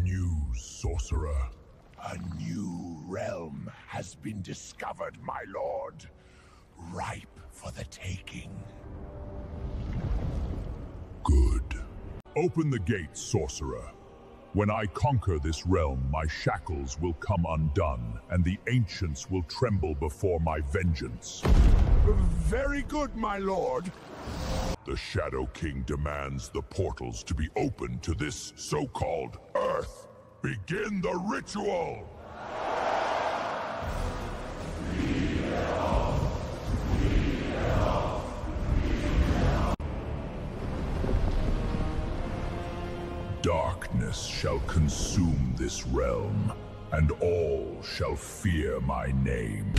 news, sorcerer? A new realm has been discovered, my lord. Ripe for the taking. Good. Open the gates, sorcerer. When I conquer this realm, my shackles will come undone, and the ancients will tremble before my vengeance. Very good, my lord. The Shadow King demands the portals to be open to this so-called Earth. Begin the ritual! Darkness shall consume this realm, and all shall fear my name.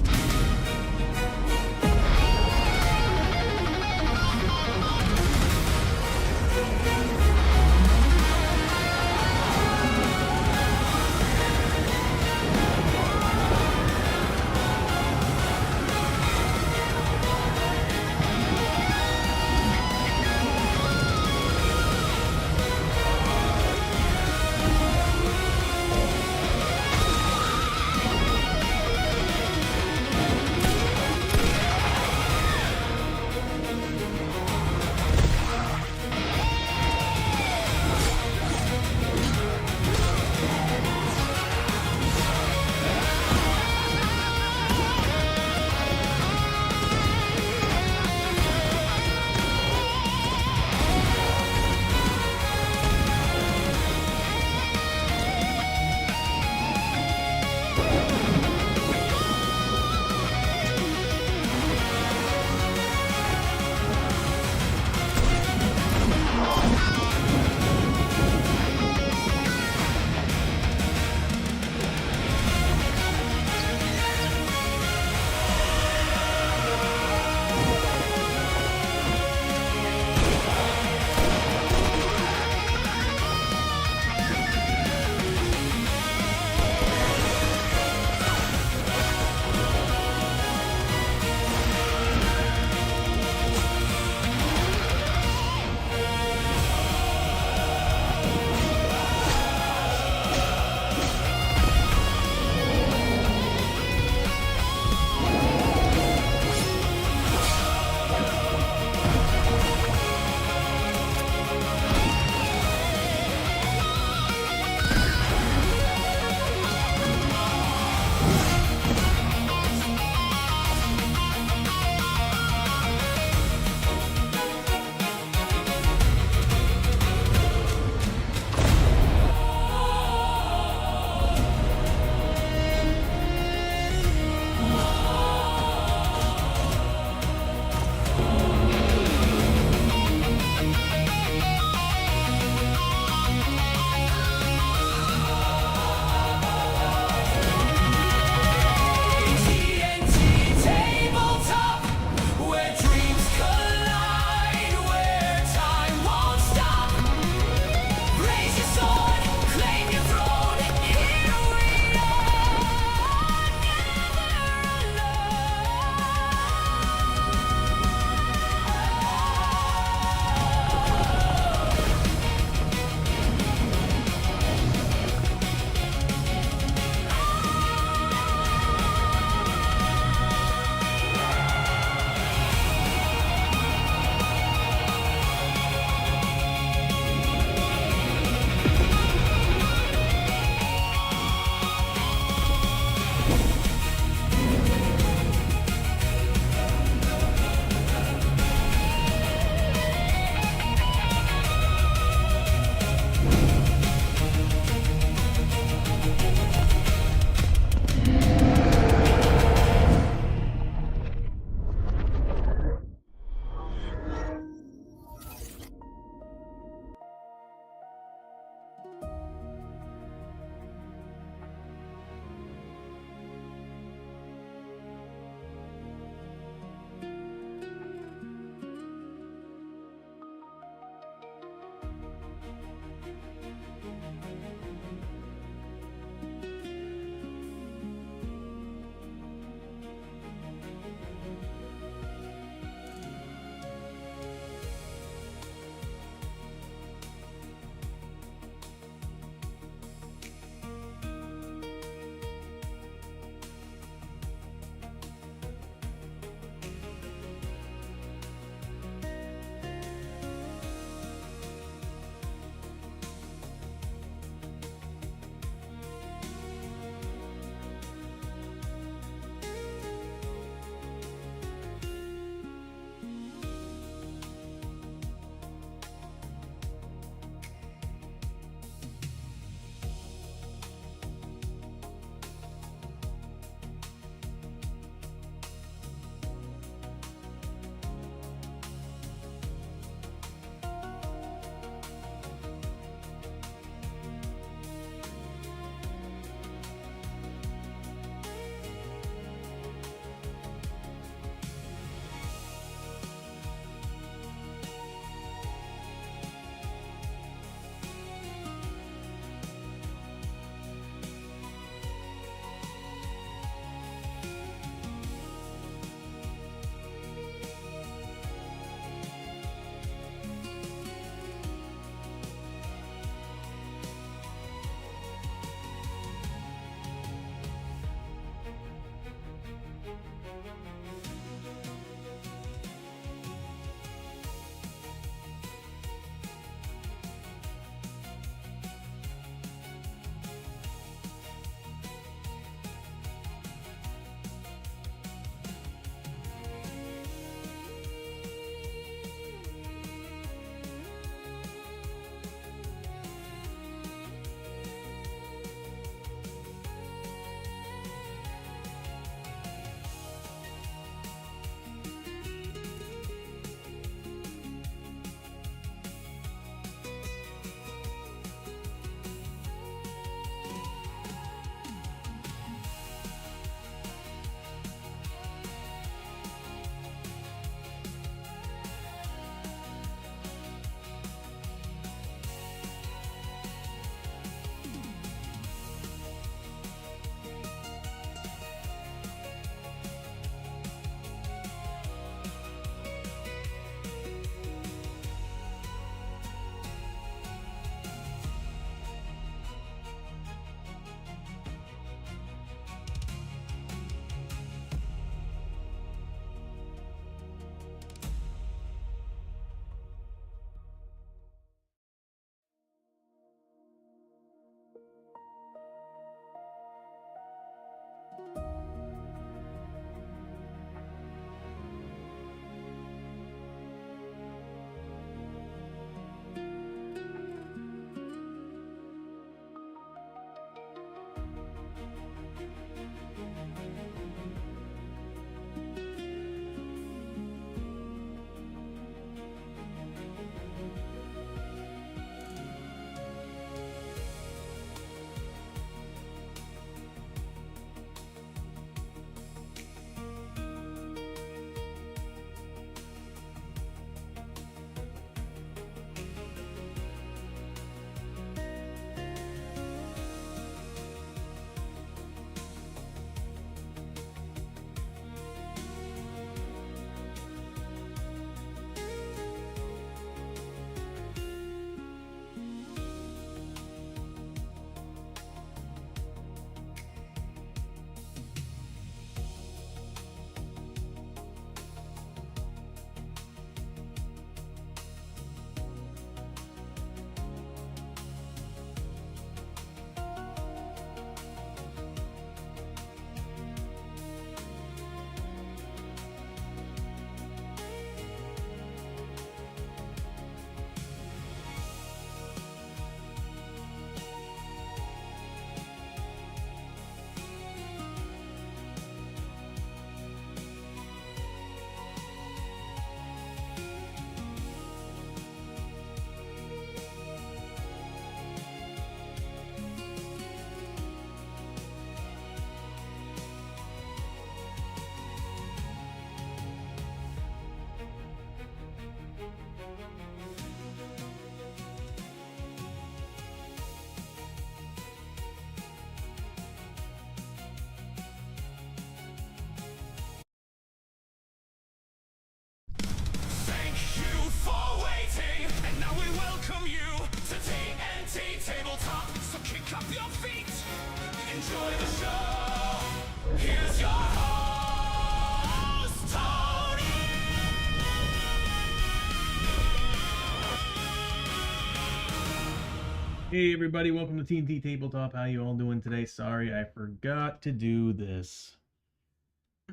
Hey everybody, welcome to TNT Tabletop. How you all doing today? Sorry, I forgot to do this.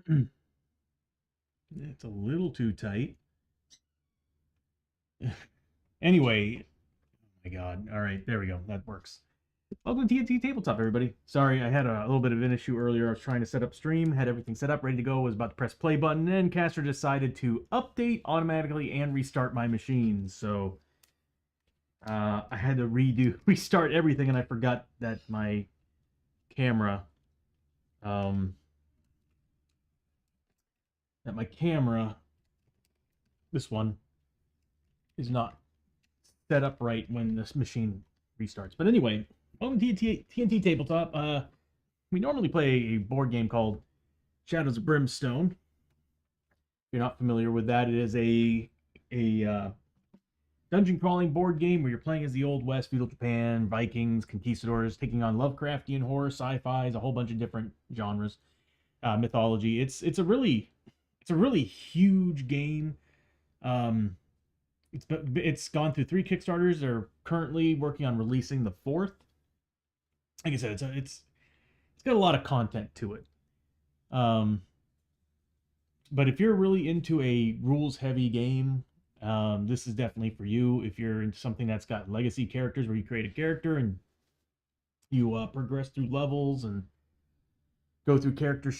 It's a little too tight. Anyway, oh my god. All right, there we go. That works. Welcome to TNT Tabletop, everybody. Sorry, I had a little bit of an issue earlier. I was trying to set up stream, had everything set up, ready to go, was about to press play button, and Caster decided to update automatically and restart my machine. So I had to restart everything, and I forgot that my camera, um, this one, is not set up right when this machine restarts. But anyway, on TNT Tabletop, we normally play a board game called Shadows of Brimstone. If you're not familiar with that, it is a dungeon crawling board game where you're playing as the Old West, feudal Japan, Vikings, conquistadors, taking on Lovecraftian horror, sci-fi, a whole bunch of different genres, mythology. It's a really huge game. It's gone through 3 Kickstarters. They're currently working on releasing the 4th. Like I said, it's got a lot of content to it. But if you're really into a rules heavy game, this is definitely for you. If you're into something that's got legacy characters where you create a character and you progress through levels and go through character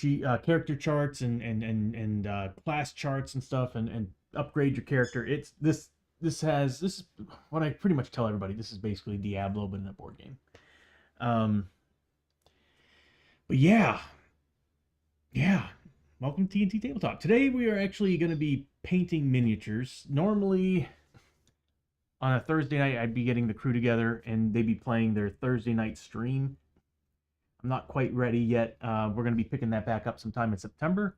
charts and class charts and stuff and upgrade your character. This is what I pretty much tell everybody. This is basically Diablo but in a board game. But yeah. Welcome to TNT Tabletop. Today we are actually going to be painting miniatures. Normally on a Thursday night I'd be getting the crew together and they'd be playing their Thursday night stream. I'm not quite ready yet. We're going to be picking that back up sometime in September.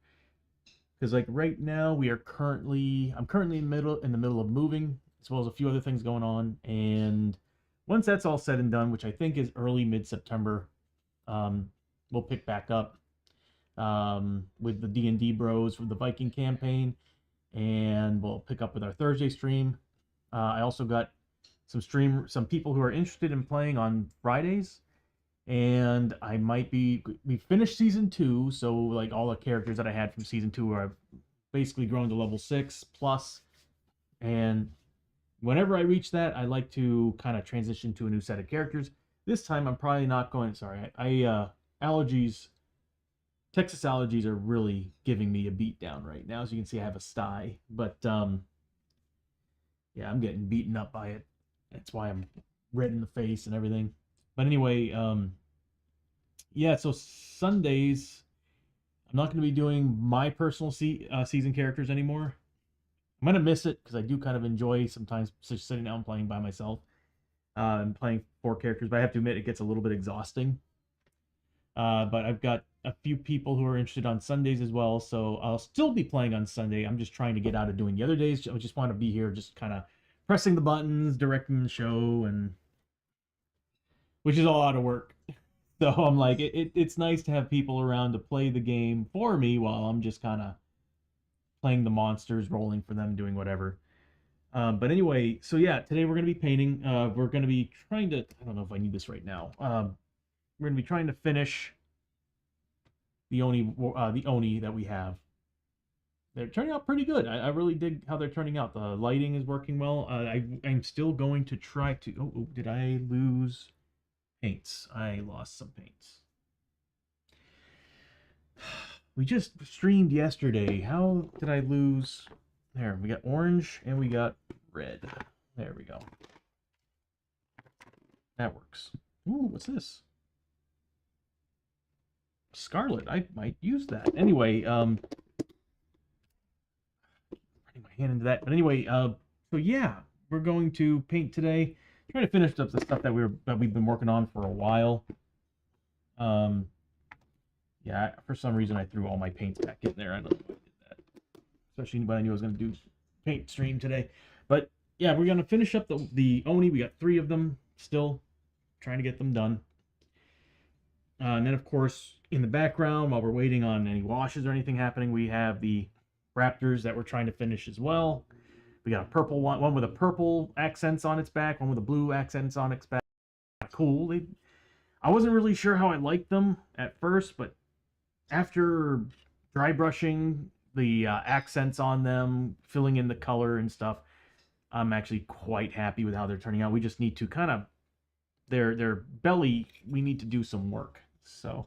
Because like right now I'm currently in the middle of moving, as well as a few other things going on. And once that's all said and done, which I think is early mid-September, we'll pick back up with the D&D bros for the Viking campaign, and we'll pick up with our Thursday stream. I also got some people who are interested in playing on Fridays, and I might we finished season 2, so like all the characters that I had from season 2 are basically grown to level 6 plus, and whenever I reach that, I like to kind of transition to a new set of characters. This time I'm probably not going, sorry, allergies, Texas allergies are really giving me a beat down right now. As you can see, I have a sty, but yeah, I'm getting beaten up by it. That's why I'm red in the face and everything. But anyway, yeah, so Sundays, I'm not going to be doing my personal season characters anymore. I'm going to miss it because I do kind of enjoy sometimes just sitting down playing by myself and playing 4 characters. But I have to admit, it gets a little bit exhausting. But I've got a few people who are interested on Sundays as well, so I'll still be playing on Sunday. I'm just trying to get out of doing the other days. I just want to be here, just kind of pressing the buttons, directing the show, and which is a lot of work. So I'm like, it's nice to have people around to play the game for me while I'm just kind of playing the monsters, rolling for them, doing whatever. But anyway, so yeah, today we're going to be painting. We're going to be trying to, I don't know if I need this right now. We're going to be trying to finish the Oni that we have. They're turning out pretty good. I really dig how they're turning out. The lighting is working well. I'm still going to try to... Oh, did I lose paints? I lost some paints. We just streamed yesterday. How did I lose... There, we got orange and we got red. There we go. That works. Ooh, what's this? Scarlet. I might use that. Anyway, running my hand into that. But anyway, so yeah, we're going to paint today. Trying to finish up the stuff that we've been working on for a while. Yeah, for some reason I threw all my paints back in there. I don't know why I did that. Especially when I knew I was going to do paint stream today. But yeah, we're going to finish up the Oni. We got 3 of them still. Trying to get them done. And then, of course, in the background, while we're waiting on any washes or anything happening, we have the Raptors that we're trying to finish as well. We got a purple one with a purple accents on its back, one with a blue accents on its back. cool. I wasn't really sure how I liked them at first, but after dry brushing the accents on them, filling in the color and stuff, I'm actually quite happy with how they're turning out. We just need to kind of, their belly, we need to do some work. So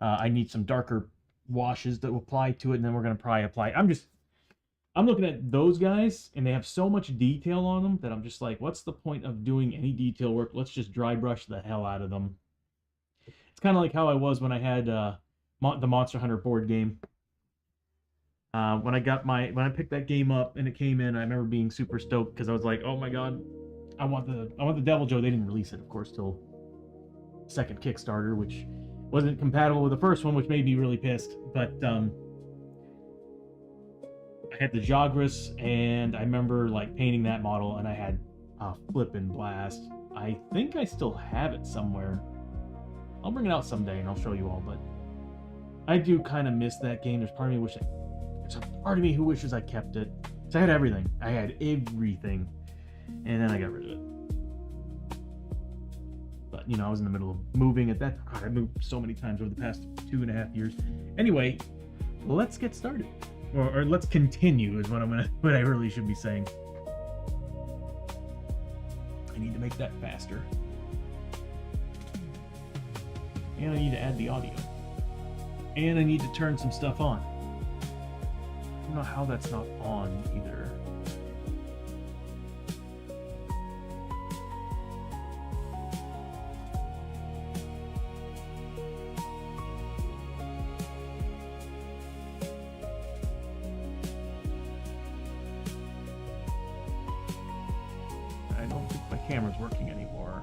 I need some darker washes that will apply to it, and then we're going to probably apply. I'm looking at those guys, and they have so much detail on them that I'm just like, what's the point of doing any detail work? Let's just dry brush the hell out of them. It's kind of like how I was when I had the Monster Hunter board game. When I picked that game up and it came in, I remember being super stoked because I was like, oh my god, I want the Devil Joe. They didn't release it, of course, till second Kickstarter, which wasn't compatible with the first one, which made me really pissed. But I had the Jagras, and I remember like painting that model, and I had a flippin' blast. I think I still have it somewhere. I'll bring it out someday and I'll show you all, but I do kind of miss that game. There's part of me there's a part of me who wishes I kept it. So I had everything. And then I got rid of it. But, you know, I was in the middle of moving at that. God, I moved so many times over the past 2.5 years. Anyway, let's get started. Or let's continue is what I really should be saying. I need to make that faster. And I need to add the audio. And I need to turn some stuff on. I don't know how that's not on either. I don't think my camera's working anymore.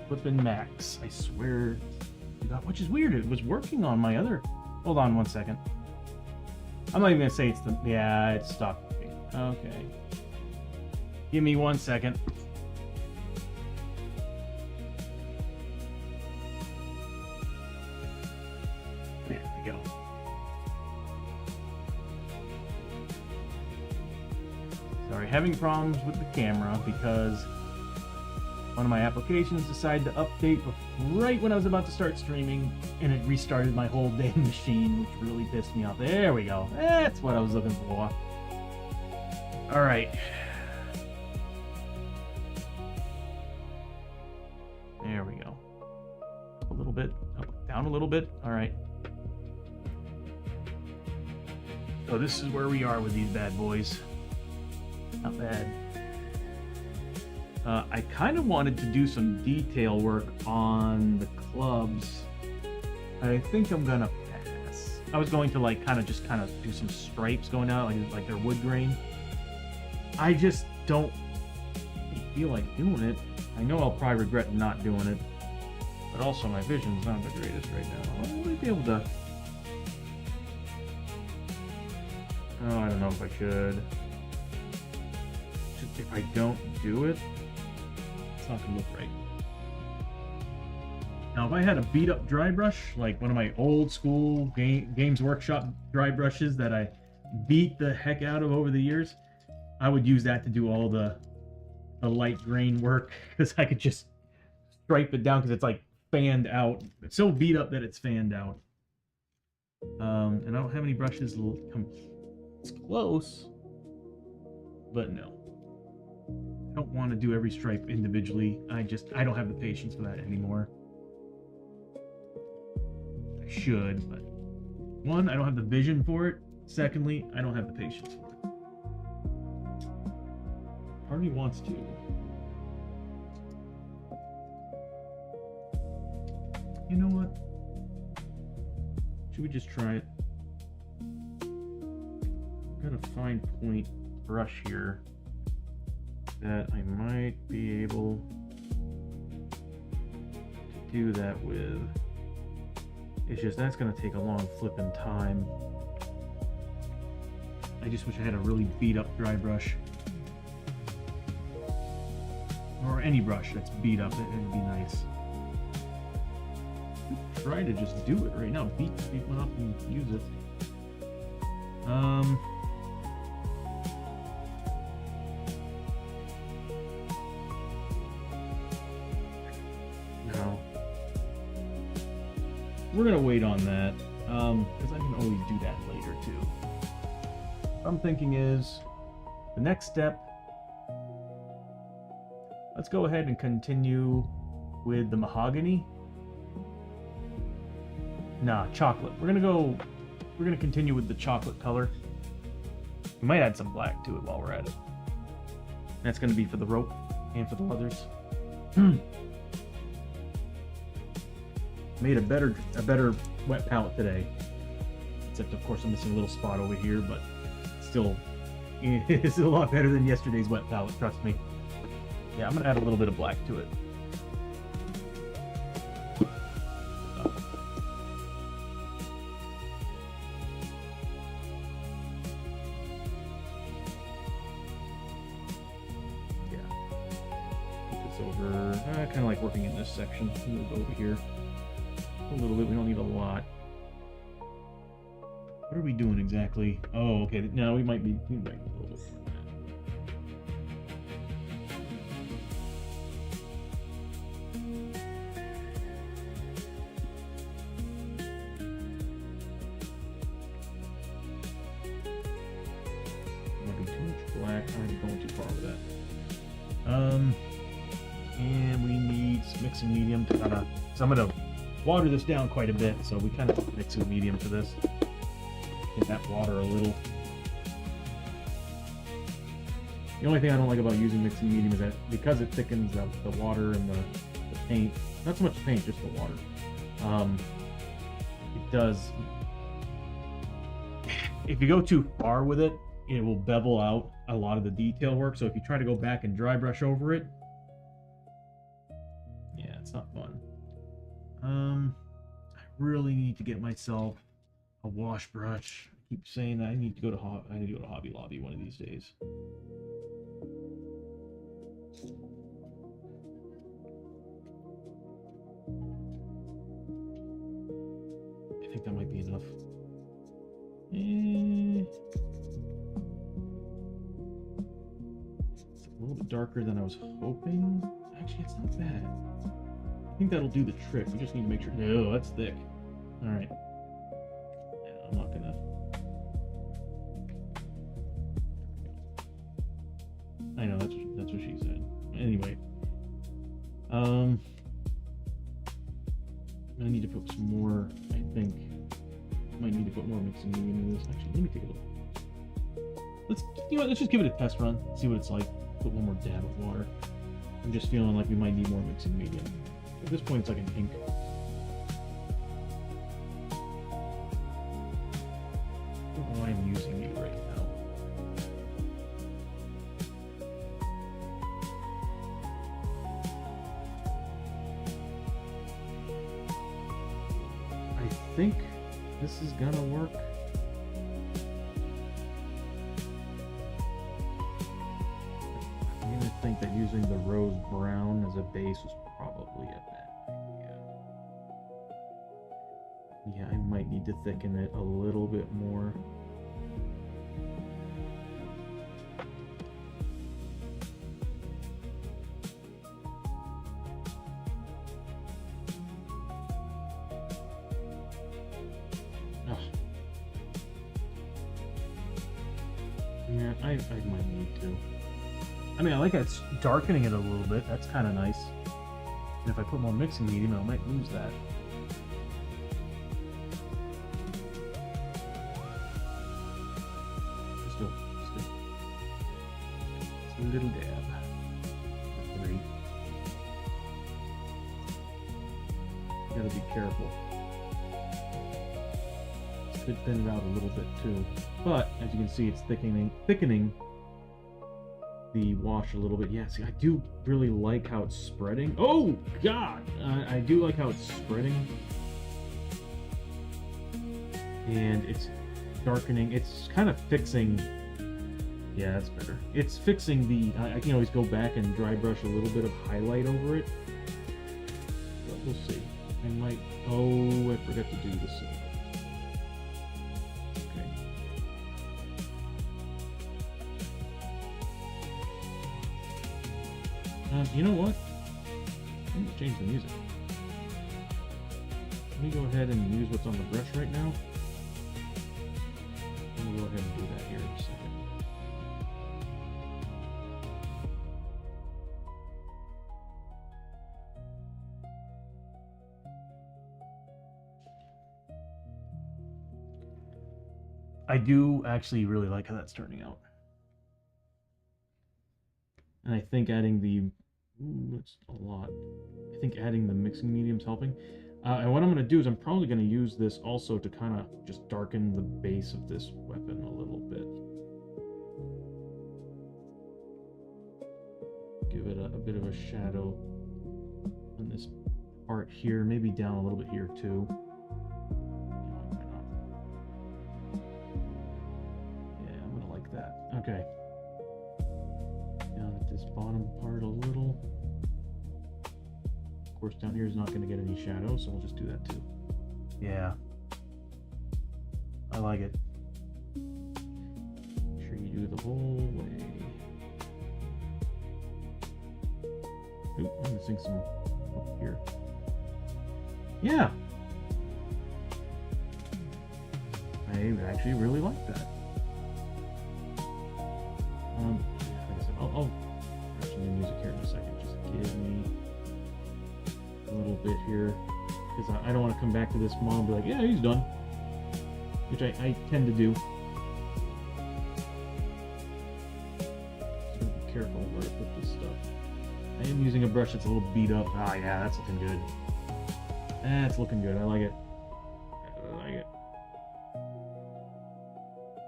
Flippin' Max, I swear to God, which is weird. It was working on my other. Hold on 1 second. I'm not even gonna say it's the. Yeah, it's stopped. Okay. Give me 1 second. There we go. Sorry, having problems with the camera because one of my applications decided to update right when I was about to start streaming, and it restarted my whole damn machine, which really pissed me off. There we go. That's what I was looking for. All right. There we go. Up a little bit. Up, down a little bit. All right. So this is where we are with these bad boys. Not bad. I kind of wanted to do some detail work on the clubs. I think I'm gonna pass. I was going to like kind of do some stripes going out, like they're wood grain. I just don't feel like doing it. I know I'll probably regret not doing it, but also my vision's not the greatest right now. I might be able to. Oh, I don't know if I should. Just if I don't do it, it's not gonna look right. Now, if I had a beat up dry brush, like one of my old school Games Workshop dry brushes that I beat the heck out of over the years, I would use that to do all the light grain work, because I could just stripe it down because it's like fanned out. It's so beat up that it's fanned out. And I don't have any brushes come close, but no. I don't want to do every stripe individually. I don't have the patience for that anymore. I should, but one, I don't have the vision for it. Secondly, I don't have the patience for it. Part of me wants to. You know what? Should we just try it? I've got a fine point brush here that I might be able to do that with. It's just that's going to take a long flipping time. I just wish I had a really beat up dry brush. Or any brush that's beat up, it would be nice. try to just do it right now. Beat one up and use it. No. We're gonna wait on that, because I can always do that later too. What I'm thinking is, the next step, let's go ahead and continue with the mahogany. Nah, chocolate. We're gonna continue with the chocolate color. We might add some black to it while we're at it. That's gonna be for the rope and for the leathers. Made a better wet palette today. Except of course I'm missing a little spot over here, but still it's a lot better than yesterday's wet palette, trust me. Yeah, I'm gonna add a little bit of black to it. Kind of like working in this section. Move over here a little bit. We don't need a lot. What are we doing exactly? Oh, okay. Now we might be a little bit more than that. Might be too much black. I'm going too far with that. And we need some mixing medium to kind of, so I'm going to water this down quite a bit, so we kind of mix a medium for this. Get that water a little. The only thing I don't like about using mixing medium is that because it thickens the water and the paint, not so much the paint, just the water, it does, if you go too far with it, it will bevel out a lot of the detail work, so if you try to go back and dry brush over it, it's not fun. I really need to get myself a wash brush. I keep saying that I need to go to Hobby Lobby one of these days. I think that might be enough. It's a little bit darker than I was hoping. Actually, it's not bad. I think that'll do the trick. We just need to make sure. No, that's thick. All right. Yeah, I'm not gonna. I know that's what she said. Anyway, I need to put some more. I think I might need to put more mixing medium in this. Actually, let me take a look. Let's just give it a test run. See what it's like. Put one more dab of water. I'm just feeling like we might need more mixing medium. At this point, it's like an ink. I don't know why I'm using it right now. I think this is gonna work. I think that using the rose brown as a base was probably a bad idea. Yeah, I might need to thicken it a little bit more. Yeah, I might need to. I mean, I like it's darkening it a little bit. That's kind of nice. And if I put more mixing medium, I might lose that. Just a little dab. 3. You gotta be careful. This could thin it out a little bit too. But as you can see, it's thickening the wash a little bit. Yeah, see, I do really like how it's spreading. Oh god, I do like how it's spreading, and it's darkening. It's kind of fixing. Yeah, that's better. It's fixing the. I can always go back and dry brush a little bit of highlight over it. But we'll see. I might... Oh, I forgot to do this. Okay. You know what? I need to change the music. Let me go ahead and use what's on the brush right now. I'm gonna go ahead and do that here in a second. I do actually really like how that's turning out. And I think adding the... Ooh, that's a lot. I think adding the mixing medium's helping. And what I'm going to do is I'm probably going to use this also to kind of just darken the base of this weapon a little bit. Give it a bit of a shadow on this part here, maybe down a little bit here too. Yeah, I'm going to like that. Okay. Down at this bottom part a little. Of course, down here is not going to get any shadow, so we'll just do that too. Yeah. I like it. Make sure you do the whole way. Oop, I'm missing some up here. Yeah. I actually really like that. Like I said, I'll brush in the music here in a second. Just give me a little bit here, because I don't want to come back to this model and be like, yeah, he's done, which I tend to do. Just gotta be careful where I put this stuff. I am using a brush that's a little beat up. Ah, yeah, that's looking good. That's looking good. I like it. I like it.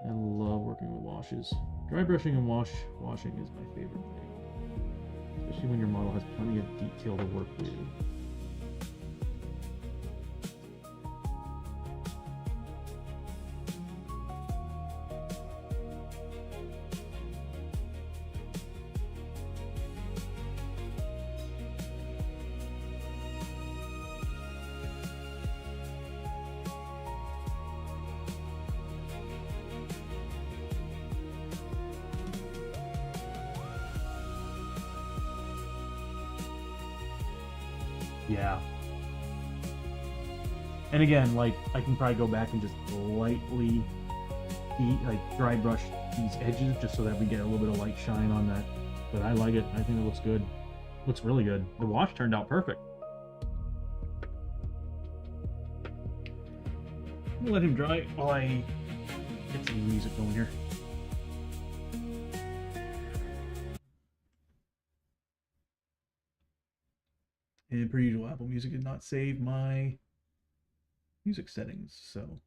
I love working with washes. Dry brushing and washing is my favorite thing, especially when your model has plenty of detail to work with. Yeah. And again, like, I can probably go back and just lightly dry brush these edges just so that we get a little bit of light shine on that. But I like it. I think it looks good. Looks really good. The wash turned out perfect. I'm gonna let him dry while I get some music going here. And per usual, Apple Music did not save my music settings, so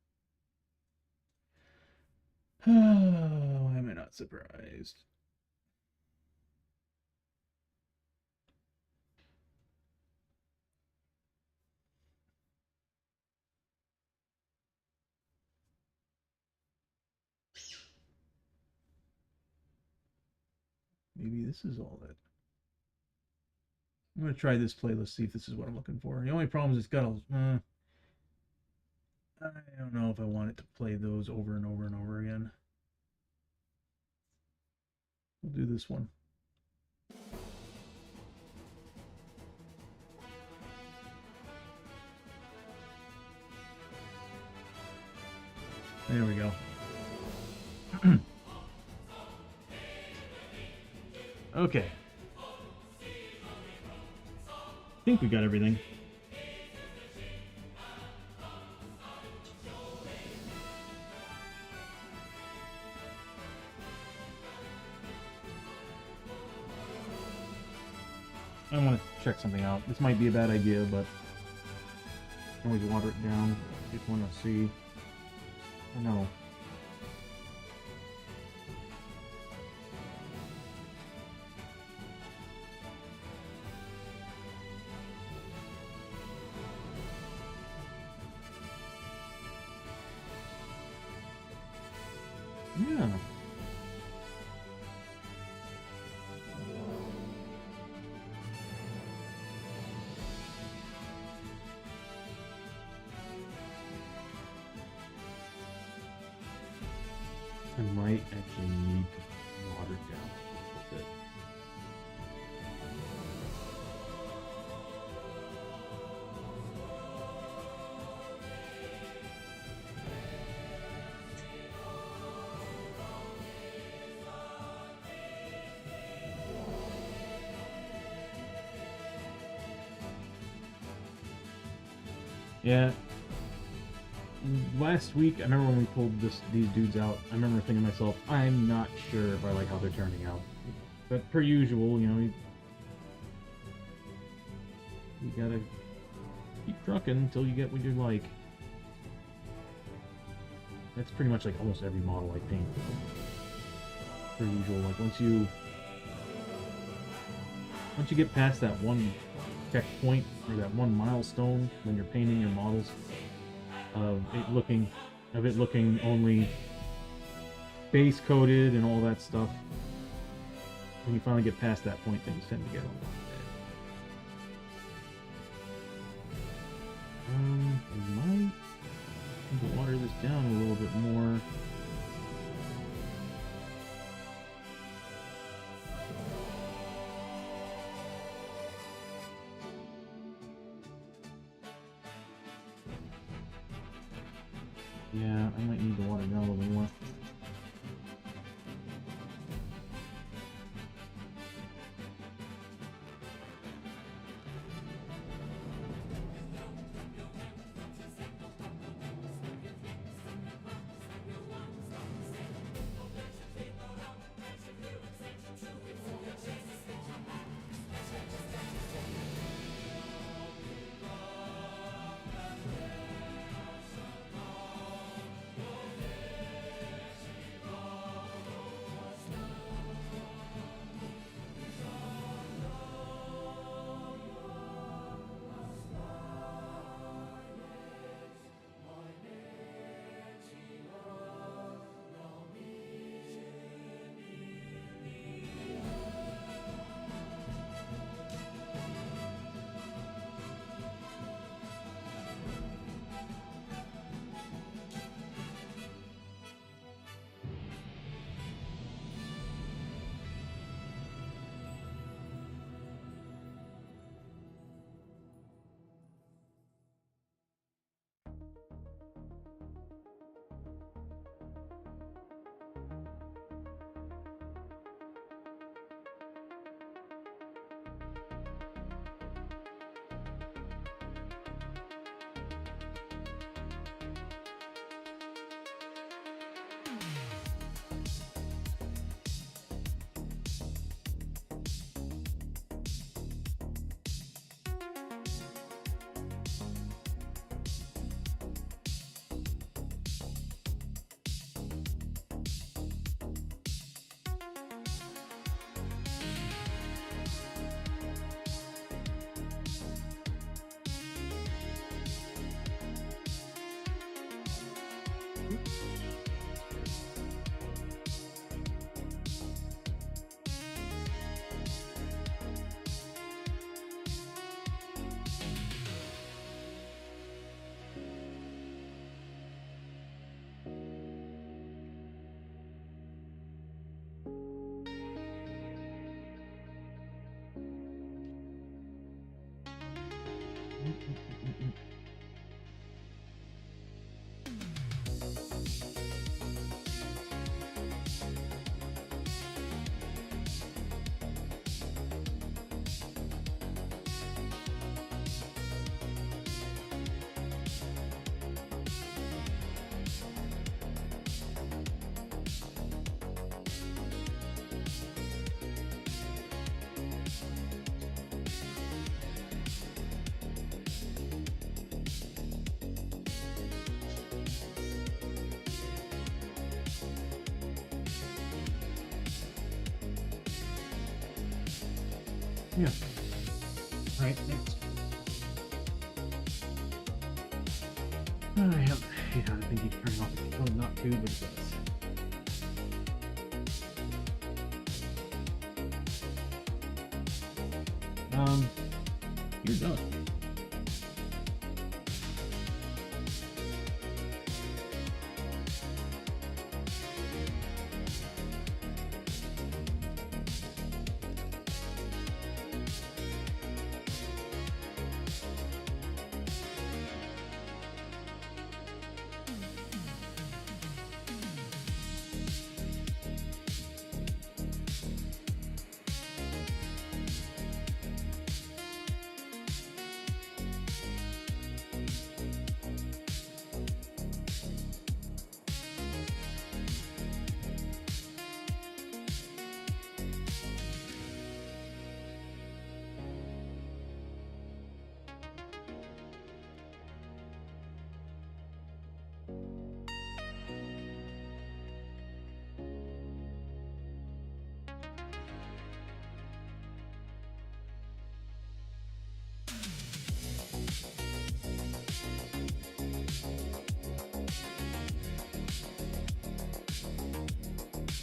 oh, am I not surprised? Maybe this is all it. I'm going to try this playlist, see if this is what I'm looking for. The only problem is it's got a... I don't know if I want it to play those over and over and over again. We'll do this one. There we go. Okay. I think we got everything. I want to check something out. This might be a bad idea, but I can always water it down. Just want to see. I know. Yeah. might actually need to water it down a little bit. Yeah. Last week, I remember when we pulled these dudes out, I remember thinking to myself, I'm not sure if I like how they're turning out. But per usual, you know, you gotta keep trucking until you get what you like. That's pretty much like almost every model I paint. Per usual, like once you get past that one checkpoint or that one milestone when you're painting your models, of it looking only base coated and all that stuff, when you finally get past that point, things tend to get a little bad. I might need to water this down a little bit more. Yeah, I might need to water down a little more. Yeah. Alright, next. I think he's turning off the phone, not to, but it does. You're done.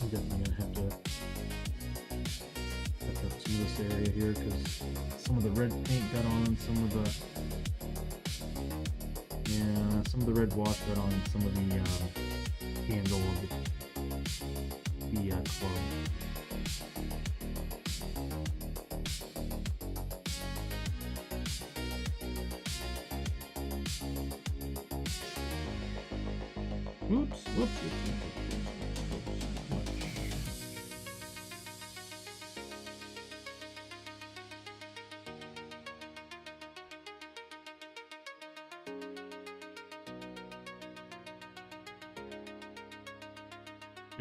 I'm definitely gonna have to some of this area here because some of the red paint got on, some of the red wash got on some of the handle of the club. Oops, whoops.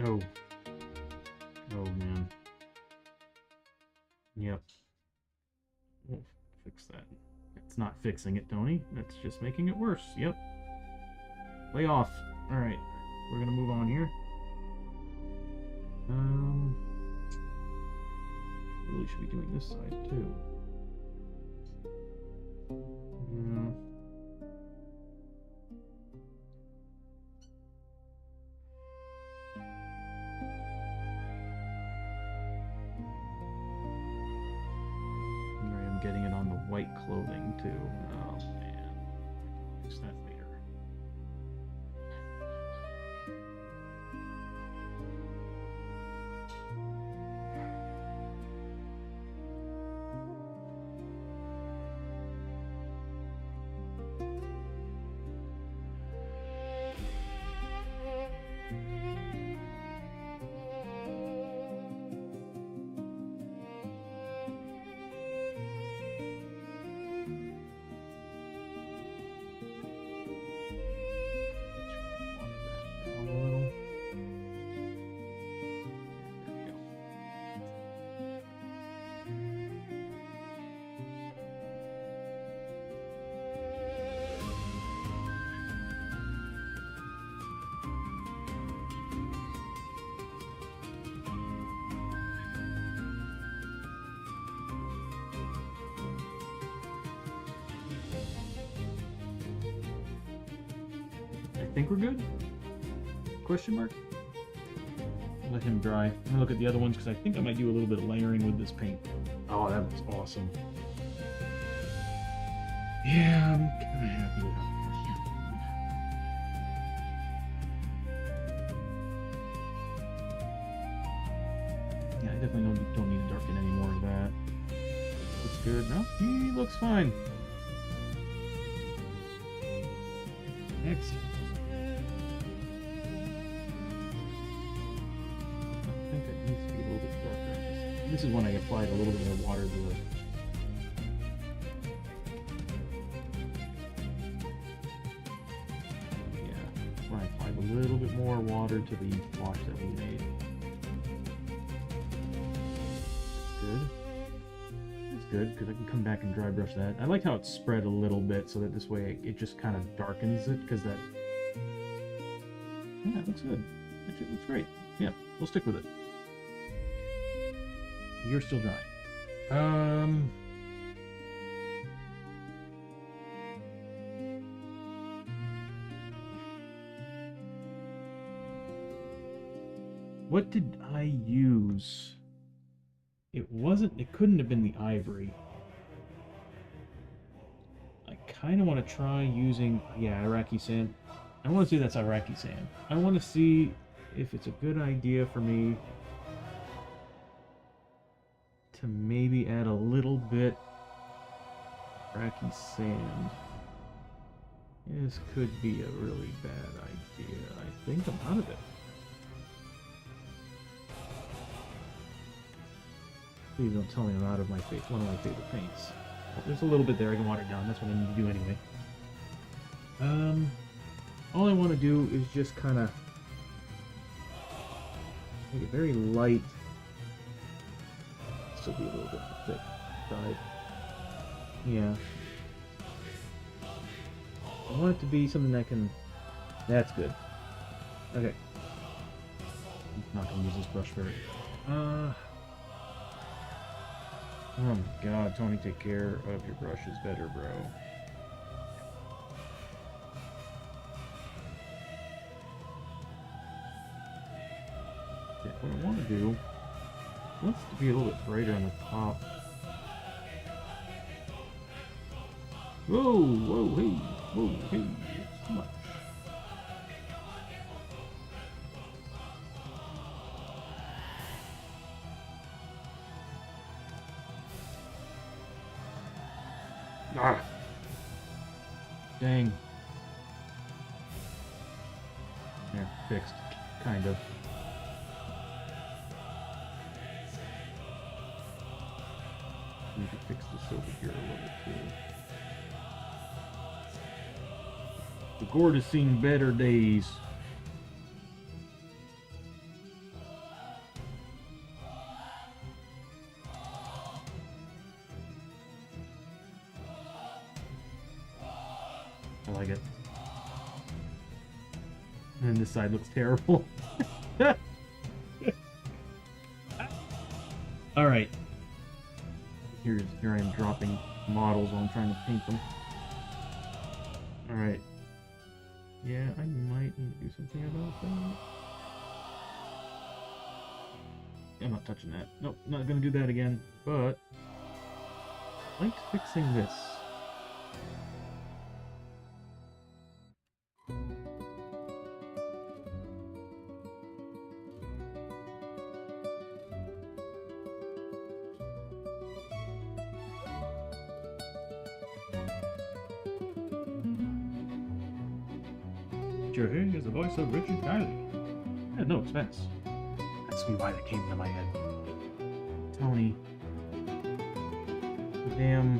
Oh. Oh, man. Yep. We'll fix that. It's not fixing it, Tony. That's just making it worse. Yep. Lay off. Alright. We're gonna move on here. Really should be doing this side, too. Getting it on the white clothing too. Oh man, fix that later. I think we're good? Question mark? Let him dry. I'm gonna look at the other ones because I think I might do a little bit of layering with this paint. Oh, that was awesome. Yeah, I'm kind of happy with that. Yeah, I definitely don't need to darken any more of that. Looks good. No, he looks fine. Excellent. I think it needs to be a little bit darker. This is when I applied a little bit of water to the... Yeah, when I applied a little bit more water to the wash that we made. Good. It's good because I can come back and dry brush that. I like how it's spread a little bit so that this way it just kind of darkens it because that... Yeah, it looks good. Actually, it looks great. Yeah, we'll stick with it. You're still drying. What did I use? It couldn't have been the ivory. I kind of want to try using, yeah, Iraqi sand. I want to see that's Iraqi sand. I want to see if it's a good idea for me to maybe add a little bit Iraqi sand. This could be a really bad idea. I think I'm out of it. Please don't tell me I'm out of my one of my favorite paints. Well, there's a little bit there. I can water it down. That's what I need to do anyway. All I want to do is just kind of make it very light. Still be a little bit thick side. Yeah. I want it to be something that can... That's good. Okay. I'm not going to use this brush very... Oh my god, Tony, take care of your brushes better, bro. Okay. what I want to do, wants to be a little bit brighter on the top. Whoa, whoa, hey, whoa, hey, it's too much. Ah. Dang. There, fixed. Kind of. Need to fix this over here a little too. The gourd has seen better days. I like it. And this side looks terrible. All right. Here I am dropping models while I'm trying to paint them. All right. Yeah, I might need to do something about that. I'm not touching that. Nope, not gonna do that again. But I like fixing this. You're hearing is the voice of Richard Kiley. At no expense. That's why that came into my head. Tony. Damn.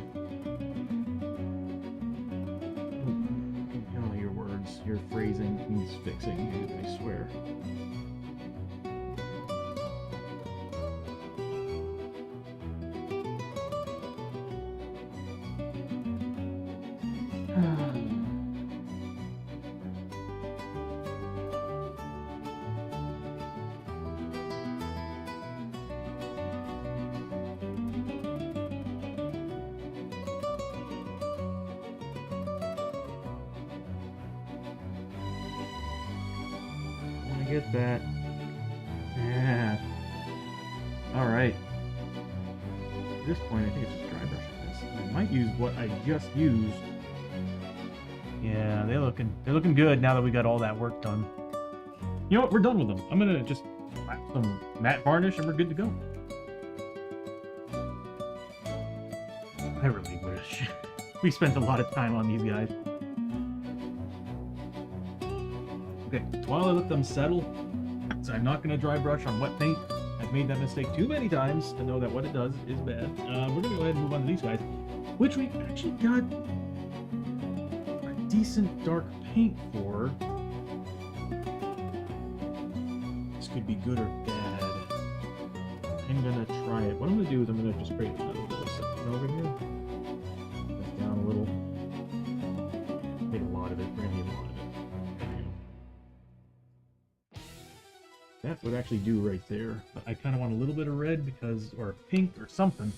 Oh, your words, your phrasing needs fixing, dude, I swear. Get that. Yeah. Alright. At this point, I think it's just dry brushing this. I might use what I just used. Yeah, they're looking good now that we got all that work done. You know what? We're done with them. I'm gonna just slap some matte varnish and we're good to go. I really wish. We spent a lot of time on these guys. Okay, while I let them settle, so I'm not going to dry brush on wet paint. I've made that mistake too many times to know that what it does is bad. We're going to go ahead and move on to these guys, which we actually got a decent dark paint for. This could be good or bad. I'm going to try it. What I'm going to do is I'm going to just create another little section over here. That's down a little. Take a lot of it, really a lot of it. That would actually do right there, but I kind of want a little bit of red because, or pink or something.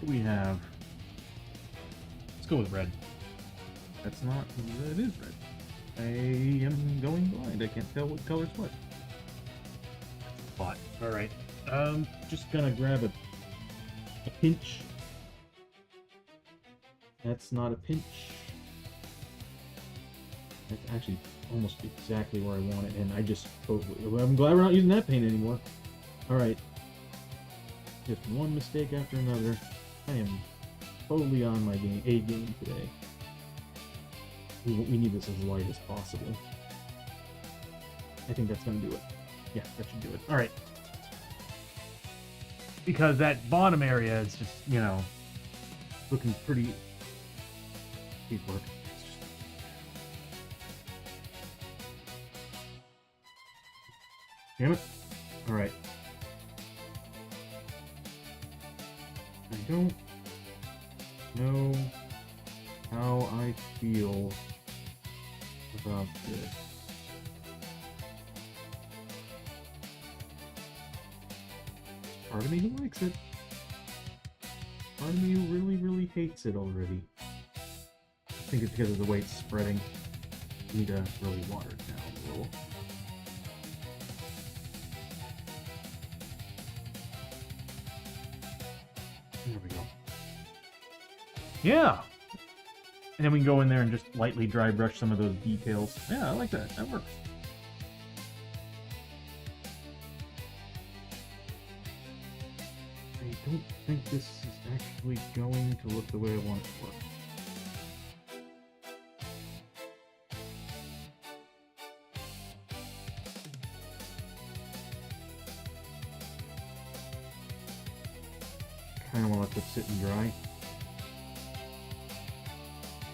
What do we have? Let's go with red. That's not, it is red. I am going blind. I can't tell what color's what. Spot. All right. Just gonna grab a pinch. That's not a pinch. That's actually almost exactly where I want it, and I just totally... I'm glad we're not using that paint anymore. Alright. Just one mistake after another. I am totally on my A game today. We need this as light as possible. I think that's going to do it. Yeah, that should do it. Alright. Because that bottom area is just, you know, looking pretty... Please work. Damn it. Alright. I don't know how I feel about this. Part of me who likes it. Part of me who really, really hates it already. I think it's because of the way it's spreading. I need to really water it down a little. There we go. Yeah! And then we can go in there and just lightly dry brush some of those details. Yeah, I like that. That works. I don't think this is actually going to look the way I want it to look. Kind of want to let this sit and dry.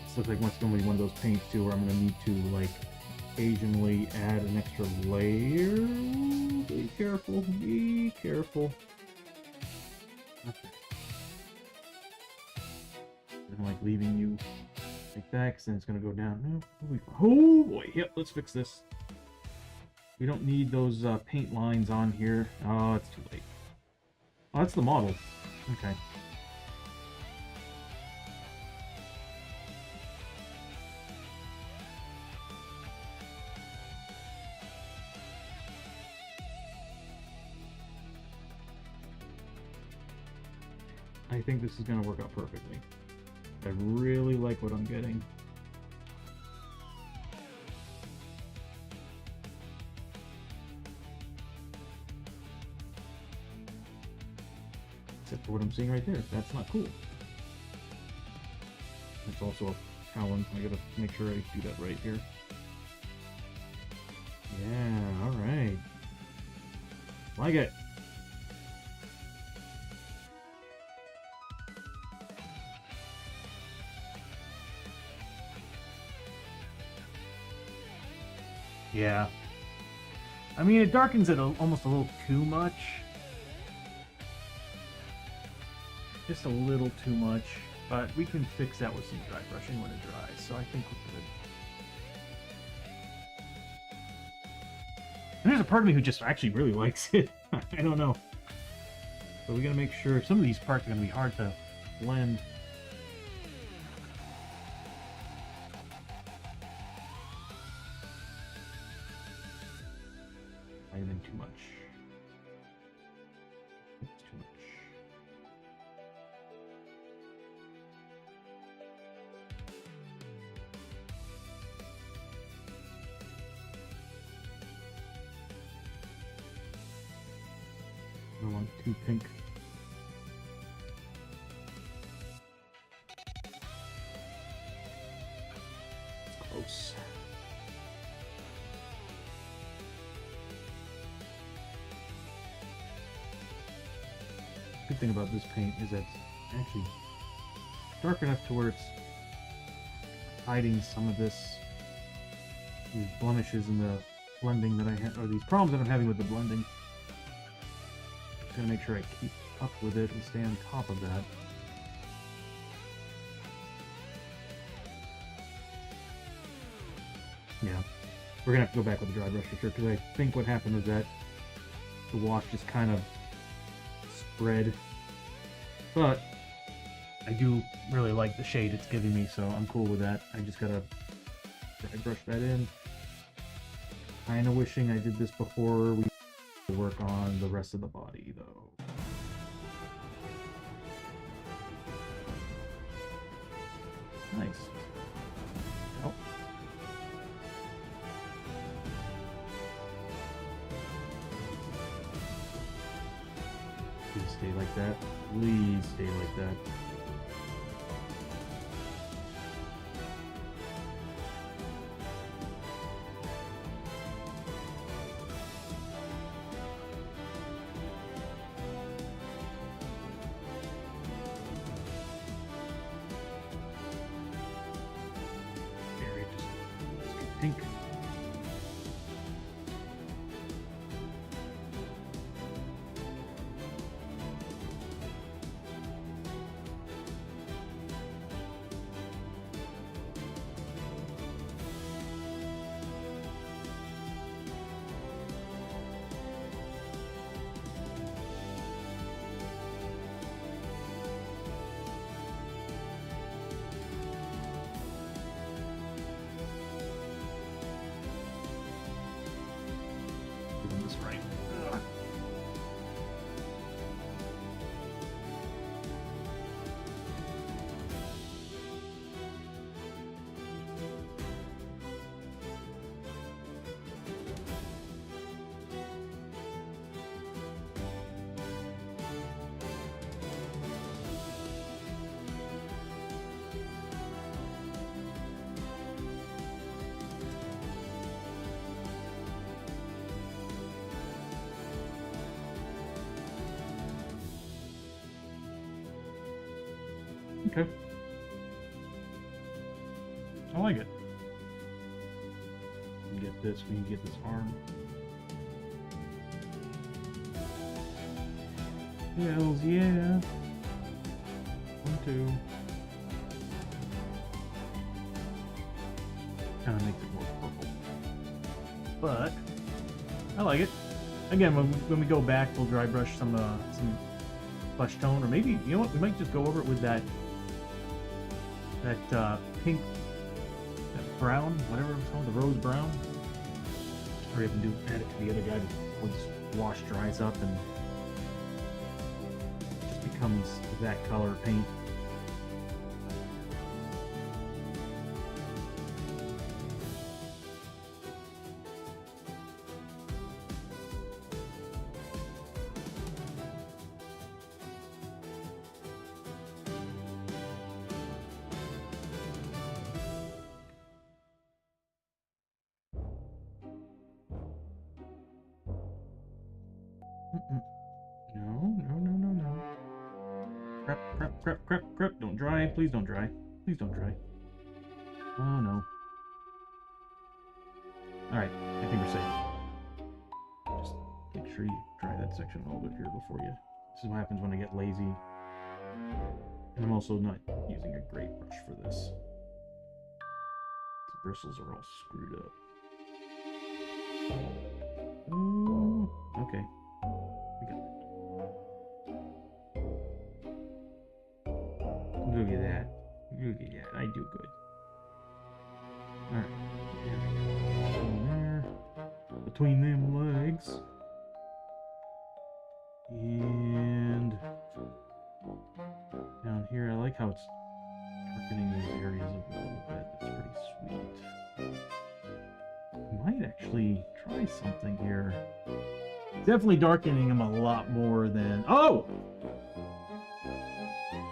This looks like it's going to be one of those paints too where I'm going to need to like occasionally add an extra layer. Be careful, be careful. Okay. I don't like leaving you like that because then it's going to go down. No. Oh boy, yep, let's fix this. We don't need those paint lines on here. Oh, it's too late. Oh, that's the model. Okay. I think this is going to work out perfectly. I really like what I'm getting. Except for what I'm seeing right there. That's not cool. That's also a Talon. I gotta make sure I do that right here. Yeah, alright. Like it. Yeah. I mean, it darkens it almost a little too much. Just a little too much. But we can fix that with some dry brushing when it dries. So I think we're good. And there's a part of me who just actually really likes it. I don't know. But we gotta make sure some of these parts are gonna be hard to blend. And then too much. It's too much. I don't want too pink. It's close. Good thing about this paint is that it's actually dark enough to where it's hiding some of these blemishes in the blending that I have, or these problems that I'm having with the blending. Just gotta make sure I keep up with it and stay on top of that. Yeah, we're gonna have to go back with the dry brush for sure, because I think what happened was that the wash just kind of spread. But I do really like the shade it's giving me, so I'm cool with that. I just gotta dry brush that in. Kinda wishing I did this before we work on the rest of the body, though. Nice. Oh. Please stay like that. Please stay like that. Very just pink. Okay. I like it. Get this, we can get this arm. Hells yeah. 1, 2. Kind of makes it more purple. But I like it. Again, when we go back, we'll dry brush some flesh tone, or maybe, you know what, we might just go over it with that pink, that brown, whatever it's called, the rose brown. Or even add it to the other guy before this wash dries up and just becomes that color paint. No. Crap. Don't dry. Please don't dry. Please don't dry. Oh, no. Alright, I think we're safe. Just make sure you dry that section a little bit here before you... This is what happens when I get lazy. And I'm also not using a great brush for this. The bristles are all screwed up. Oh, okay. We got it. Look at that. Look at that. I do good. Alright. There we go. In there. Between them legs. And down here, I like how it's darkening these areas a little bit. That's pretty sweet. I might actually try something here. Definitely darkening them a lot more than... Oh!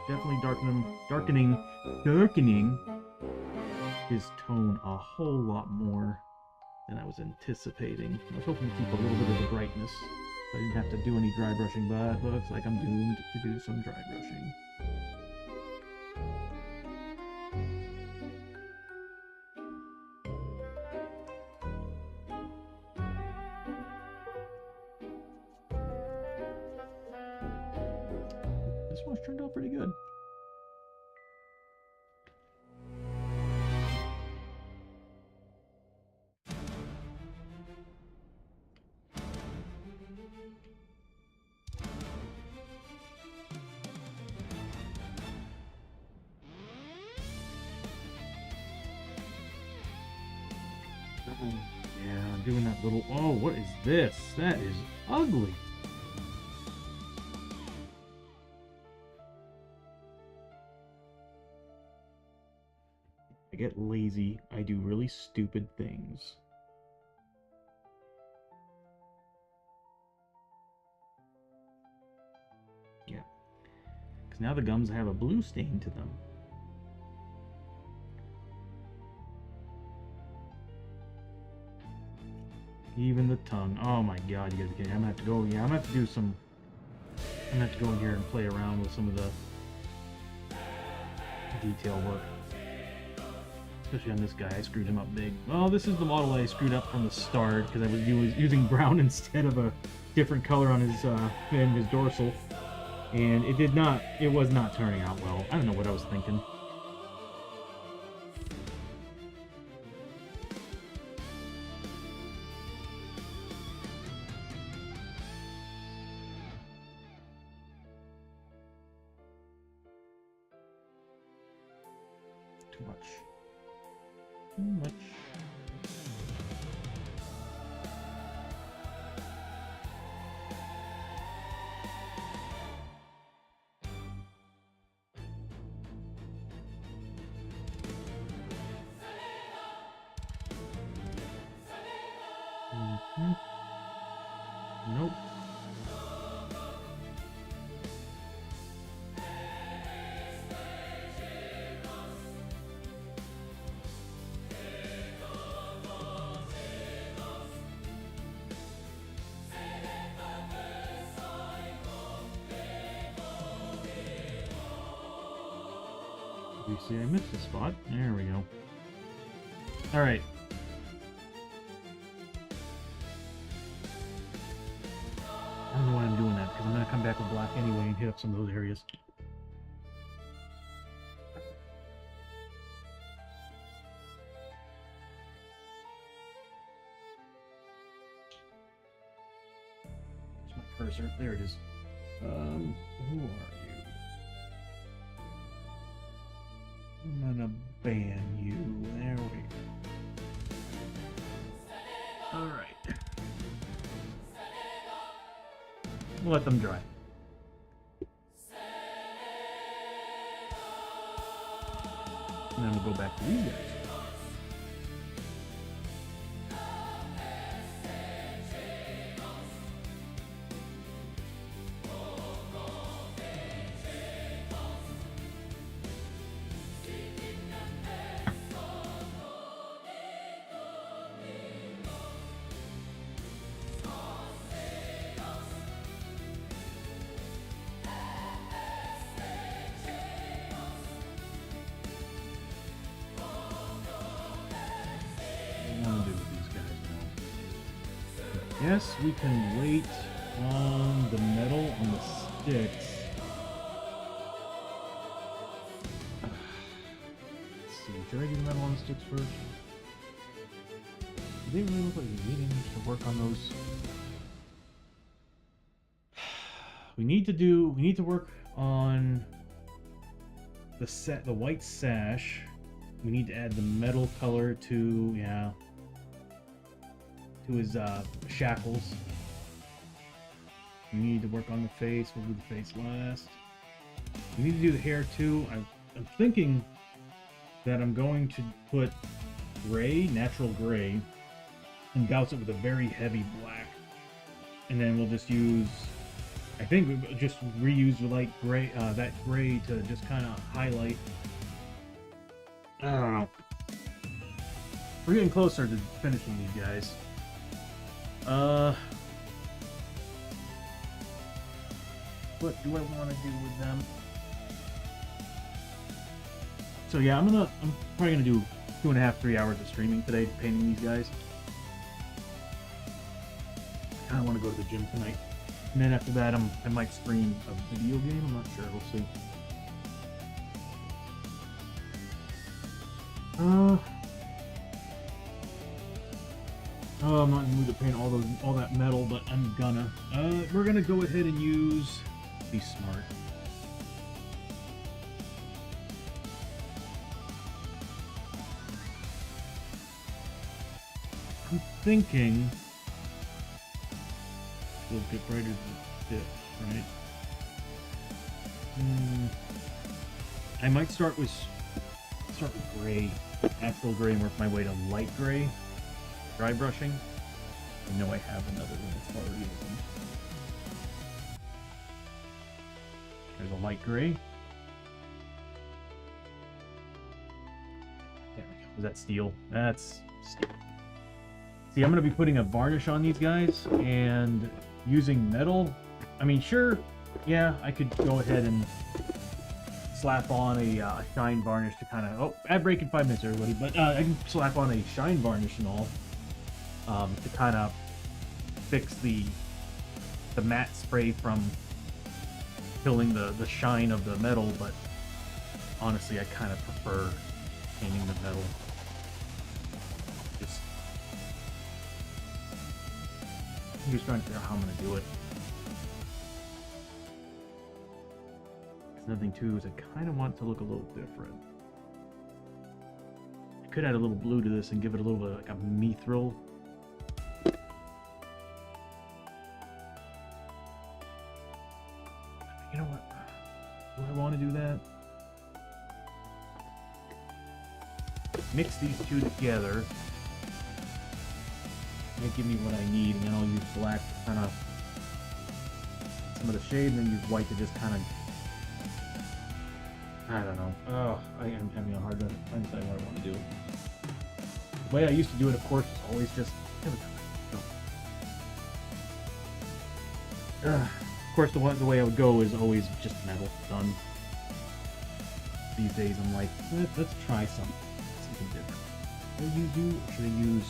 Definitely darkening his tone a whole lot more than I was anticipating. I was hoping to keep a little bit of the brightness, so I didn't have to do any dry brushing, but it looks like I'm doomed to do some dry brushing. This one's turned out pretty good. Yeah, I'm doing that little... Oh, what is this? That is ugly. I get lazy. I do really stupid things. Yeah. Because now the gums have a blue stain to them. Even the tongue. Oh my god, you gotta be kidding. I'm gonna have to go, yeah, I'm gonna have to do some... I'm gonna have to go in here and play around with some of the detail work. Especially on this guy, I screwed him up big. Well, this is the model I screwed up from the start, because I was using brown instead of a different color on his dorsal. And it was not turning out well. I don't know what I was thinking. Too much. Nope. You see, I missed a spot. There we go. All right. I don't know why I'm doing that, because I'm going to come back with black anyway and hit up some of those areas. There's my cursor. There it is. Who are you? I'm gonna ban you. There we go. Alright. We'll let them dry. And then we'll go back to these guys. Yes, we can wait on the metal on the sticks. Let's see, should I do the metal on the sticks first? Do they really look like we need to work on those? We need to work on the white sash. We need to add the metal color to, yeah, to his shackles. We need to work on the face. We'll do the face last. We need to do the hair too. I'm thinking that I'm going to put gray, natural gray, and douse it with a very heavy black. And then we'll just use, I think we'll just reuse the light gray, that gray to just kind of highlight. I don't know. We're getting closer to finishing these guys. What do I want to do with them? So yeah, I'm probably gonna do 2.5-3 hours of streaming today, painting these guys. I kind of want to go to the gym tonight, and then after that, I might stream a video game. I'm not sure. We'll see. Oh, I'm not in the mood to paint all that metal, but I'm gonna. We're gonna go ahead and use. Be smart. I'm thinking we'll get brighter than this, right? I might start with gray, natural gray, and work my way to light gray. Dry brushing. I know I have another one that's already open. There's a light gray. There we go. Is that steel? That's steel. See, I'm going to be putting a varnish on these guys and using metal. I mean, sure, yeah, I could go ahead and slap on a shine varnish to kind of... Oh, ad break in 5 minutes, everybody. But I can slap on a shine varnish and all to kind of fix the matte spray from killing the shine of the metal, but honestly, I kind of prefer painting the metal. I'm just trying to figure out how I'm going to do it. Another thing too is I kind of want it to look a little different. I could add a little blue to this and give it a little bit like a mithril. You know what? Do I want to do that? Mix these two together. May give me what I need, and then I'll use black to kind of some of the shade, and then use white to just kind of, I don't know. Oh, I am having a hard time deciding what I want to do. The way I used to do it, of course, is always just. Of course, the way I would go is always just metal done. these days, I'm like, let's try something different. What do you do? Or should I use...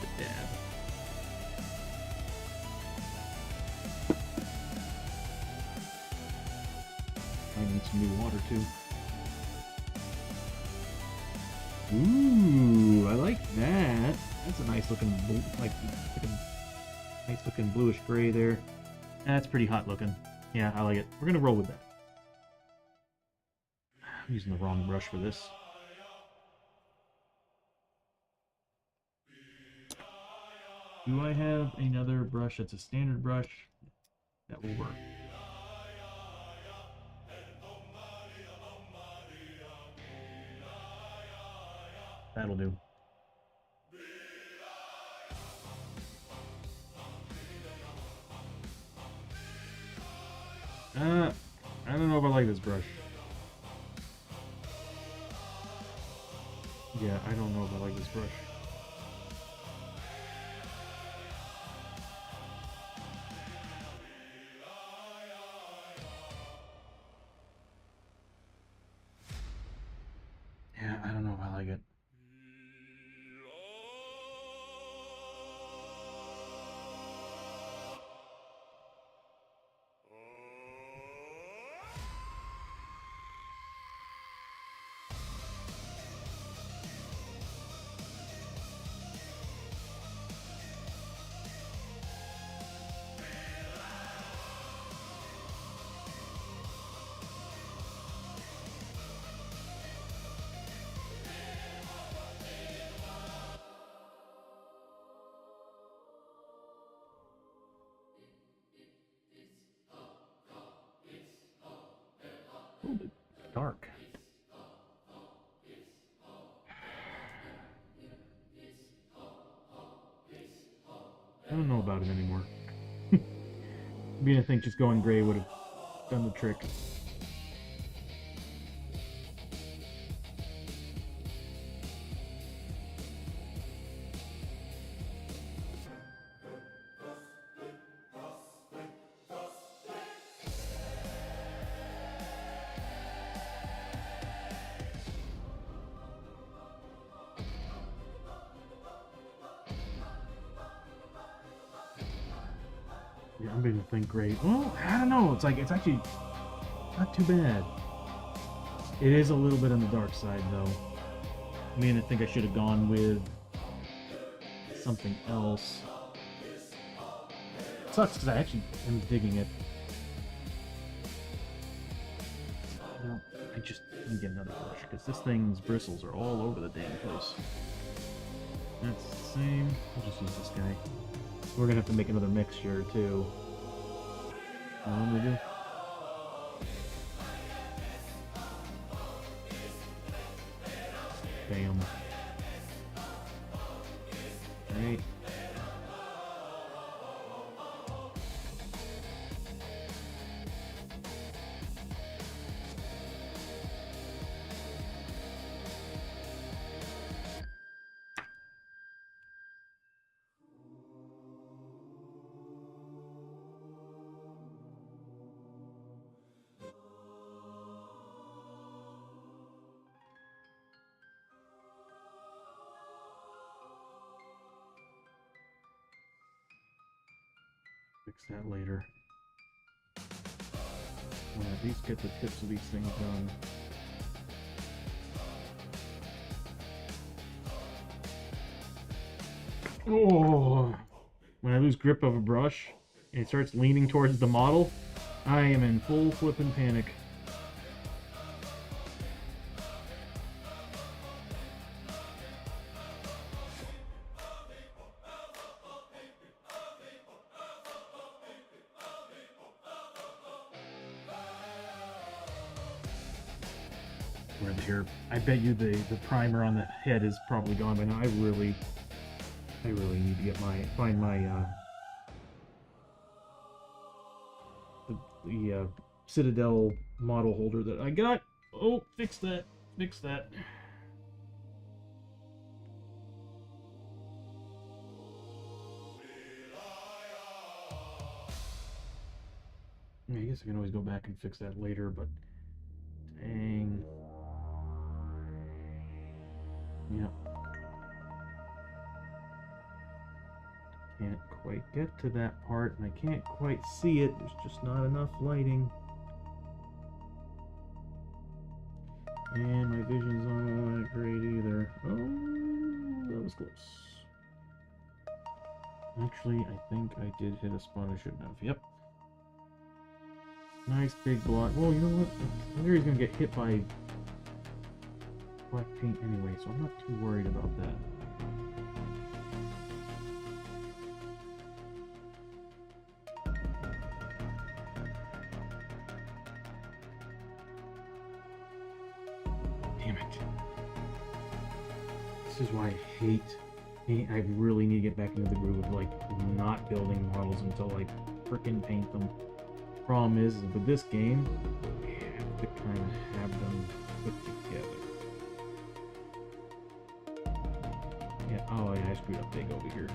the dab? I need some new water too. Ooh, I like that. That's a nice looking, nice looking bluish gray there. That's pretty hot looking. Yeah, I like it. We're gonna roll with that. I'm using the wrong brush for this. Do I have another brush that's a standard brush? That will work. That'll do. I don't know if I like this brush. Yeah, I don't know if I like this brush. Yeah, I don't know if I like it. A little bit dark. I don't know about it anymore. I think just going gray would have done the trick. Yeah, I'm beginning to think gray. Well, I don't know. It's actually not too bad. It is a little bit on the dark side, though. I think I should have gone with something else. It sucks because I actually am digging it. No, I just need to get another brush because this thing's bristles are all over the damn place. That's the same. I'll just use this guy. We're gonna have to make another mixture too. What do we do? Bam. Right. Fix that later. When I at least get the tips of these things done. Oh! When I lose grip of a brush and it starts leaning towards the model, I am in full flippin' panic. Here, I bet you the primer on the head is probably gone by now. I really need to get find my the Citadel model holder that I got. Oh, fix that. I guess I can always go back and fix that later, but dang. Yeah. Can't quite get to that part, and I can't quite see it. There's just not enough lighting. And my vision's not that great either. Oh, that was close. Actually, I think I did hit a spot I shouldn't have. Yep. Nice big block. Well, you know what? Larry's gonna get hit by black paint anyway, so I'm not too worried about that. Damn it. This is why I hate paint. I really need to get back into the groove of, like, not building models until I frickin' paint them. Problem is with this game, I have to kind of have them put together. Yeah, oh yeah, I screwed up big over here.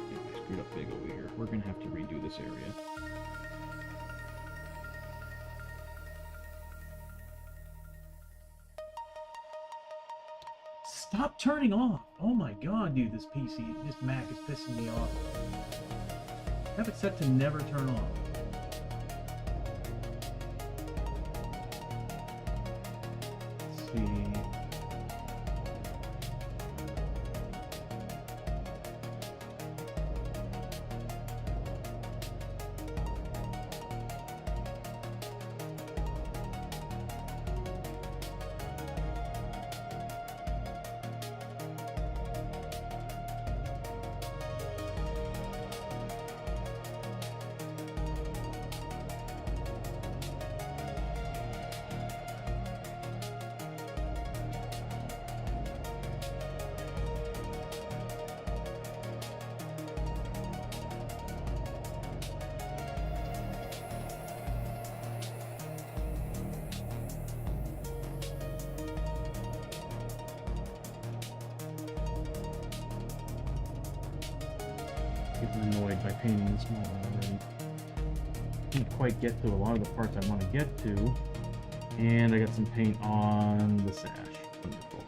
Yeah, I screwed up big over here. We're gonna have to redo this area. Stop turning off! Oh my god, dude, this PC, this Mac is pissing me off. Have it set to never turn off. Let's see. Getting annoyed by painting this model already. Can't quite get to a lot of the parts I want to get to. And I got some paint on the sash. Wonderful.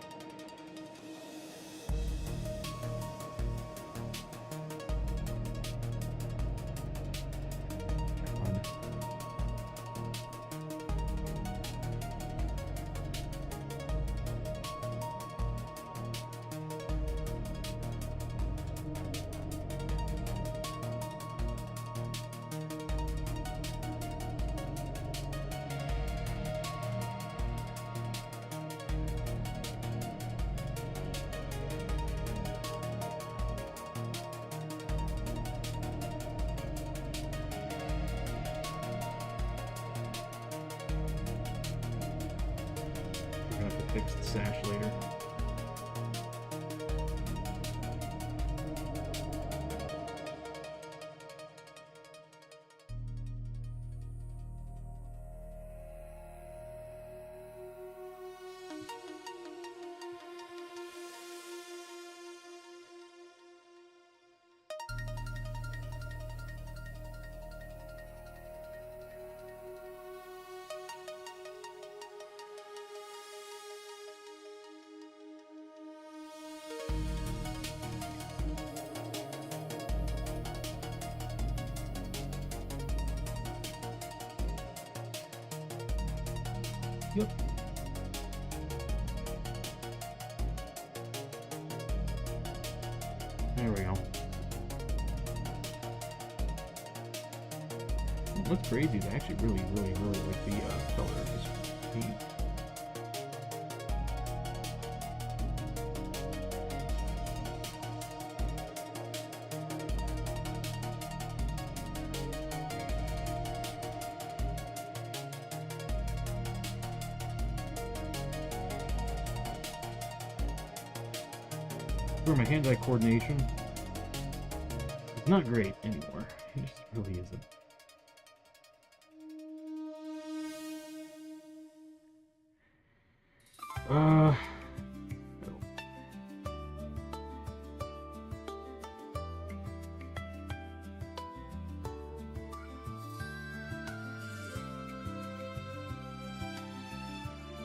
Fix the sash later. Yep. There we go. What's crazy is I actually really like the color of this paint. For my hand-eye coordination, it's not great anymore. It just really isn't.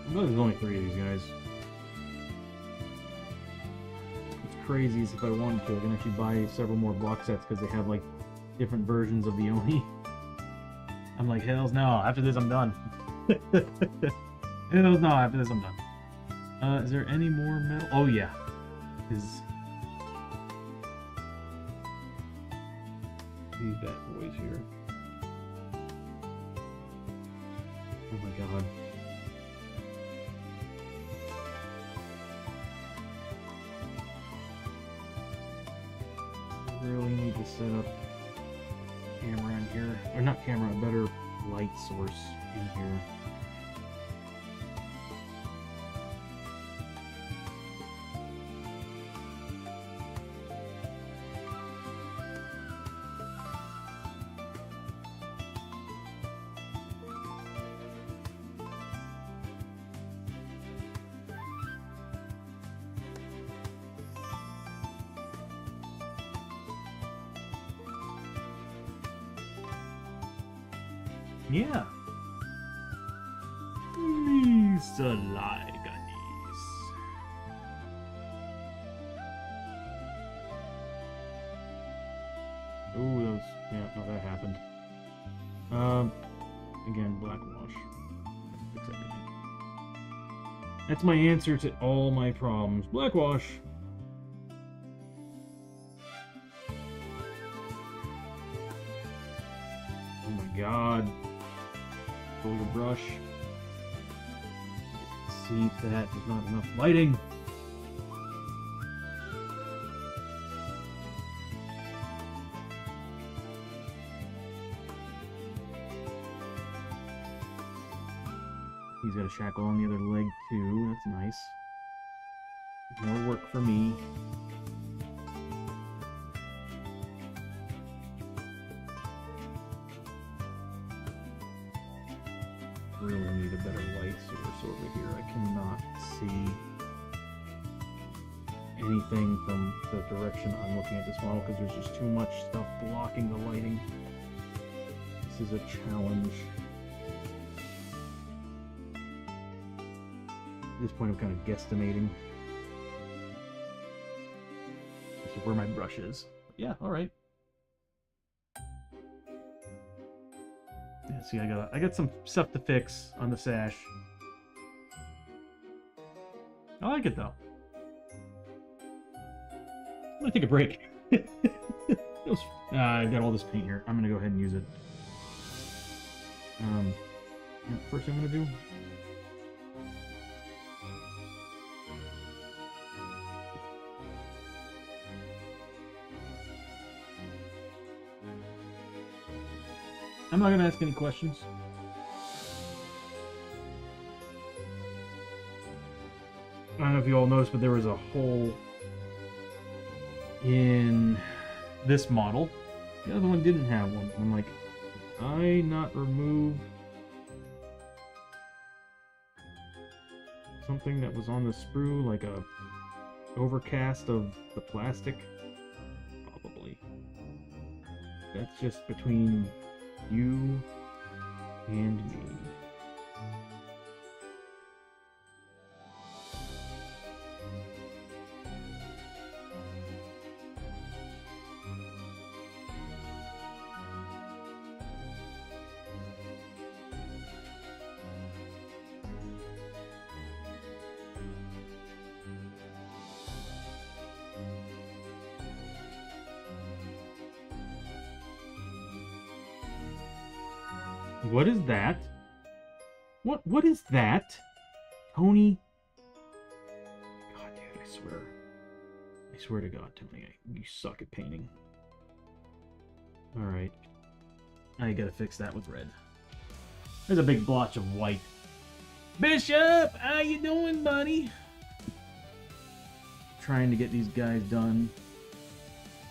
I know there's only 3 of these guys. What's crazy is if I wanted to, I can actually buy several more box sets because they have like different versions of the Oni. I'm like, hells no, after this I'm done. Hells no, after this I'm done. Is there any more metal? Oh yeah. These bad boys here. Oh my god. I really need to set up camera in here. Or not camera, a better light source in here. Yeah. Lisa Liganis. Ooh, those. Yeah, no, that happened. Again, black wash. Fix everything. That's my answer to all my problems. Black wash. Oh my god. Shoulder brush. See if that there's not enough lighting. He's got a shackle on the other leg too. That's nice. More work for me. Really need a better light source over here. I cannot see anything from the direction I'm looking at this model because there's just too much stuff blocking the lighting. This is a challenge. At this point I'm kind of guesstimating. This is where my brush is. Yeah, alright. Yeah, see, I got some stuff to fix on the sash. I like it though. I'm gonna take a break. I got all this paint here. I'm gonna go ahead and use it. First thing I'm gonna do. I'm not gonna ask any questions. I don't know if you all noticed, but there was a hole in this model. The other one didn't have one. I'm like, did I not remove something that was on the sprue, like a overcast of the plastic? Probably. That's just between you and me. What is that? What is that? Tony? God, dude, I swear. I swear to God, Tony, you suck at painting. Alright. Now you gotta fix that with red. There's a big blotch of white. Bishop! How you doing, buddy? Trying to get these guys done.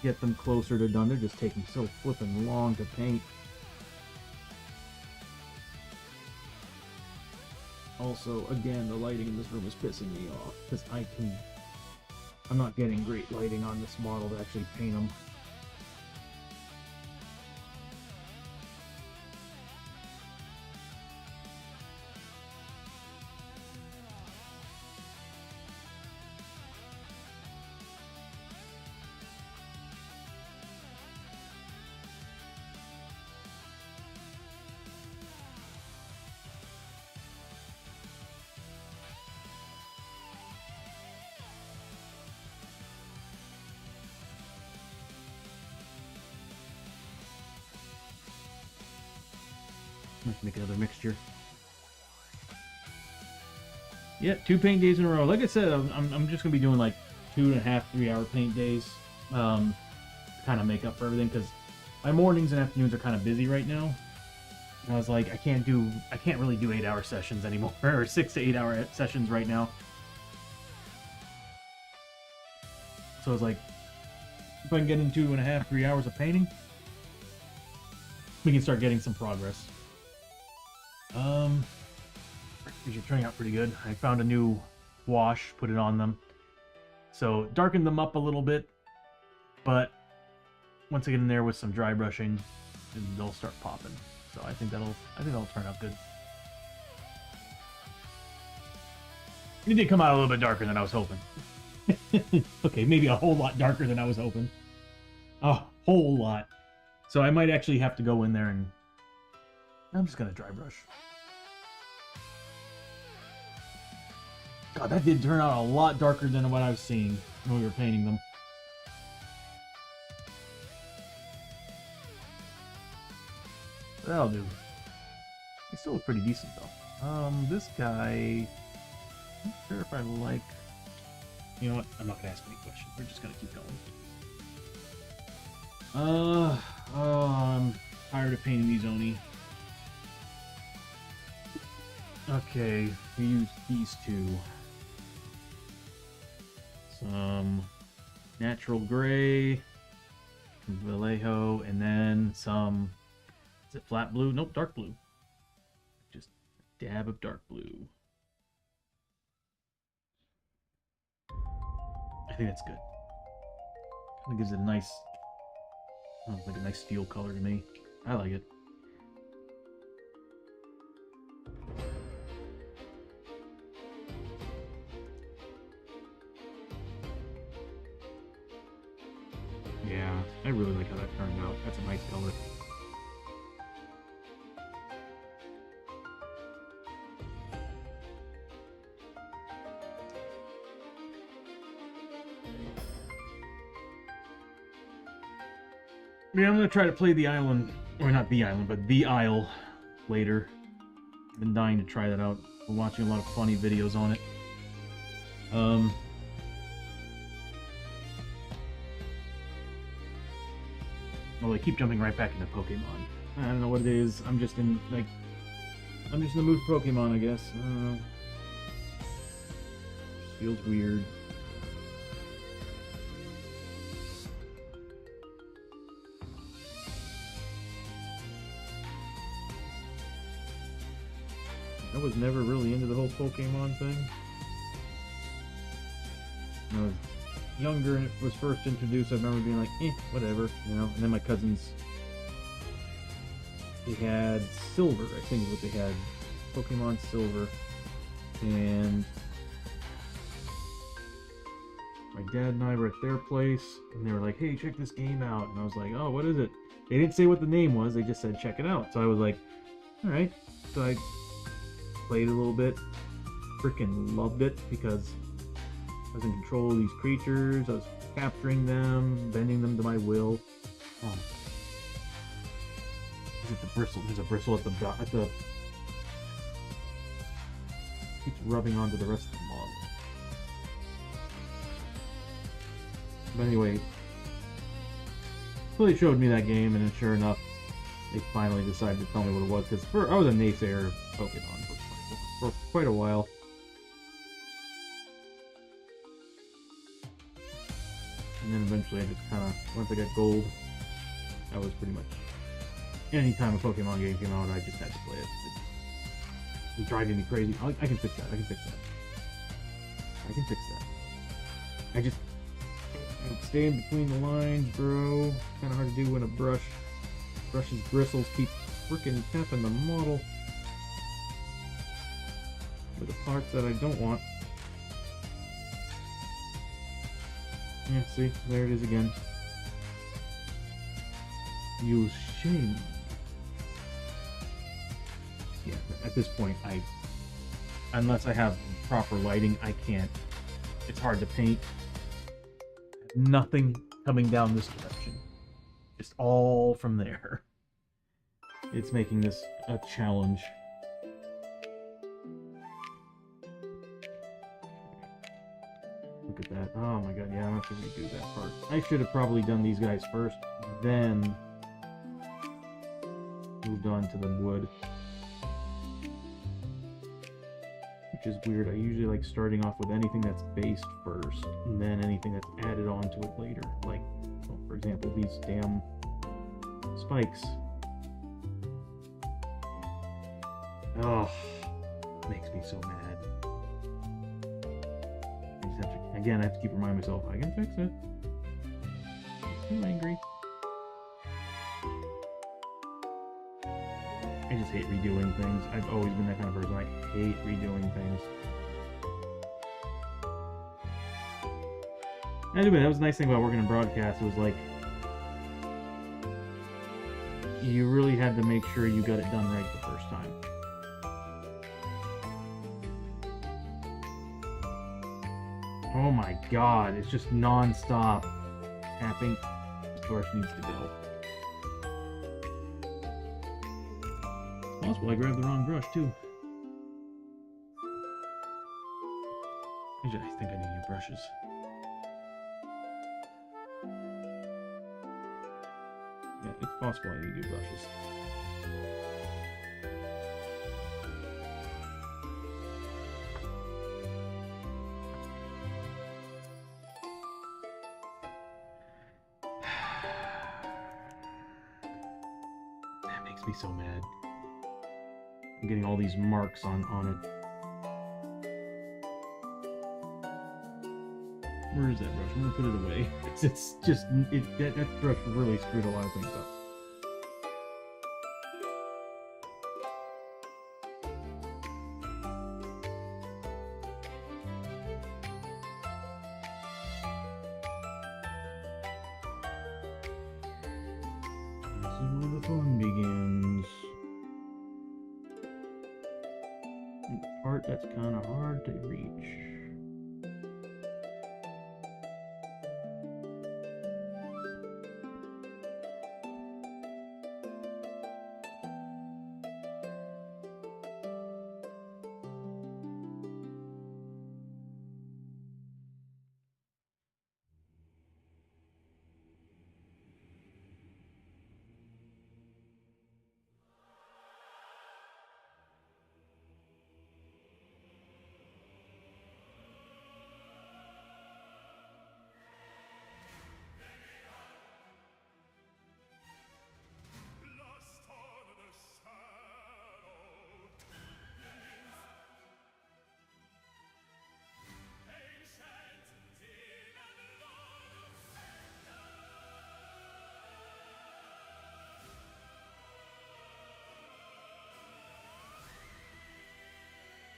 Get them closer to done. They're just taking so flippin' long to paint. Also, again, the lighting in this room is pissing me off because I'm not getting great lighting on this model to actually paint them. Let's make another mixture. Yeah, 2 paint days in a row. Like I said, I'm just gonna be doing like 2.5, 3-hour paint days, to kind of make up for everything, because my mornings and afternoons are kind of busy right now. And I was like, I can't really do 8-hour sessions anymore, or 6 to 8-hour sessions right now. So I was like, if I can get in 2.5, 3 hours of painting, we can start getting some progress. These are turning out pretty good. I found a new wash, put it on them. So darkened them up a little bit, but once I get in there with some dry brushing, they'll start popping. So I think that'll turn out good. It did come out a little bit darker than I was hoping. Okay, maybe a whole lot darker than I was hoping. A whole lot. So I might actually have to go in there and... I'm just gonna dry brush. God, that did turn out a lot darker than what I was seeing when we were painting them. That'll do. They still look pretty decent though. This guy... I'm not sure if I like... You know what? I'm not gonna ask any questions. We're just gonna keep going. I'm tired of painting these Oni. Okay, we use these two. Some natural gray from Vallejo, and then some... Is it flat blue? Nope, dark blue. Just a dab of dark blue. I think that's good. Kind of gives it a nice, like a nice steel color to me. I like it. Yeah, I really like how that turned out. That's a nice color. Yeah, I'm gonna try to play the island, or not the island, but the Isle later. I've been dying to try that out. We're watching a lot of funny videos on it. Well, they keep jumping right back into Pokemon. I don't know what it is. I'm just in the mood for Pokemon, I guess. Feels weird. I was never really into the whole Pokemon thing. When I was younger and it was first introduced, I remember being like, whatever, you know. And then my cousins, they had Silver, I think is what they had. Pokemon Silver. And my dad and I were at their place, and they were like, hey, check this game out. And I was like, oh, what is it? They didn't say what the name was, they just said check it out. So I was like, alright. So I played a little bit, freaking loved it, because I was in control of these creatures, I was capturing them, bending them to my will. Oh. Is it the bristle? There's a bristle at the keeps rubbing onto the rest of the model. But anyway, so they showed me that game, and then sure enough, they finally decided to tell me what it was, because I was a naysayer of Pokemon for quite a while. And then eventually I just kind of, once I got gold, that was pretty much, any time a Pokemon game came out, I just had to play it. It was driving me crazy. I can fix that, I can fix that. I just stay in between the lines, bro. Kind of hard to do when a brush's bristles keep freaking tapping the model with the parts that I don't want. Yeah, see, there it is again. Use shade. Yeah, at this point, unless I have proper lighting, I can't. It's hard to paint. Nothing coming down this direction. Just all from there. It's making this a challenge. Look at that. Oh my god, yeah, I'm gonna have to redo that part. I should have probably done these guys first, then moved on to the wood. Which is weird. I usually like starting off with anything that's based first, and then anything that's added onto it later. Like, well, for example, these damn spikes. Oh, makes me so mad. I just have to, again, I have to keep reminding myself, I can fix it. I'm angry. I just hate redoing things. I've always been that kind of person. I hate redoing things. Anyway, that was the nice thing about working in broadcast. It was like, you really had to make sure you got it done right the first time. Oh my god, it's just non-stop tapping. This brush needs to go. It's possible I grabbed the wrong brush too. I think I need new brushes. Yeah, it's possible I need new brushes. That makes me so mad. I'm getting all these marks on it. Where is that brush? I'm gonna put it away. It's just that brush really screwed a lot of things up. This is where the fun begins. And the part that's kind of hard to reach.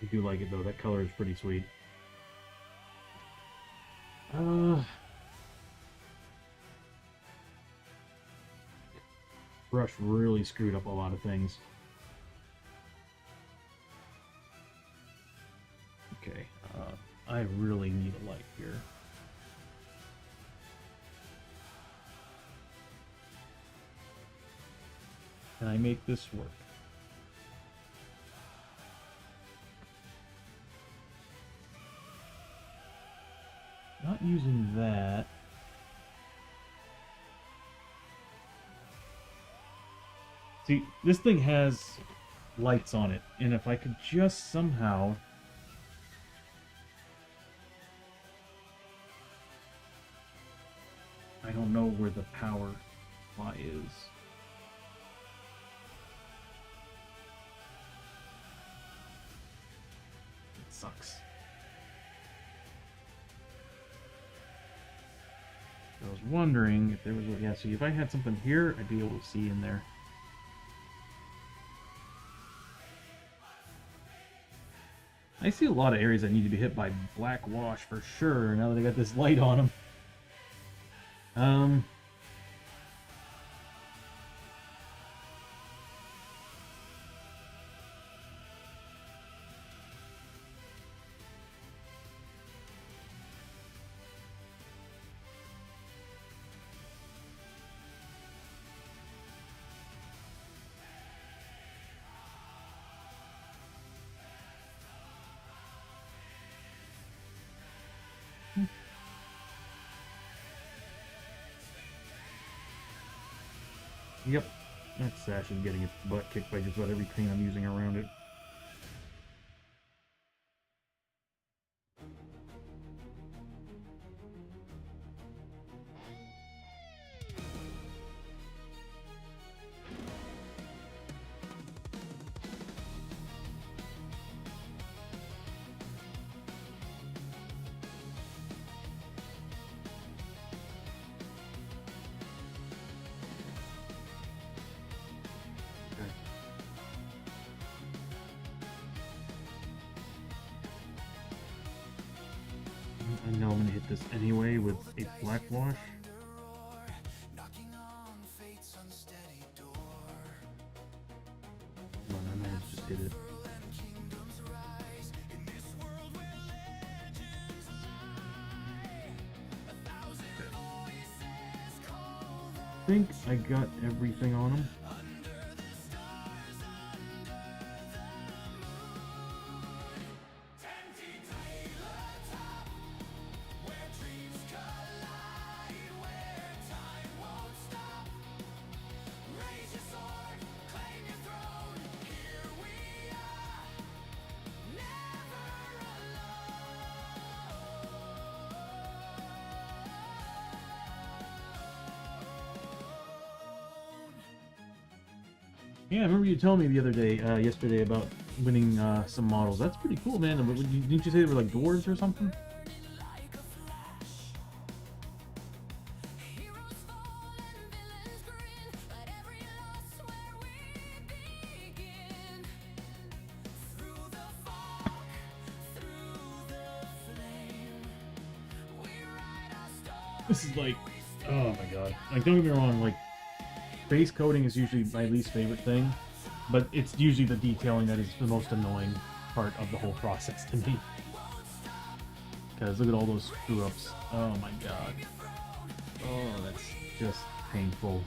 I do like it though, that color is pretty sweet. Brush really screwed up a lot of things. Okay, I really need a light here. Can I make this work? Not using that. See, this thing has lights on it, and if I could just somehow... I don't know where the power supply is. It sucks. I was wondering if there was... Yeah, see, if I had something here, I'd be able to see in there. I see a lot of areas that need to be hit by black wash for sure, now that I got this light on them. Yep, that sash is getting its butt kicked by just about every paint I'm using around it. I know I'm gonna hit this anyway with a black wash. Come on, I might have just hit it. I think I got everything on them. Yeah, I remember you telling me the other day, yesterday, about winning some models. That's pretty cool, man. Didn't you say they were like dwarves or something? This is like, oh my god. Like, don't get me wrong, like, base coating is usually my least favorite thing, but it's usually the detailing that is the most annoying part of the whole process to me. Because look at all those screw-ups. Oh my god. Oh, that's just painful.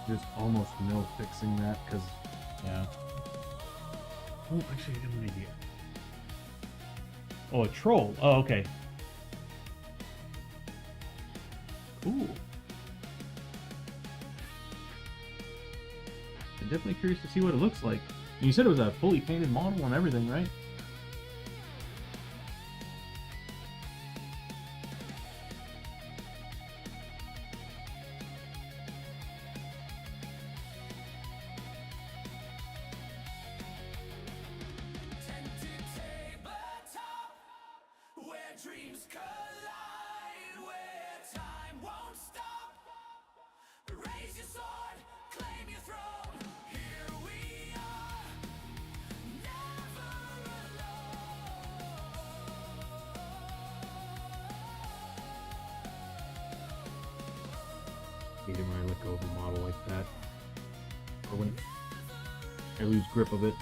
There's almost no fixing that, because, yeah. Oh, actually, I got an idea. Oh, a troll. Oh, okay. Cool. I'm definitely curious to see what it looks like. You said it was a fully painted model and everything, right? Dreams collide where time won't stop. Raise your sword, claim your throne. Here we are, never alone. Hate it when I let go of a model like that, or when I lose grip of it.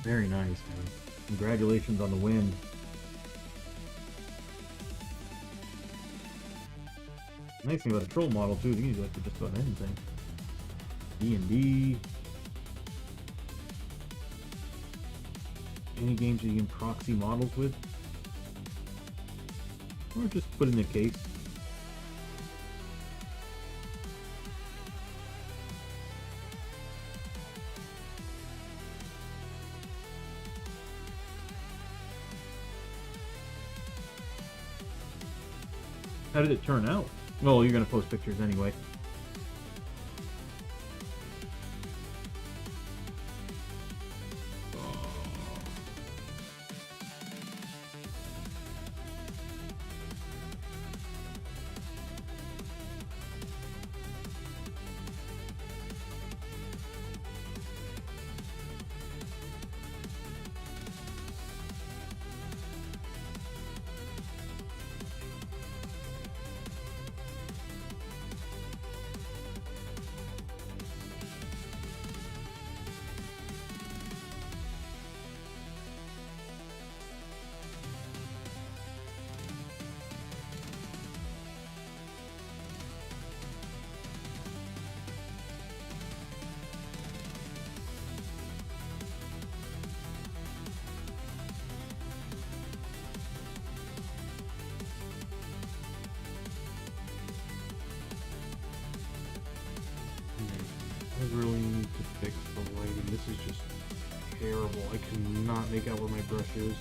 Very nice, man. Congratulations on the win. Nice thing about a troll model too, you can use it for just about anything. D&D. Any games that you can proxy models with. Or just put in a case. How did it turn out? Well, you're gonna post pictures anyway. is just terrible. I cannot make out where my brush is.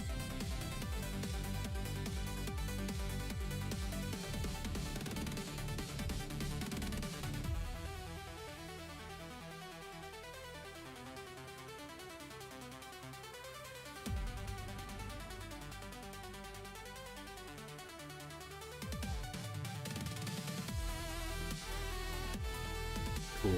Cool.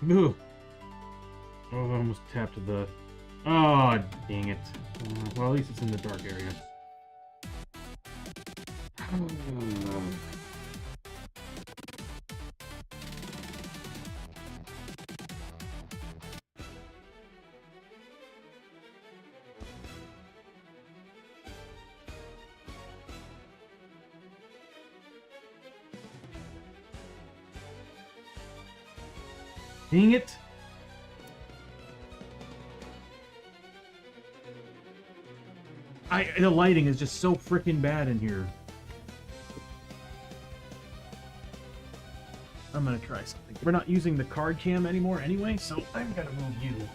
Ugh. Oh, I almost tapped the... Oh, dang it. Well, at least it's in the dark area. Dang it! The lighting is just so freaking bad in here. I'm gonna try something. We're not using the card cam anymore anyway, so I'm gonna move you.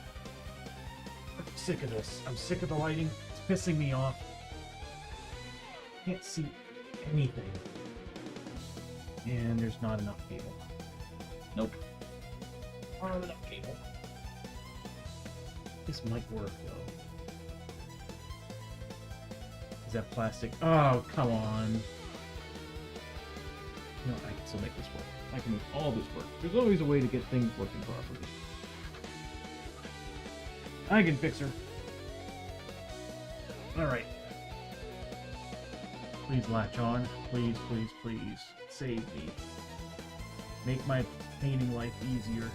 I'm sick of this. I'm sick of the lighting. It's pissing me off. Can't see anything. And there's not enough cable. Nope. Not enough cable. This might work though. Is that plastic? Oh, come on. No, I can still make this work. I can make all this work. There's always a way to get things working properly. I can fix her. Alright. Please latch on. Please, please, please. Save me. Make my painting life easier.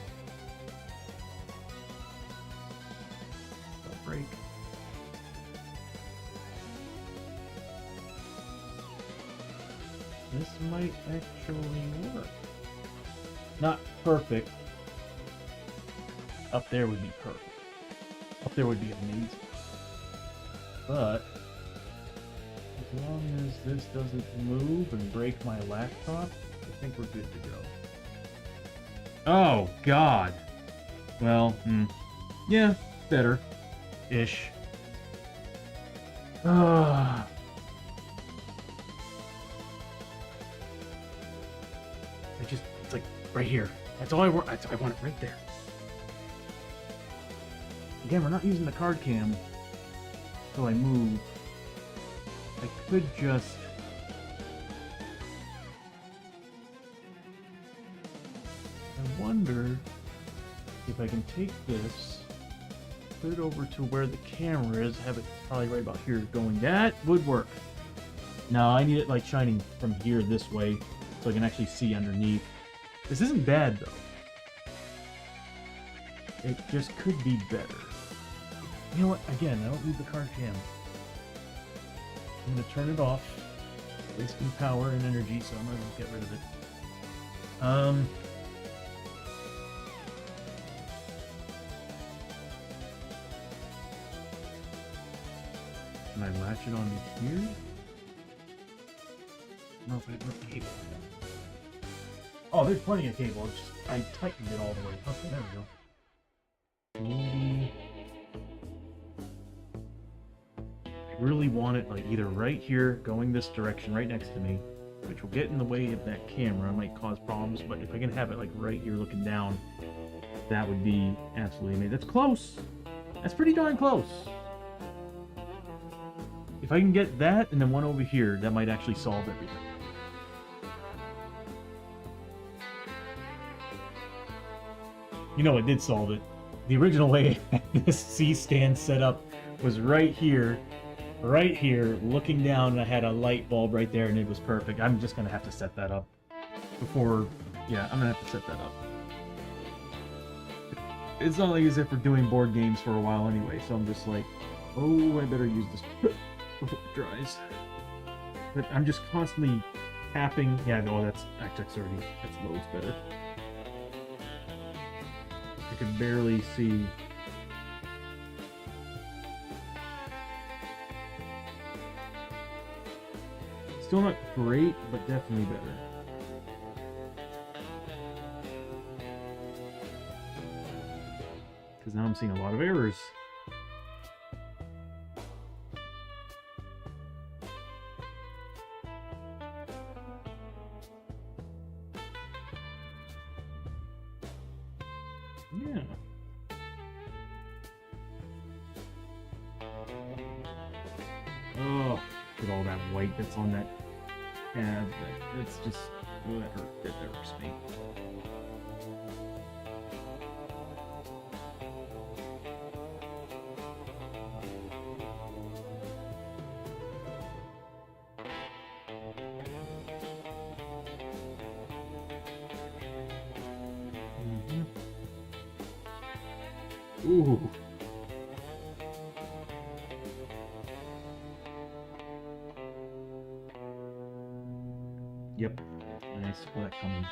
Don't break. This might actually work. Not perfect. Up there would be perfect. Up there would be amazing. But as long as this doesn't move and break my laptop, I think we're good to go. Oh, God. Well, yeah, better-ish. It's like right here. That's all I want. I want it right there. Again, we're not using the card cam until I move. I could just... I wonder if I can take this, put it over to where the camera is, have it probably right about here going. That would work. No, I need it like shining from here this way so I can actually see underneath. This isn't bad though. It just could be better. You know what? Again, I don't need the card cam. I'm gonna turn it off. Wasting power and energy, so I'm gonna get rid of it. Can I latch it onto here? I don't know if I have enough cable. Oh, there's plenty of cable. It's just, I tightened it all the way. Okay, there we go. Maybe I really want it like either right here, going this direction, right next to me, which will get in the way of that camera. It might cause problems, but if I can have it like right here looking down, that would be absolutely amazing. That's close. That's pretty darn close. If I can get that and then one over here, that might actually solve everything. You know, it did solve it. The original way this C-stand set up was right here, looking down, and I had a light bulb right there, and it was perfect. I'm just gonna have to set that up before. Yeah, I'm gonna have to set that up. it's not like as if we're doing board games for a while anyway, so I'm just like, oh, I better use this before it dries. But I'm just constantly tapping. Yeah, no, that's already, that's loads better. I could barely see. Still not great, but definitely better. Because now I'm seeing a lot of errors. Yeah. Oh, look at all that white that's on that tab. That's just, oh, that hurt. That hurts me. Ooh. Yep. I saw that coming.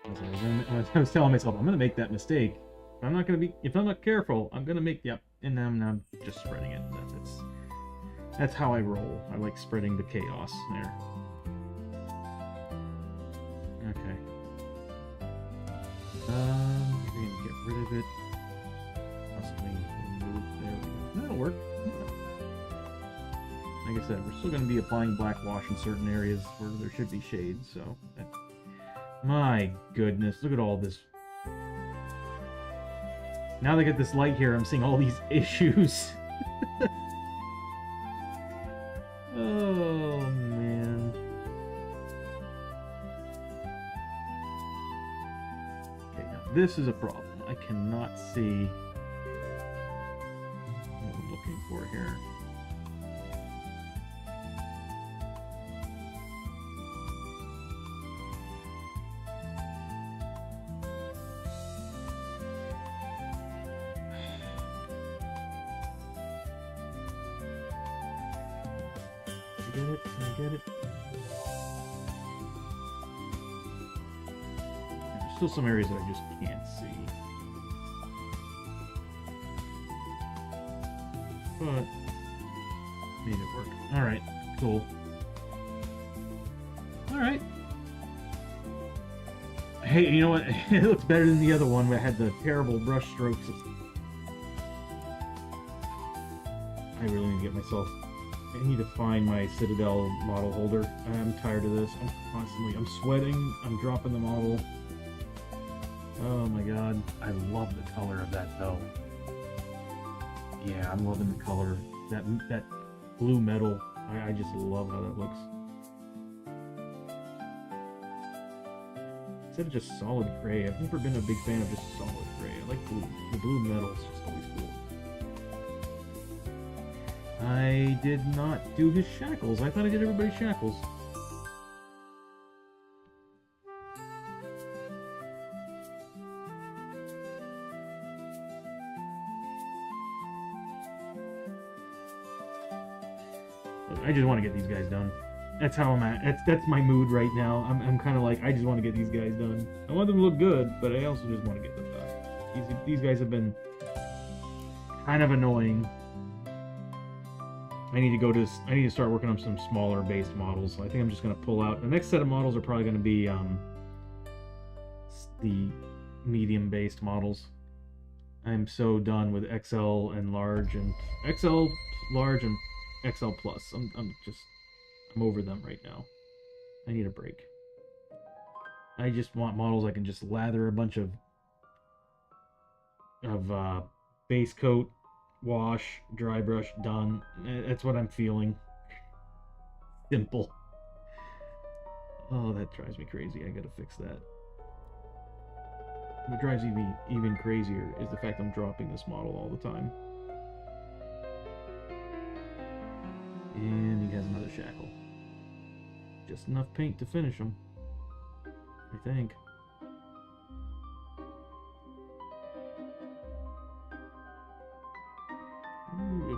I was telling myself, I'm gonna make that mistake. I'm not gonna be, if I'm not careful, I'm gonna make, yep. And then I'm just spreading it. That's how I roll. I like spreading the chaos there. Okay. We're gonna get rid of it. Possibly remove. There we go. That'll work. Yeah. Like I said, we're still going to be applying black wash in certain areas where there should be shades. So, my goodness, look at all this. Now that I get this light here, I'm seeing all these issues. Oh man. This is a problem. I cannot see what I'm looking for here. Can I get it? Can I get it? There's still some areas that I just can't see. But made it work. Alright, cool. Alright. Hey, you know what? It looks better than the other one where I had the terrible brush strokes. I really need to get myself... I need to find my Citadel model holder. I'm tired of this. I'm sweating. I'm dropping the model. Oh my god. I love the color of that though. Yeah, I'm loving the color. That blue metal. I just love how that looks. Instead of just solid gray, I've never been a big fan of just solid gray. I like blue. The blue metal is just always cool. I did not do his shackles. I thought I did everybody's shackles. I just want to get these guys done. That's how I'm at. That's my mood right now. I'm kind of like, I just want to get these guys done. I want them to look good, but I also just want to get them done. These guys have been kind of annoying. I need to start working on some smaller based models. So I think I'm just going to pull out. The next set of models are probably going to be the medium based models. I'm so done with XL and large and XL, large and XL plus. I'm over them right now. I need a break. I just want models I can just lather a bunch of base coat, wash, dry brush, done. That's what I'm feeling. Simple. Oh, that drives me crazy. I gotta fix that. What drives me even crazier is the fact I'm dropping this model all the time. And he has another shackle. Just enough paint to finish him, I think.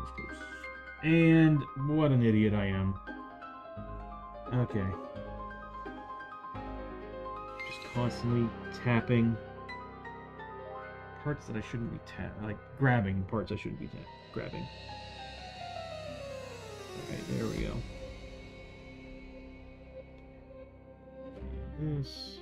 was close. And what an idiot I am. Okay. Just constantly tapping parts that I shouldn't be like grabbing parts I shouldn't be grabbing. Alright, there we go. And this.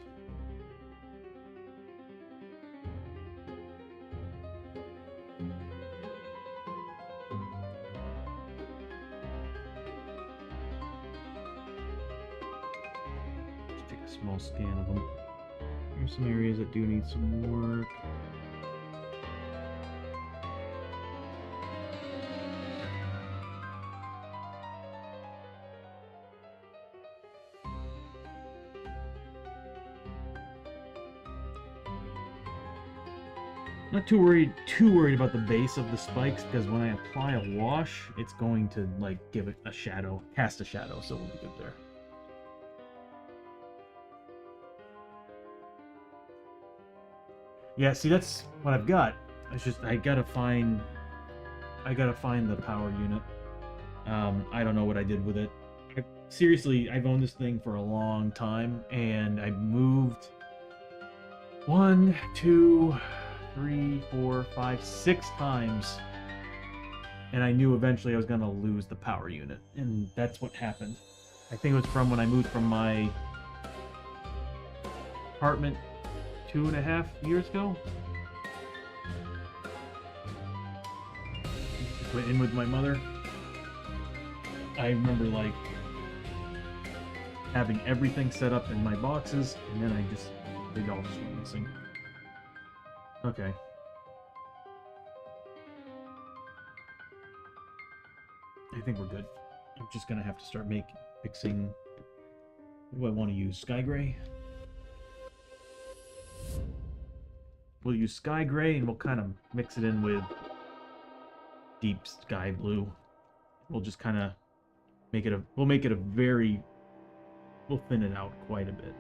Small scan of them. Here's some areas that do need some work. Not too worried about the base of the spikes, because when I apply a wash, it's going to like give it a shadow, cast a shadow, so we'll be good there. Yeah, see, that's what I've got. It's just I gotta find the power unit. I don't know what I did with it. Seriously, I've owned this thing for a long time, and I moved 1, 2, 3, 4, 5, 6 times, and I knew eventually I was gonna lose the power unit, and that's what happened. I think it was from when I moved from my apartment 2.5 years ago. Just went in with my mother. I remember like having everything set up in my boxes, and then they all just went missing. Okay. I think we're good. I'm just gonna have to start mixing. What do I want to use? Sky gray? We'll use sky gray, and we'll kind of mix it in with deep sky blue. We'll just kind of make it we'll thin it out quite a bit.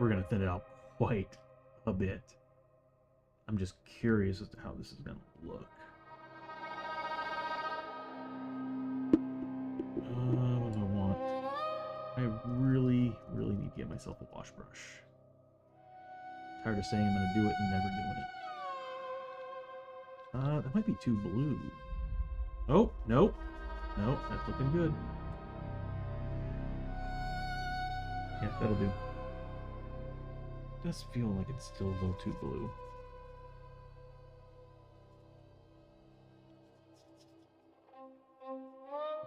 We're gonna thin it out quite a bit. I'm just curious as to how this is gonna look. What do I want? I really need to get myself a wash brush. Tired of saying I'm gonna do it and never doing it. That might be too blue. Oh, nope. Nope, that's looking good. Yeah, that'll do. It does feel like it's still a little too blue.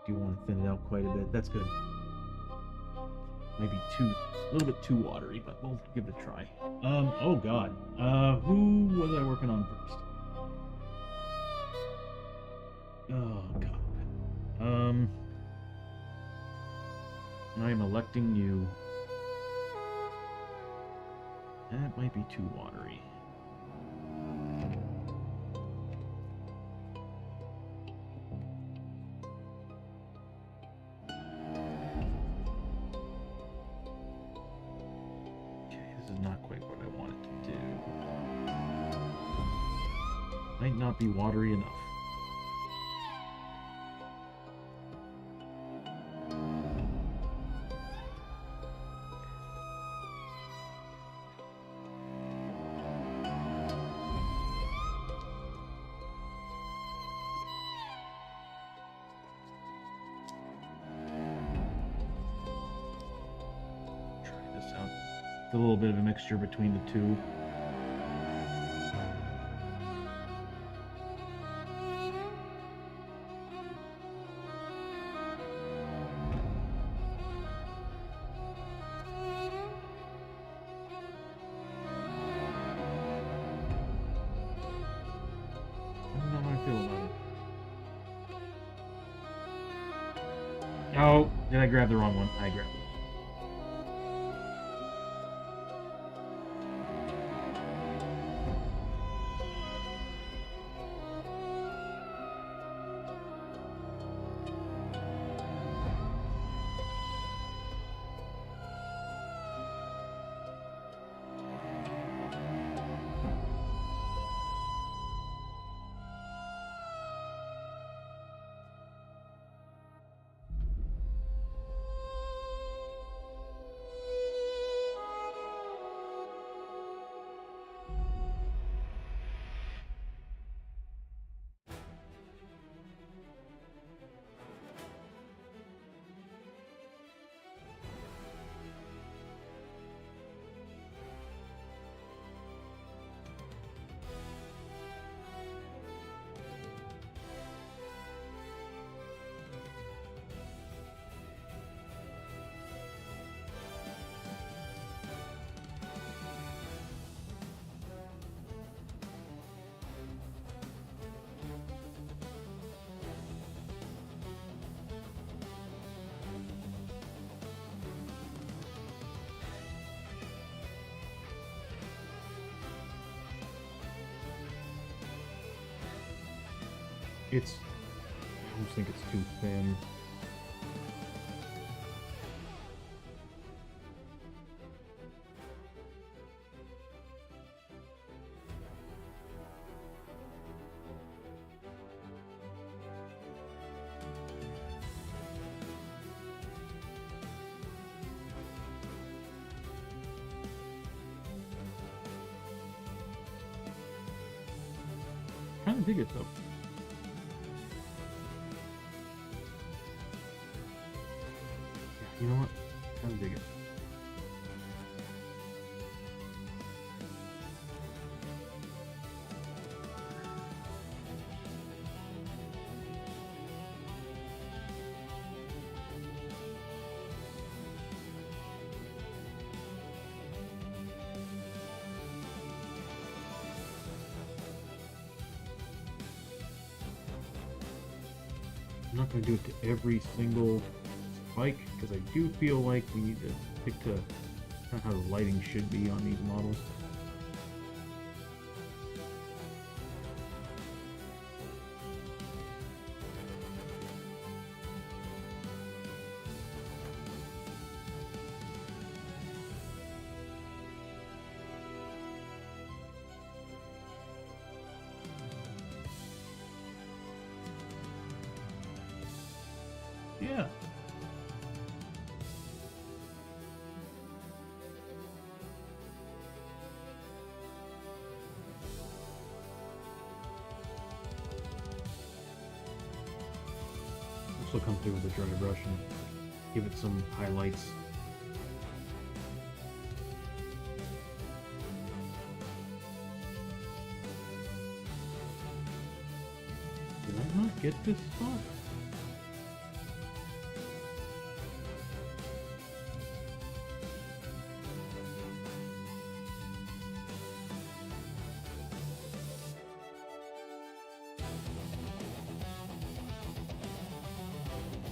Do want to thin it out quite a bit. That's good. Maybe a little bit too watery, but we'll give it a try. Oh god. Who was I working on first? Oh god. I am electing you. That might be too watery. Not be watery enough. Try this out. It's a little bit of a mixture between the two. Oh, did I grab the wrong one? I grabbed it. It's, I almost think it's too thin. Kind of dig it though. Yeah, you know what? Kind of dig it. I'm not going to do it to every single spike because I do feel like we need to pick to kind of how the lighting should be on these models. Yeah. Also come through with a dry brush and give it some highlights. Did I not get this spot?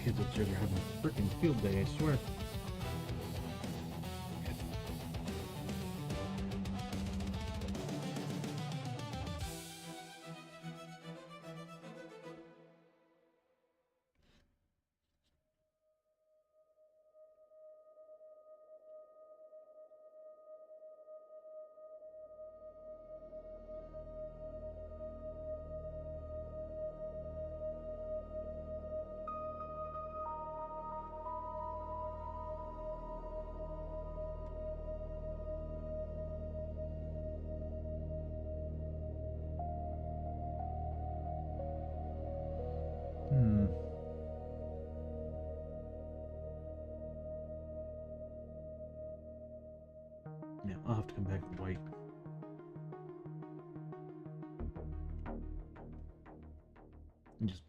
Kids upstairs are having a freaking field day, I swear. Yeah, I'll have to come back with white. And just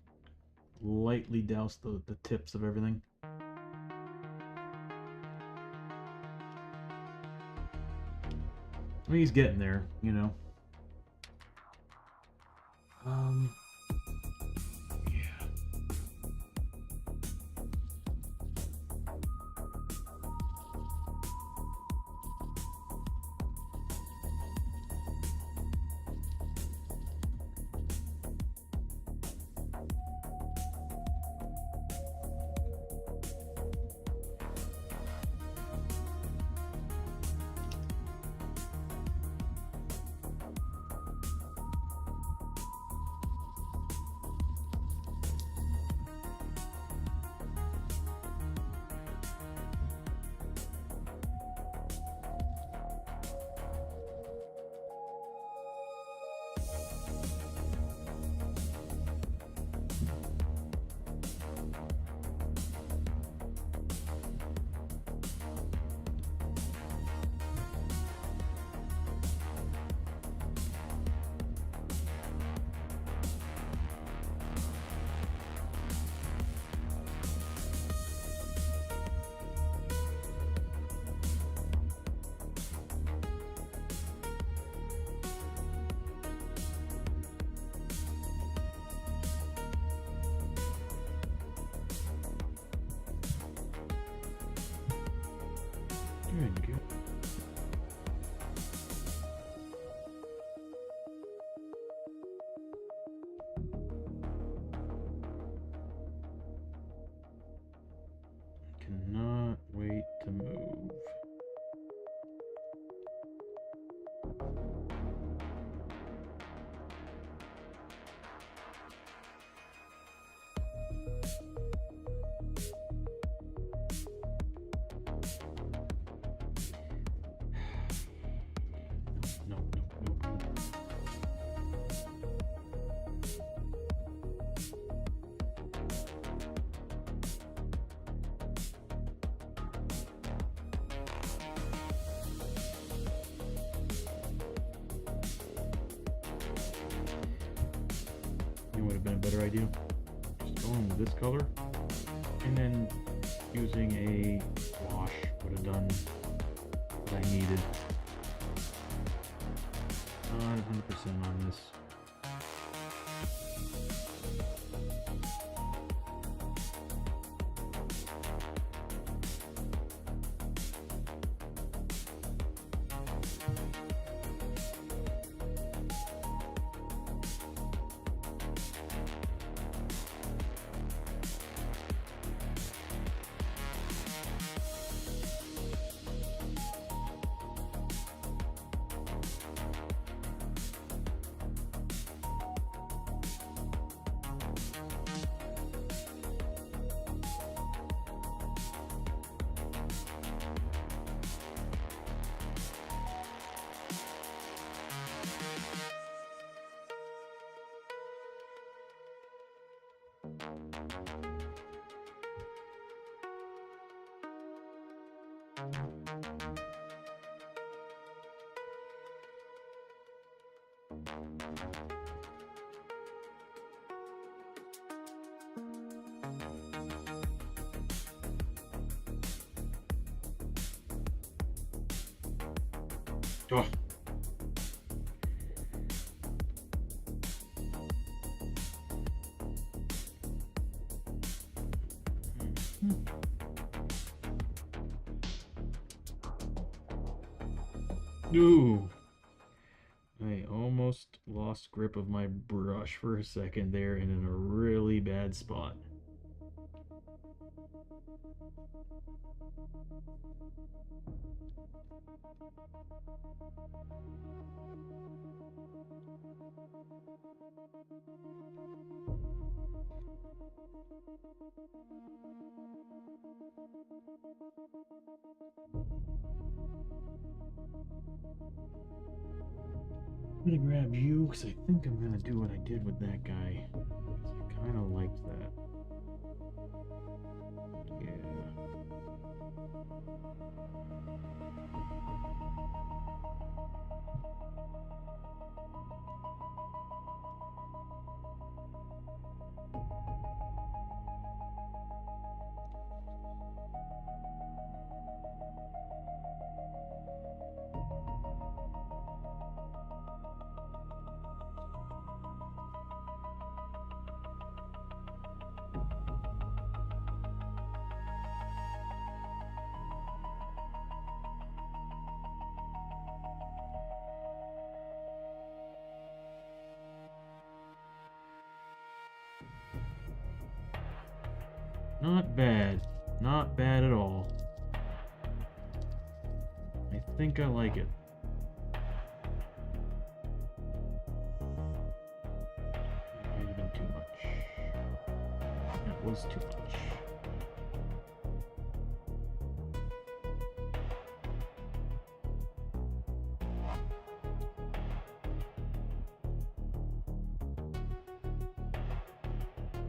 lightly douse the tips of everything. I mean, he's getting there, you know. Yeah. Good, good. cannot wait to move. No, no, no, no. It would have been a better idea. Just going with this color, and then using a wash would have done what I needed. Not 100% on this. Oh. Ooh. I almost lost grip of my brush for a second there and in a really bad spot. I'm gonna grab you because I think I'm gonna do what I did with that guy. I kind of liked that. Yeah. Not bad. Not bad at all. I think I like it. Might have been too much. That was too much.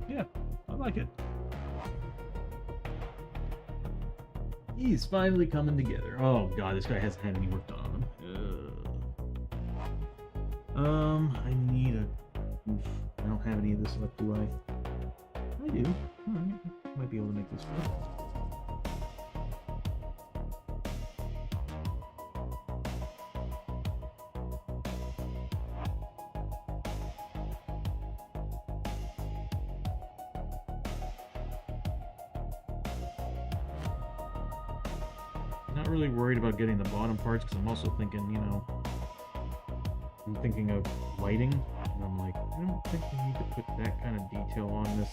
Yeah, I like it. He's finally coming together. Oh god, this guy hasn't had any work done on him. I need a... Oof, I don't have any of this left, do I? I do. Alright, might be able to make this work. Not really worried about getting the bottom parts because I'm also thinking, you know, I'm thinking of lighting, and I'm like, I don't think we need to put that kind of detail on this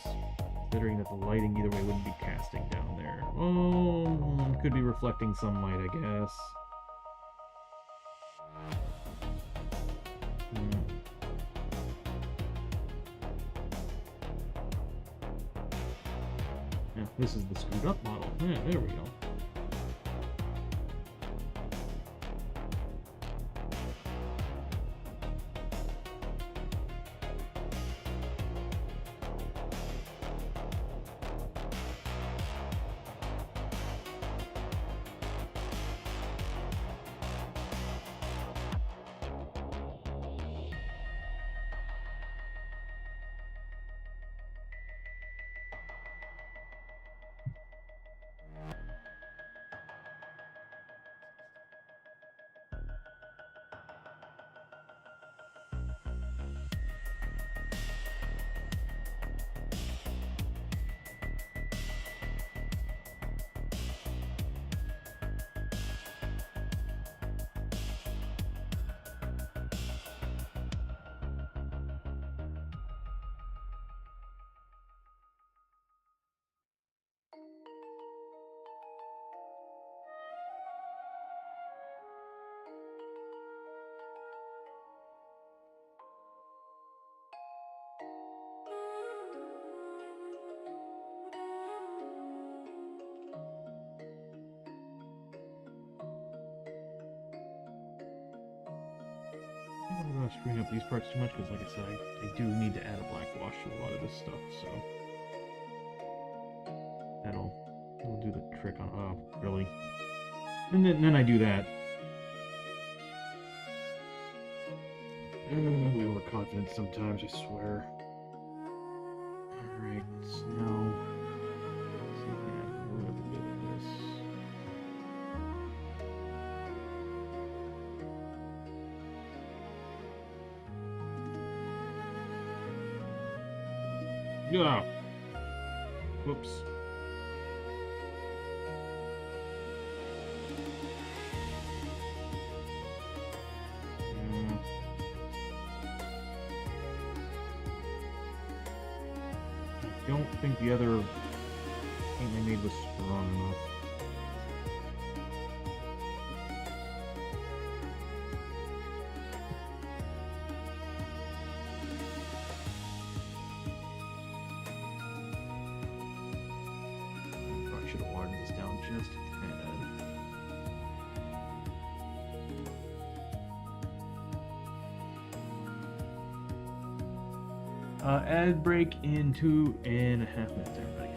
Considering that the lighting either way wouldn't be casting down there. Oh, could be reflecting some light, I guess. Yeah, this is the screwed up model. Yeah, there we go. I'm not going to screen up these parts too much because, like I said, I do need to add a black wash to a lot of this stuff, so that'll do the trick on. Oh, really? And then I do that. We overconfident sometimes, I swear. Alright, now let's see if we can add a little bit of this. Yeah. Whoops. I don't think the other paint I made was strong enough. Probably should have watered this down just a tad. Ad break in 2.5 minutes, everybody.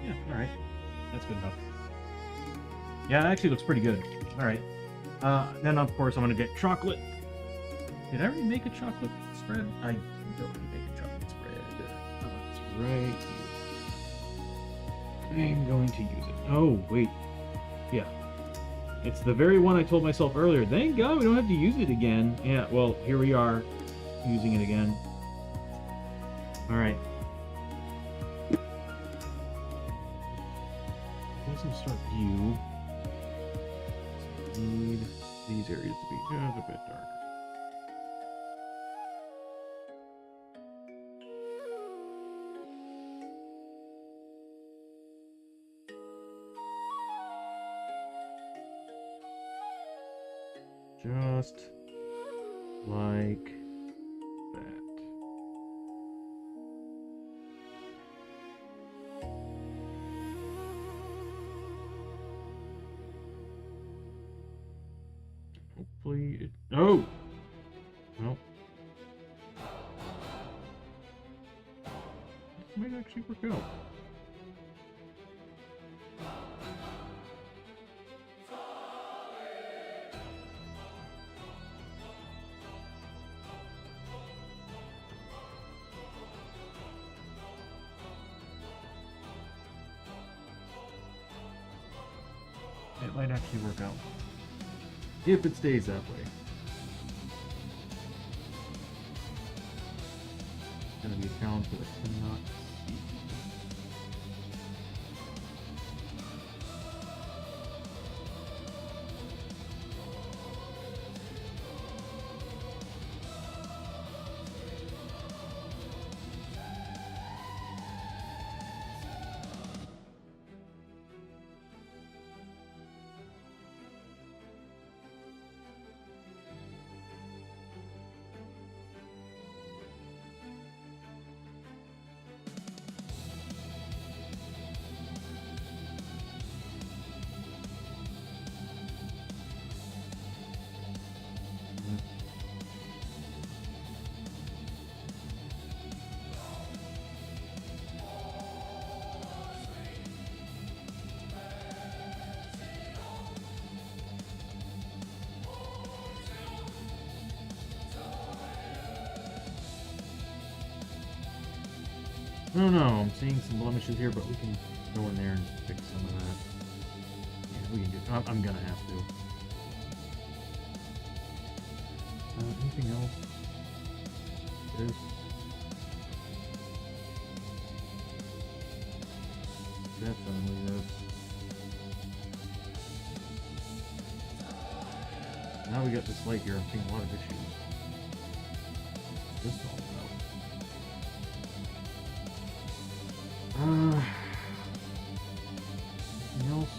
Yeah, alright. That's good enough. Yeah, it actually looks pretty good. Alright. Then, of course, I'm going to get chocolate. Did I already make a chocolate spread? I don't already make a chocolate spread. It's right here. I'm going to use it. Oh, wait. Yeah. It's the very one I told myself earlier. Thank God we don't have to use it again. Yeah, well, here we are. Using it again. Alright. Start view. Need these areas to be just a bit darker. Just like that. Hopefully it... Oh! Well. This might actually work out. might actually work out. If it stays that way. It's gonna be a challenge, but I cannot see. I don't know, I'm seeing some blemishes here, but we can go in there and fix some of that. Yeah, we can do it. I'm gonna have to. Anything else? This. Definitely this. Now we got this light here, I'm seeing a lot of issues. What's this all about? Anything else?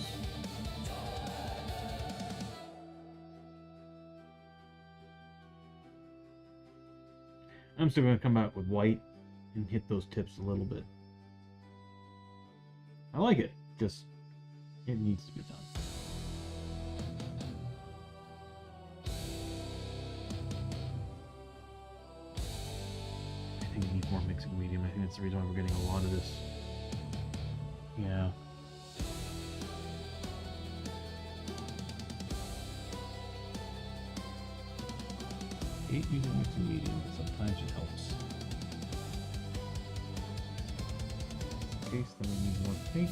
I'm still going to come back with white and hit those tips a little bit. I like it, just it needs to be done. I think it needs more mixing medium. I think that's the reason why we're getting a lot of this. Yeah. Hate using mixing medium, but sometimes it helps. In case then we need more paint.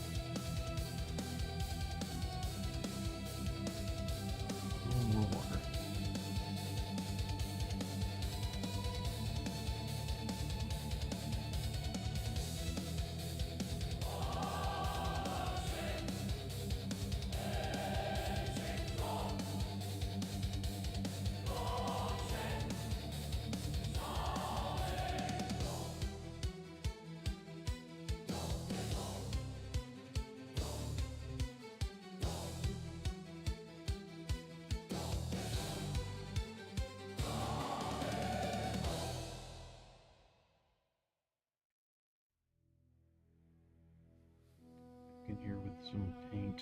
A little more water. In here with some paint.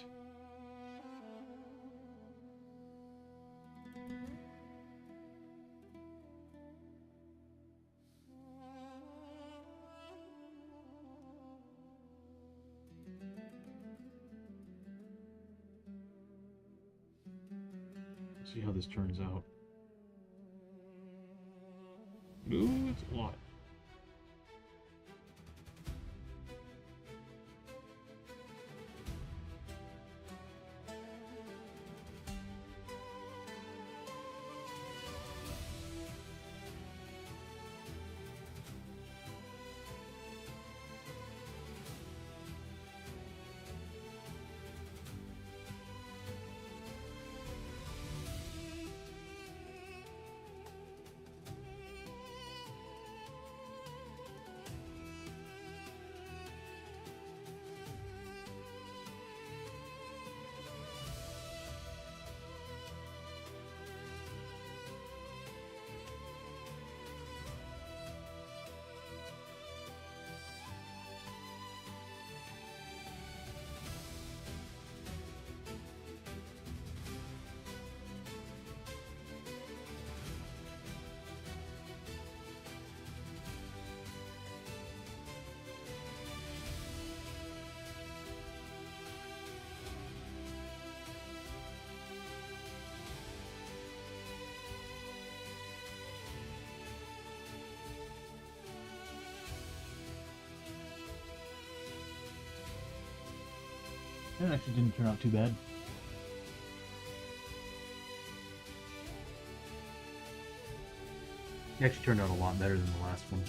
See how this turns out. Ooh, it's a lot. That actually didn't turn out too bad. It actually turned out a lot better than the last one.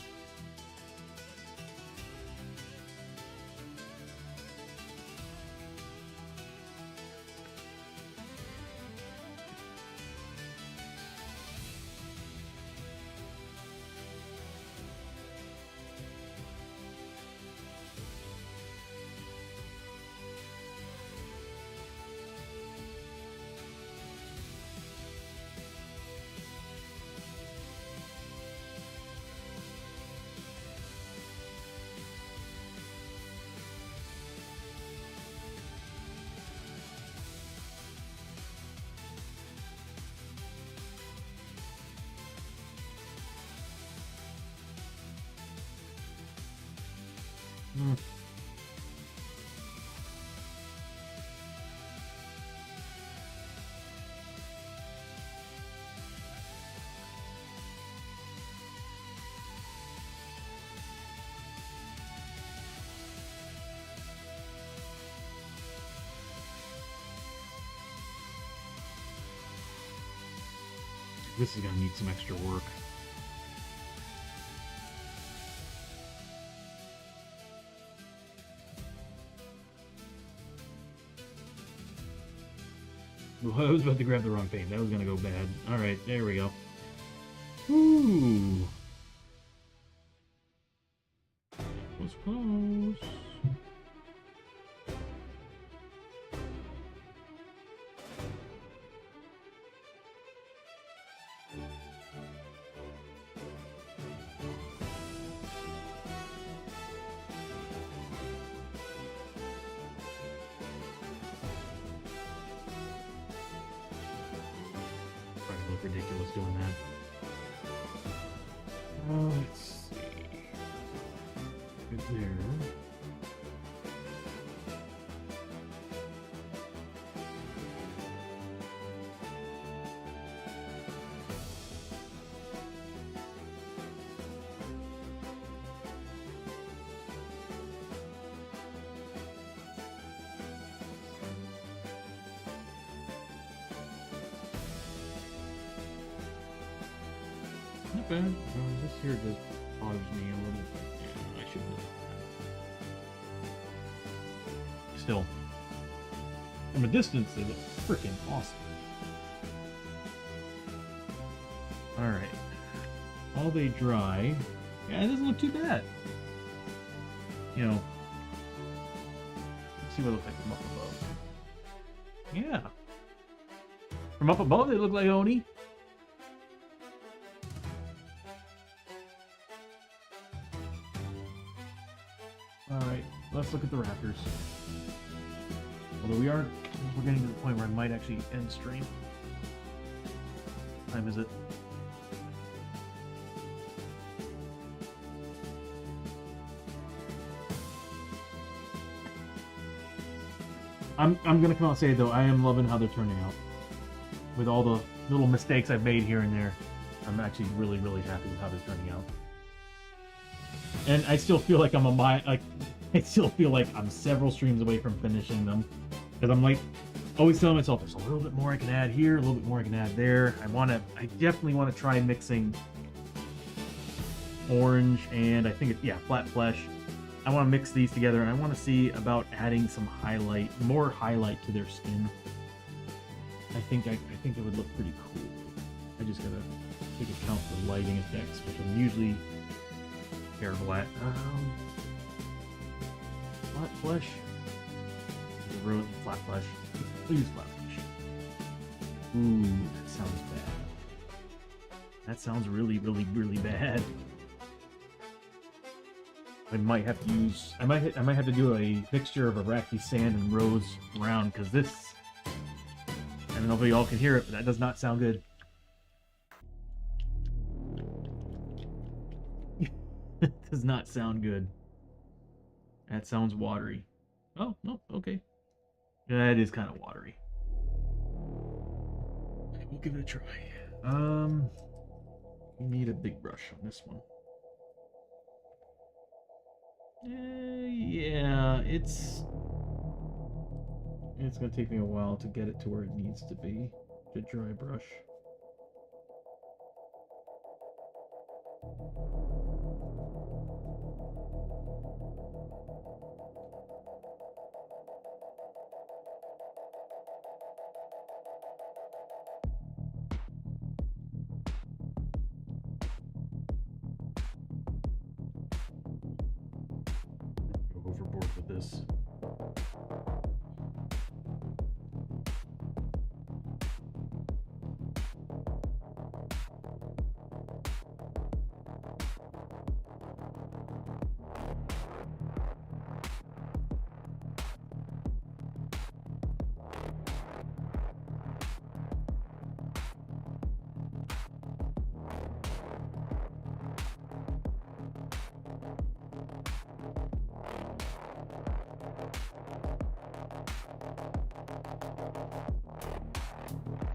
This is gonna need some extra work. Well, I was about to grab the wrong paint. That was gonna go bad. Alright, there we go. Ooh. Was close. Ridiculous doing that. Let's see. Good there. Not bad. This here just bothers me a little bit. Yeah, I shouldn't have done that. Still, from a distance, they look freaking awesome. Alright. While they dry, yeah, it doesn't look too bad. You know, let's see what it looks like from up above. Yeah. From up above, they look like Oni. Alright, let's look at the Raptors. Although we're getting to the point where I might actually end stream. What time is it? I'm gonna come out and say though, I am loving how they're turning out. With all the little mistakes I've made here and there, I'm actually really, really happy with how they're turning out. And I still feel like I still feel like I'm several streams away from finishing them. Because I'm like, always telling myself, there's a little bit more I can add here, a little bit more I can add there. I definitely want to try mixing orange and I think flat flesh. I want to mix these together and I want to see about adding some more highlight to their skin. I think it would look pretty cool. I just gotta take account for lighting effects, which I'm usually terrible at. Flat flesh. Flat flesh. Please flat flesh. Ooh, that sounds bad. That sounds really, really, really bad. I might have to use. I might have to do a mixture of Iraqi sand and rose brown because this. I don't know if y'all can hear it, but that does not sound good. It does not sound good. That sounds watery. Oh, no, okay. Yeah, it is kind of watery. We'll give it a try. We need a big brush on this one. Yeah, it's gonna take me a while to get it to where it needs to be. The dry brush. Go overboard with this.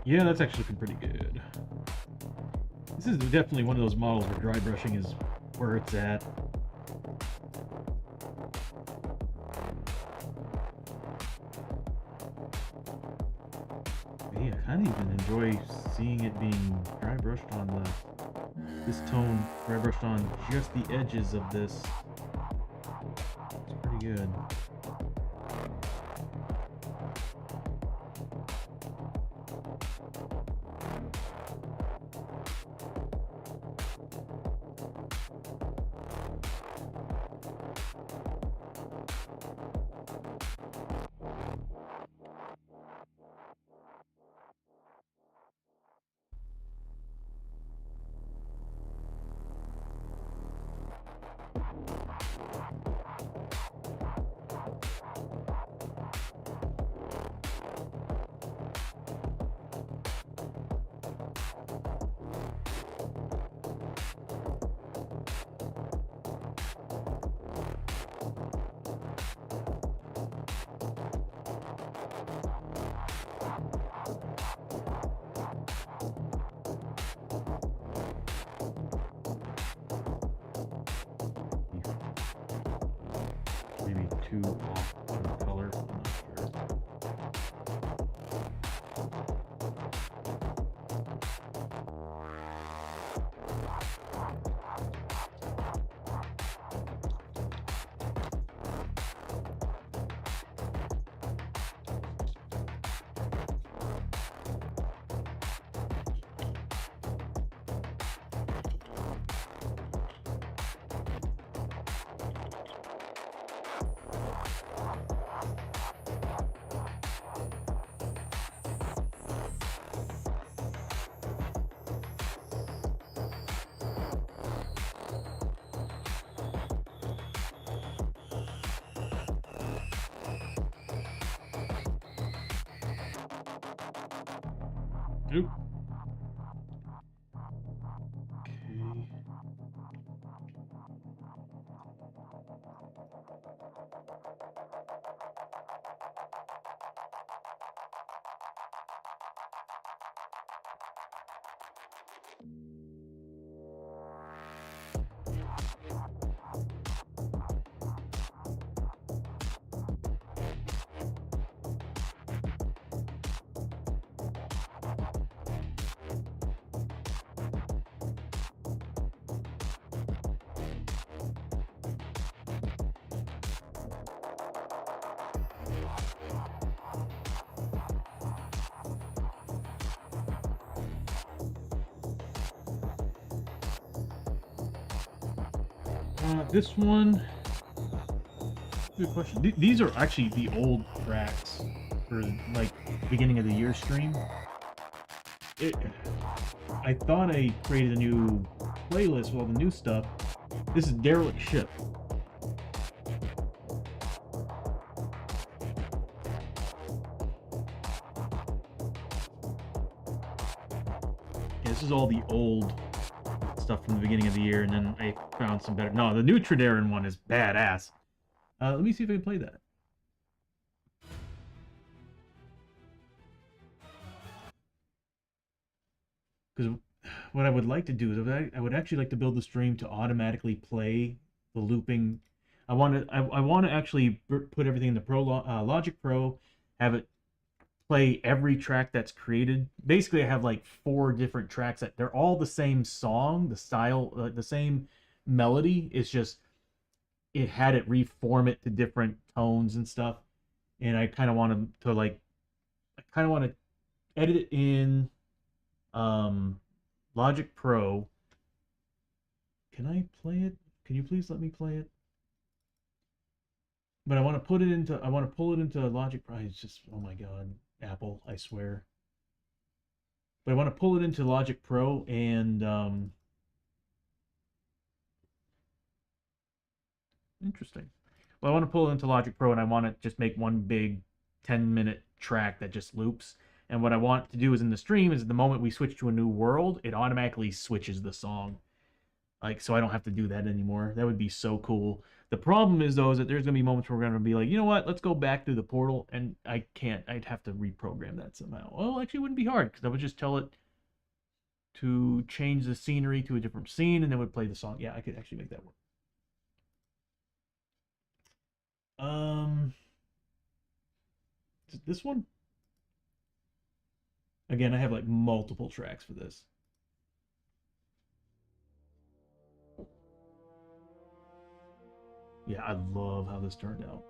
Yeah, that's actually looking pretty good. This is definitely one of those models where dry brushing is where it's at. Yeah, I kind of even enjoy seeing it being dry brushed on this tone, dry brushed on just the edges of this. It's pretty good. Maybe too off on the color, I'm not sure. Oop. Okay. This one, good question. These are actually the old tracks for like beginning of the year stream. I thought I created a new playlist with all the new stuff. This is Derelict Ship. Yeah, this is all the old stuff from the beginning of the year, and then I found some better. No, the new Tredarin one is badass. Let me see if I can play that. Because what I would like to do is I would actually like to build the stream to automatically play the looping. I want to actually put everything in the Logic Pro, have it play every track that's created. Basically, I have like 4 different tracks that they're all the same song, the style, the same melody. It's just it had it reform it to different tones and stuff. And I kind of want to like, I kind of want to edit it in Logic Pro. Can I play it? Can you please let me play it? But I want to put it into, I want to pull it into Logic Pro. It's just, oh my God, Apple, I swear. But I want to pull it into Logic Pro and, interesting. Well, I want to pull it into Logic Pro and I want to just make one big 10-minute track that just loops. And what I want to do is in the stream is the moment we switch to a new world, it automatically switches the song. Like, so I don't have to do that anymore. That would be so cool. The problem is, though, is that there's going to be moments where we're going to be like, you know what, let's go back through the portal, and I can't. I'd have to reprogram that somehow. Well, actually, it wouldn't be hard, because I would just tell it to change the scenery to a different scene, and then would play the song. Yeah, I could actually make that work. Is it this one? Again, I have, like, multiple tracks for this. Yeah, I love how this turned out.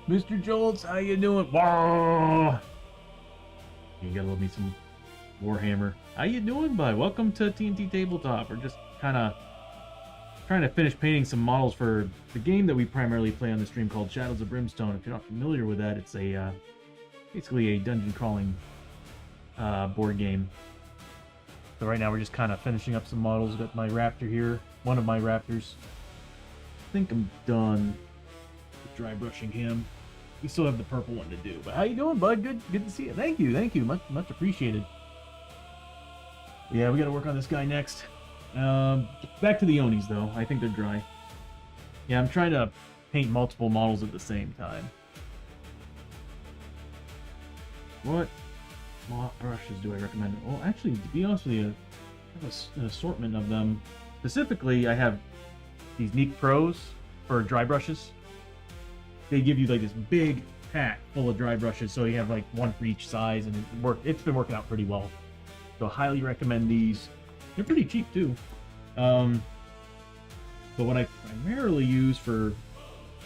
Mr. Jolts, how you doing? Whoa! You gotta love me some Warhammer. How you doing, bud? Welcome to TNT Tabletop. We're just kind of trying to finish painting some models for the game that we primarily play on the stream called Shadows of Brimstone. If you're not familiar with that, it's a basically a dungeon crawling board game. So right now we're just kind of finishing up some models. Got my raptor here, one of my raptors. I think I'm done with dry brushing him. We still have the purple one to do. But how you doing, bud? Good to see you. Thank you. Much appreciated. Yeah, we got to work on this guy next. Back to the Onis, though. I think they're dry. Yeah, I'm trying to paint multiple models at the same time. What brushes do I recommend? Well, actually, to be honest with you, I have an assortment of them. Specifically, I have these Neek Pros for dry brushes. They give you like this big pack full of dry brushes, so you have like one for each size, and it's been working out pretty well. So I highly recommend these. They're pretty cheap too. But what I primarily use for,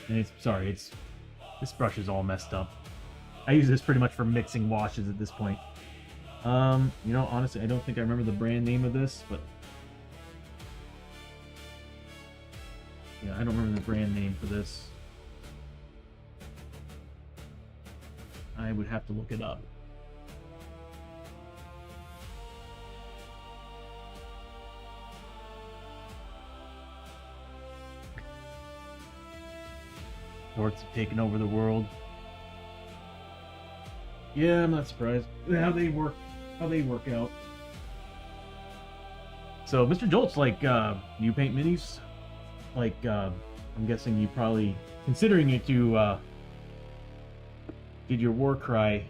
and this brush is all messed up. I use this pretty much for mixing washes at this point. You know, honestly, I don't think I remember the brand name of this, but yeah, I don't remember the brand name for this. I would have to look it up. Orcs have taken over the world. Yeah, I'm not surprised. How they work out. So, Mr. Jolt's like, you paint minis? Like, I'm guessing you probably, considering it to, did your war cry,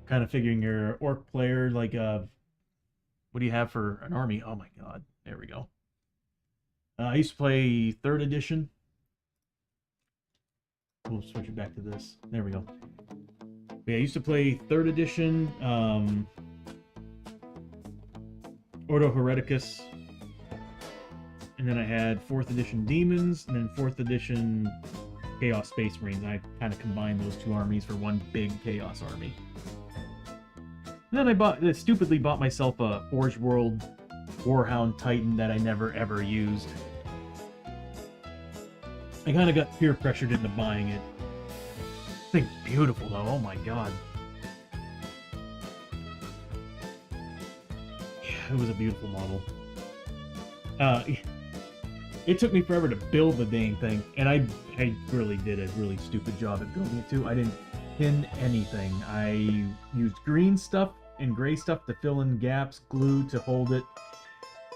kind of figuring your orc player, like, what do you have for an army? Oh my god, there we go. I used to play 3rd edition. We'll switch it back to this. There we go. Yeah, I used to play 3rd edition, Ordo Hereticus, and then I had 4th edition Demons, and then 4th edition Chaos Space Marines. I kind of combined those two armies for one big Chaos army. And then I stupidly bought myself a Forge World Warhound Titan that I never ever used. I kind of got peer pressured into buying it. This thing's beautiful though, oh my god. Yeah, it was a beautiful model. It took me forever to build the dang thing, and I really did a really stupid job at building it too. I didn't pin anything. I used green stuff and gray stuff to fill in gaps, glue to hold it.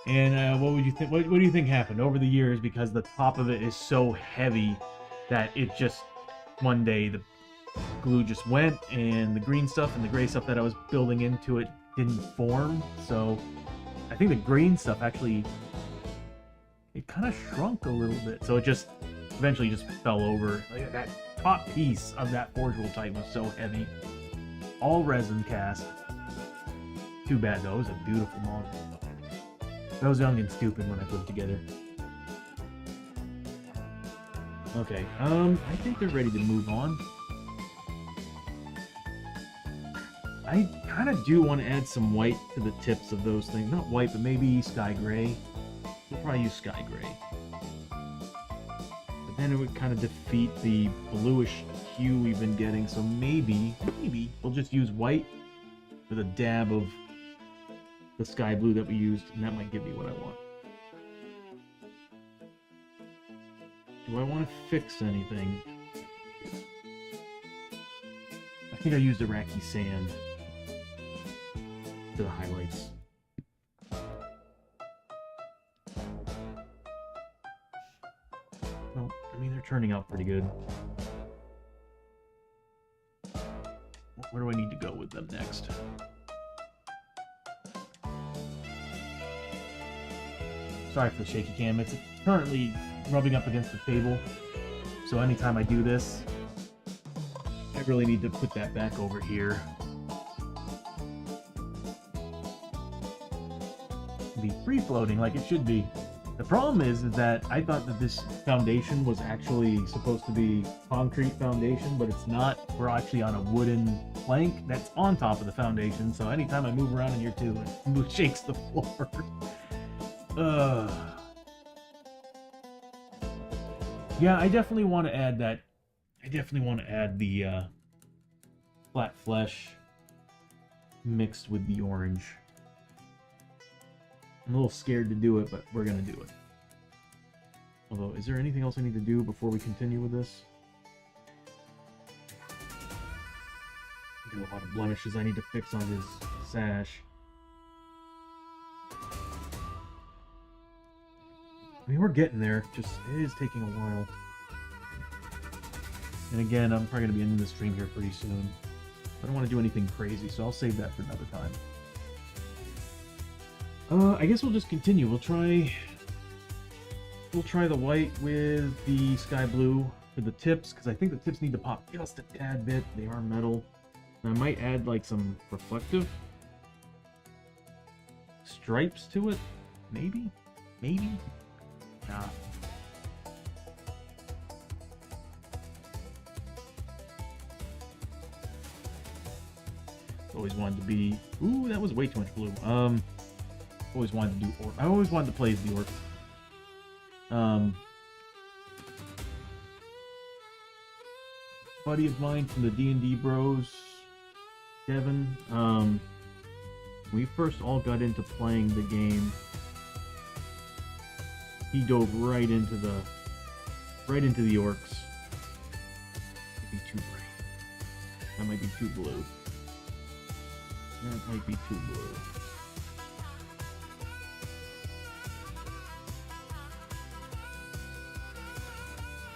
And what would you think? What do you think happened over the years? Because the top of it is so heavy that it just one day the glue just went, and the green stuff and the gray stuff that I was building into it didn't form. So I think the green stuff actually, it kind of shrunk a little bit. So it just eventually just fell over. Like that top piece of that Forge World Titan was so heavy. All resin cast. Too bad though, it was a beautiful model. I was young and stupid when I put it together. Okay, I think they're ready to move on. I kind of do want to add some white to the tips of those things. Not white, but maybe sky gray. We'll probably use sky gray. But then it would kind of defeat the bluish hue we've been getting, so maybe we'll just use white with a dab of the sky blue that we used, and that might give me what I want. Do I want to fix anything? I think I used Iraqi sand to the highlights. Well, I mean, they're turning out pretty good. Where do I need to go with them next? Sorry for the shaky cam. It's currently rubbing up against the table, so anytime I do this, I really need to put that back over here. Be free floating like it should be. The problem is that I thought that this foundation was actually supposed to be concrete foundation, but it's not. We're actually on a wooden plank that's on top of the foundation, so anytime I move around in here too, it shakes the floor. Yeah, I definitely want to add that. I definitely want to add the flat flesh mixed with the orange. I'm a little scared to do it, but we're gonna do it. Although, is there anything else I need to do before we continue with this? Got a lot of blemishes I need to fix on his sash. I mean, we're getting there, just it is taking a while. And again, I'm probably going to be ending the stream here pretty soon. I don't want to do anything crazy, so I'll save that for another time. I guess we'll just continue. We'll try the white with the sky blue for the tips, because I think the tips need to pop just a tad bit. They are metal. And I might add like some reflective stripes to it. Maybe? Maybe? Nah. Always wanted to be... Ooh, that was way too much blue. Always wanted to do orc. I always wanted to play as the orc. Buddy of mine from the D&D Bros, Kevin. We first all got into playing the game. He dove right into the orcs. Might be too bright. That might be too blue. That might be too blue.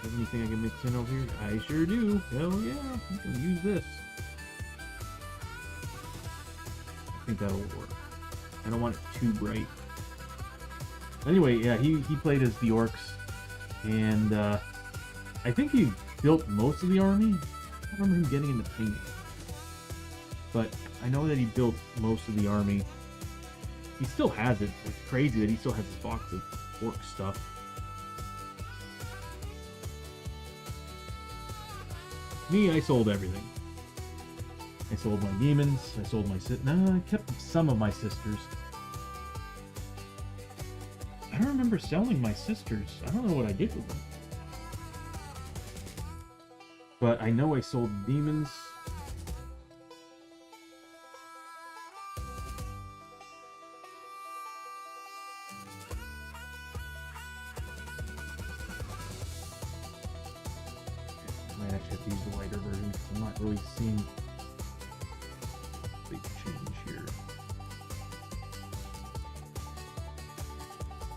Have anything I can mix in over here? I sure do. Hell yeah, you can use this. I think that'll work. I don't want it too bright. Anyway, yeah, he played as the orcs, and I think he built most of the army. I don't remember him getting into painting, but I know that he built most of the army. He still has it. It's crazy that he still has his boxes. orc stuff. Me, I sold everything. I sold my demons. I sold my I kept some of my sisters. I don't remember selling my sisters. I don't know what I did with them. But I know I sold demons. I might actually have to use the lighter version because I'm not really seeing big change here.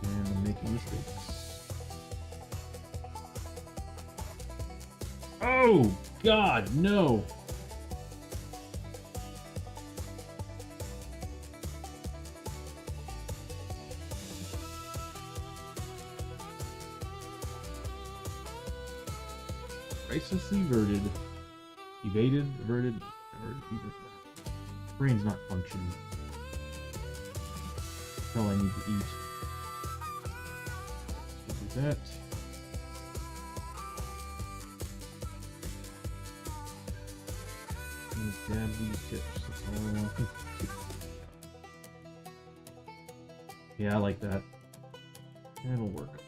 And I'm making mistakes. Oh, God, no. Pricelessly averted. Evaded, averted, evaded. Brain's not functioning. That's all I need to eat. So do that. Grab these tips. That's all I want. Yeah, I like that. That'll work.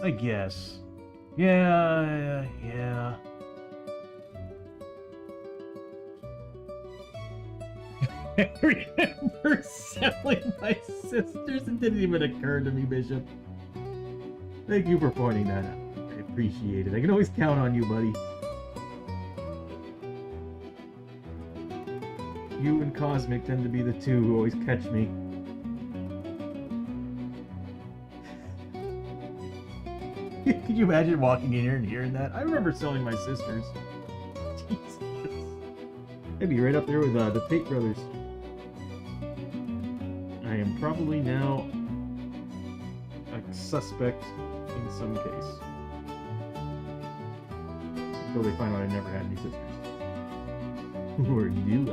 I guess. Yeah. I remember selling my sisters. It didn't even occur to me, Bishop. Thank you for pointing that out. I appreciate it. I can always count on you, buddy. You and Cosmic tend to be the two who always catch me. Could you imagine walking in here and hearing that? I remember selling my sisters. Jesus. I'd be right up there with the Tate brothers. I am probably now a suspect in some case. Until they find out I never had any sisters. Or do I?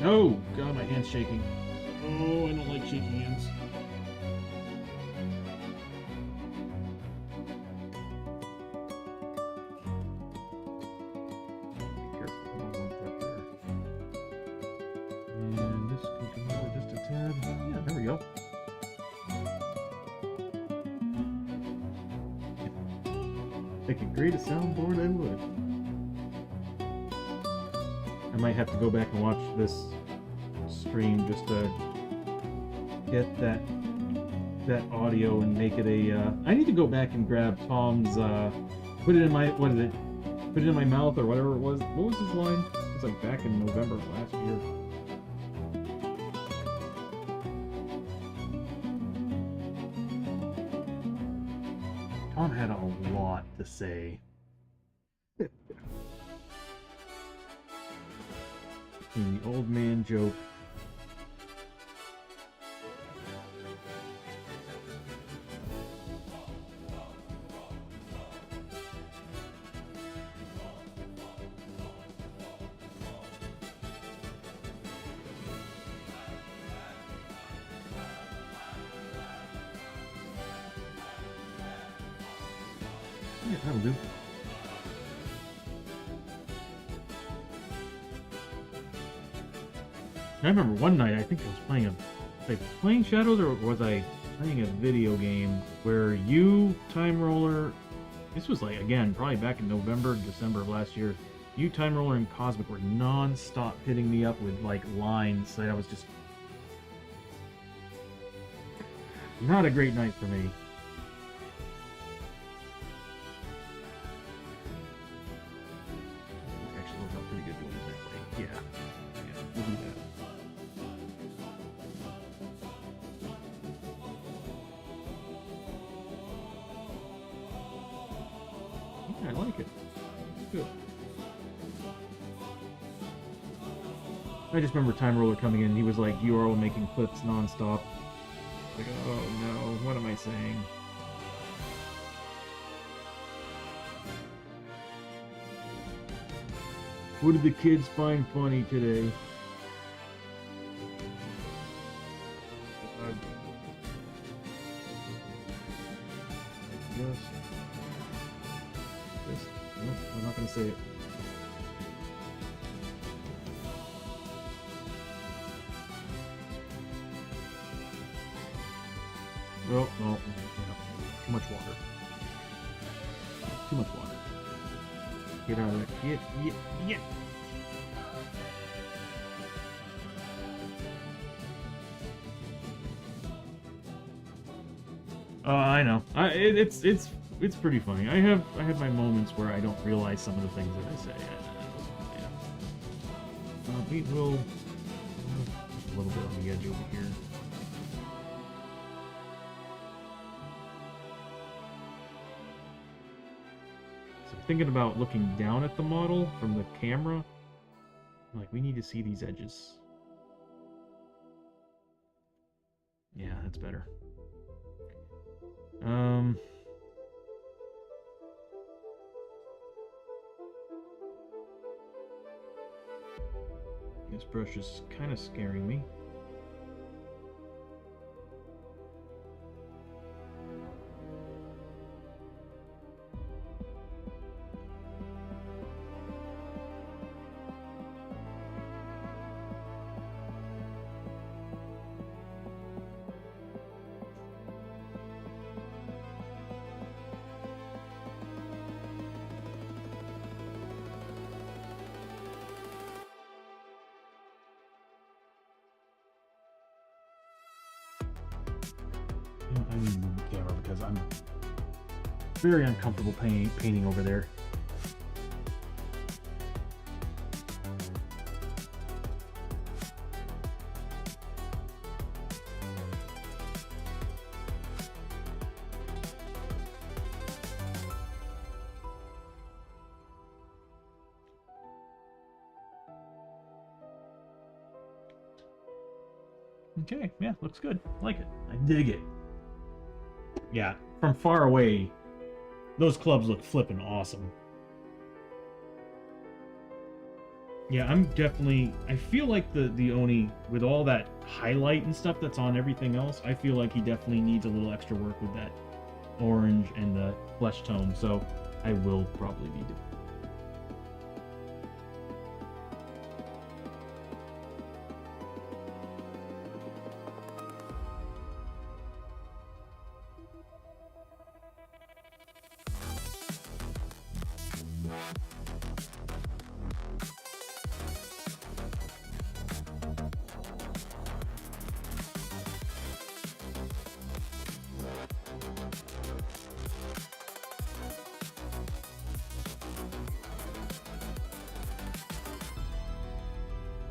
Oh, God, my hand's shaking. Oh, I don't like shaking hands. Be careful, I don't want that there. And this can come over just a tad. Yeah, there we go. If I could create a soundboard, I would. I might have to go back and watch this stream just to get that audio and make it a I need to go back and grab Tom's put it in my put it in my mouth or whatever it was. What was his line? It was like back in November of last year. Tom had a lot to say. In the old man joke. Yeah, that'll do. I remember one night, I think I was playing Shadows, or was I playing a video game where you, Time Roller, this was like, again, probably back in November, December of last year, you, Time Roller, and Cosmic were non-stop hitting me up with, like, lines that I was just... Not a great night for me. Actually, worked out pretty good doing it that way. Yeah, we'll do that. Yeah, I like it. Good. I just remember Time Roller coming in. He was like, "You are all making clips nonstop." Like, oh no, what am I saying? What did the kids find funny today? Nope, I'm not gonna say it. Oh, no, too much water. Too much water. Get out of there. Get. Oh, I know. It's pretty funny. I have my moments where I don't realize some of the things that I say. Yeah. We will just a little bit on the edge over here. So thinking about looking down at the model from the camera, I'm like, we need to see these edges. Yeah, that's better. This brush is kind of scaring me. I need to move the camera because I'm very uncomfortable painting over there. Okay, yeah, looks good. I like it. I dig it. Yeah, from far away, those clubs look flippin' awesome. Yeah, I feel like the Oni, with all that highlight and stuff that's on everything else, I feel like he definitely needs a little extra work with that orange and the flesh tone, so I will probably be doing.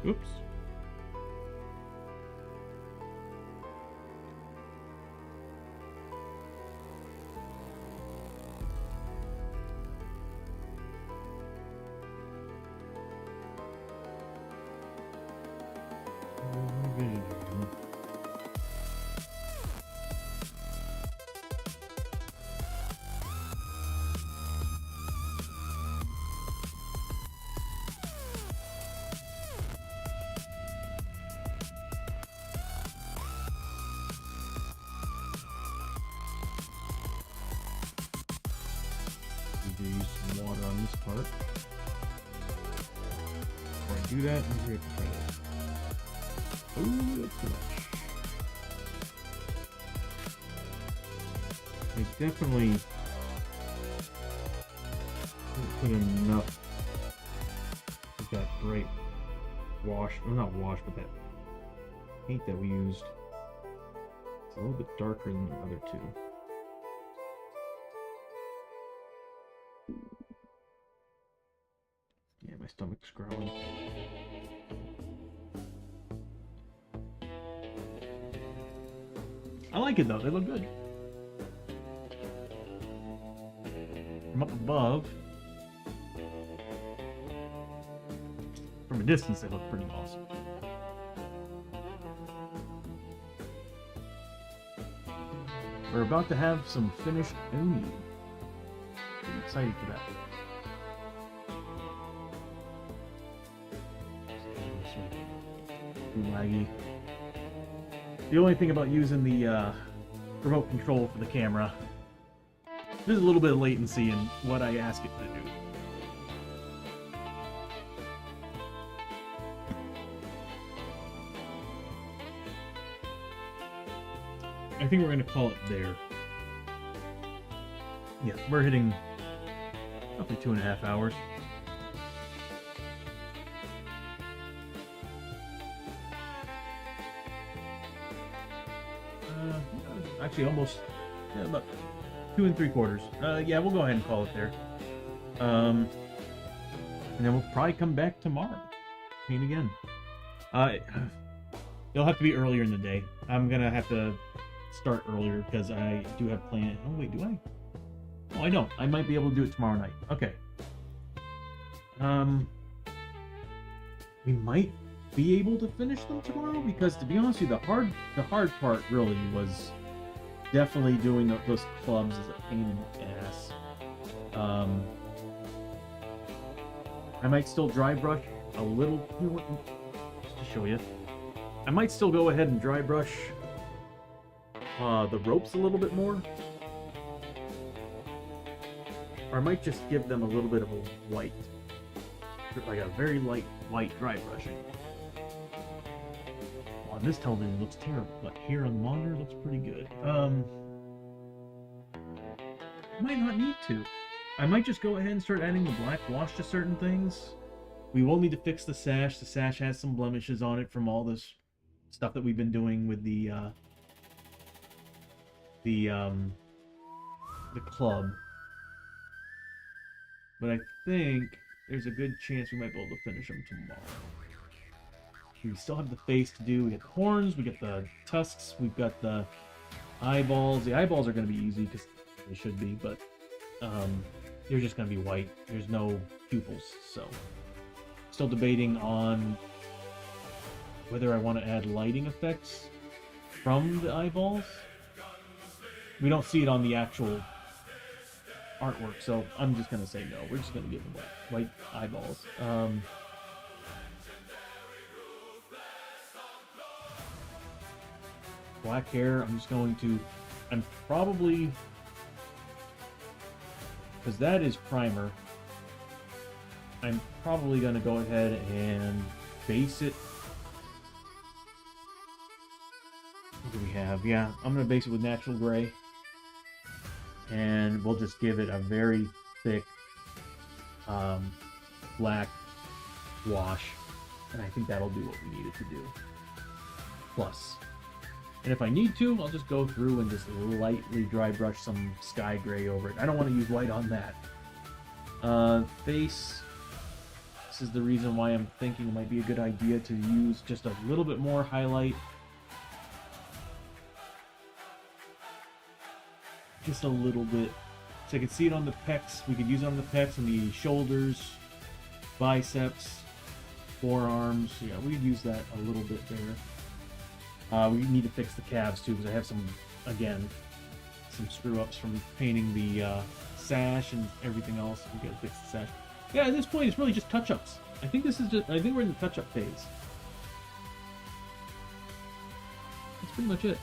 Oops. Use some water on this part. Before I do that, I'm going to try this. Ooh, that's too much. I definitely didn't put enough of that bright wash, well not wash, but that paint that we used. It's a little bit darker than the other two. Yeah, my stomach's growling. I like it though, they look good. From up above, from a distance, they look pretty awesome. We're about to have some finished Oni. I'm excited for that. Laggy. The only thing about using the remote control for the camera, there's a little bit of latency in what I ask it to do. I think we're going to call it there. Yeah, we're hitting roughly 2.5 hours. Actually, almost about 2 3/4. Yeah, we'll go ahead and call it there. And then we'll probably come back tomorrow, paint again. It'll have to be earlier in the day. I'm gonna have to start earlier because I do have plans. Oh wait, do I? Oh, I don't. I might be able to do it tomorrow night. Okay. We might be able to finish them tomorrow because, to be honest with you, the hard part really was definitely doing those clubs is a pain in the ass. I might still dry brush a little. Just to show you, I might still go ahead and dry brush the ropes a little bit more, or I might just give them a little bit of a white, like a very light white dry brushing. On this television it looks terrible, but here on the monitor it looks pretty good. I might not need to. I might just go ahead and start adding the black wash to certain things. We will need to fix the sash. The sash has some blemishes on it from all this stuff that we've been doing with the club. But I think there's a good chance we might be able to finish them tomorrow. We still have the face to do. We got the horns, we got the tusks, we've got the eyeballs. The eyeballs are going to be easy because they should be, but they're just going to be white. There's no pupils, so still debating on whether I want to add lighting effects from the eyeballs. We don't see it on the actual artwork, so I'm just going to say no. We're just going to give them white eyeballs. Black hair, I'm probably, because that is primer, I'm probably going to go ahead and base it. What do we have? Yeah, I'm going to base it with natural gray. And we'll just give it a very thick black wash. And I think that'll do what we need it to do. Plus. And if I need to, I'll just go through and just lightly dry brush some sky gray over it. I don't want to use white on that. Face. This is the reason why I'm thinking it might be a good idea to use just a little bit more highlight. Just a little bit. So I can see it on the pecs. We could use it on the pecs and the shoulders, biceps, forearms. Yeah, we could use that a little bit there. We need to fix the calves too, because I have some screw-ups from painting the sash and everything else. We gotta fix the sash. Yeah, at this point it's really just touch-ups. I think we're in the touch-up phase. That's pretty much it.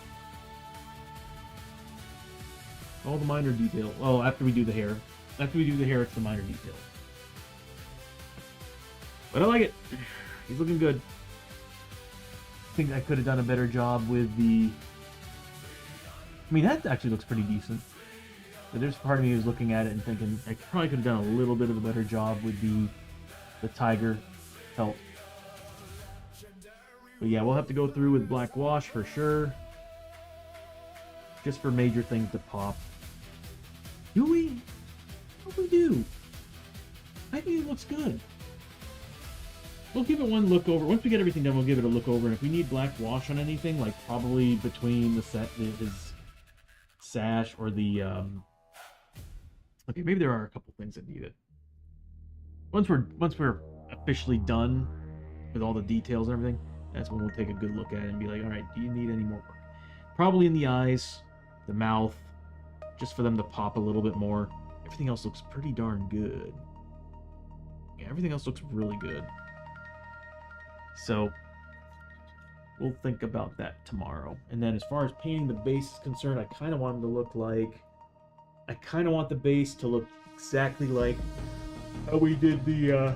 All the minor detail. Well, after we do the hair. After we do the hair, it's the minor detail. But I like it. He's looking good. I think I could have done a better job with the... I mean, that actually looks pretty decent. But there's part of me who's looking at it and thinking I probably could have done a little bit of a better job with the tiger pelt. But yeah, we'll have to go through with black wash for sure. Just for major things to pop. Do we? What do we do? I think it looks good. We'll give it one look over. Once we get everything done, we'll give it a look over. And if we need black wash on anything, like probably between his sash or the okay, maybe there are a couple things that need it. Once we're officially done with all the details and everything, that's when we'll take a good look at it and be like, all right, do you need any more work? Probably in the eyes, the mouth, just for them to pop a little bit more. Everything else looks pretty darn good. Yeah, everything else looks really good. So we'll think about that tomorrow. And then as far as painting the base is concerned, I kind of want them to look like... I kind of want the base to look exactly like how we did the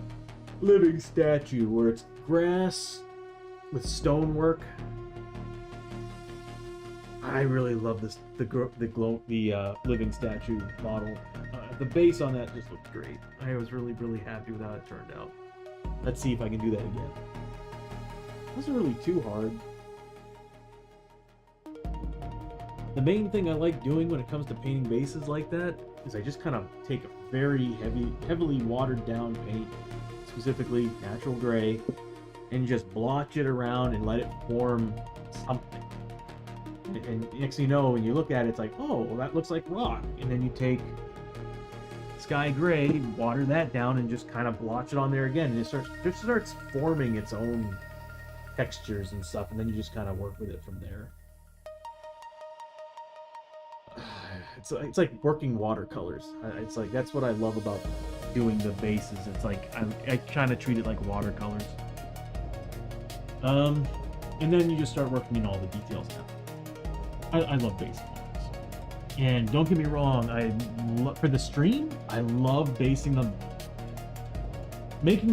living statue, where it's grass with stonework. I really love this, the living statue model. The base on that just looked great. I was really, really happy with how it turned out. Let's see if I can do that again. It wasn't really too hard. The main thing I like doing when it comes to painting bases like that is I just kind of take a very heavily watered down paint, specifically natural gray, and just blotch it around and let it form something. And next thing you know, when you look at it, it's like, oh, well, that looks like rock. And then you take sky gray, water that down, and just kind of blotch it on there again. And it starts forming its own textures and stuff. And then you just kind of work with it from there. It's like working watercolors. It's like, that's what I love about doing the bases. It's like I kind of treat it like watercolors. And then you just start working in all the details now. I love base models. And don't get me wrong, for the stream, I love making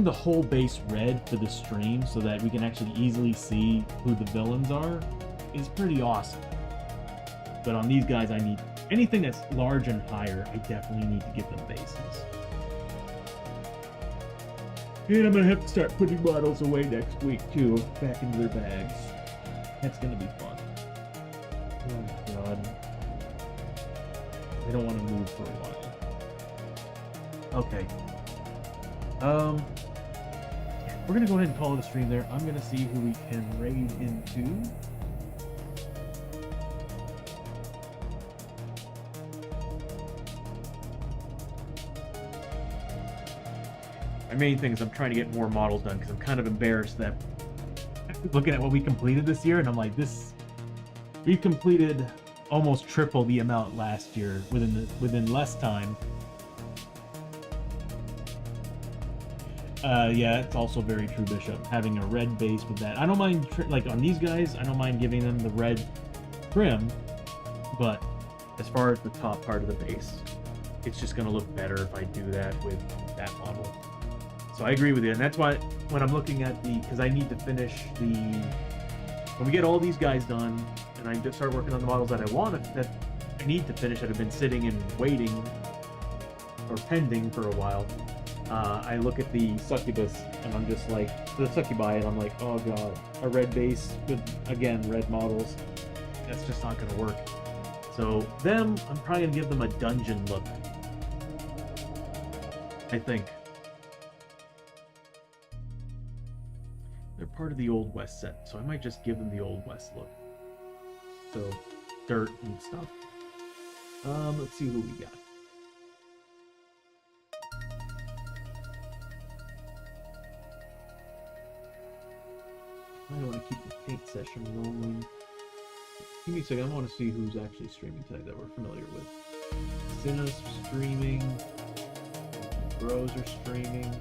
the whole base red for the stream so that we can actually easily see who the villains are is pretty awesome. But on these guys, I need anything that's large and higher, I definitely need to give them bases. And I'm gonna have to start putting models away next week too, back into their bags. That's gonna be fun. Oh god. I don't want to move for a while. Okay. We're gonna go ahead and call it a stream there. I'm gonna see who we can raid into. My main thing is I'm trying to get more models done because I'm kind of embarrassed that looking at what we completed this year, and I'm like, we completed almost triple the amount last year within less time. Yeah, it's also very true, Bishop. Having a red base with that, I don't mind. Like on these guys, I don't mind giving them the red trim, but as far as the top part of the base, it's just gonna look better if I do that with that model. So I agree with you, and that's why when I'm looking at because I need to finish when we get all these guys done, and I just start working on the models that I need to finish that have been sitting and waiting or pending for a while. I look at the succubus, and I'm just like, the succubi, and I'm like, oh god, a red base with, again, red models. That's just not gonna work. So them, I'm probably gonna give them a dungeon look, I think. They're part of the Old West set, so I might just give them the Old West look. So, dirt and stuff. Let's see who we got. I don't want to keep the paint session rolling. Give me a second, I want to see who's actually streaming tonight that we're familiar with. Sinna's streaming. Bros are streaming.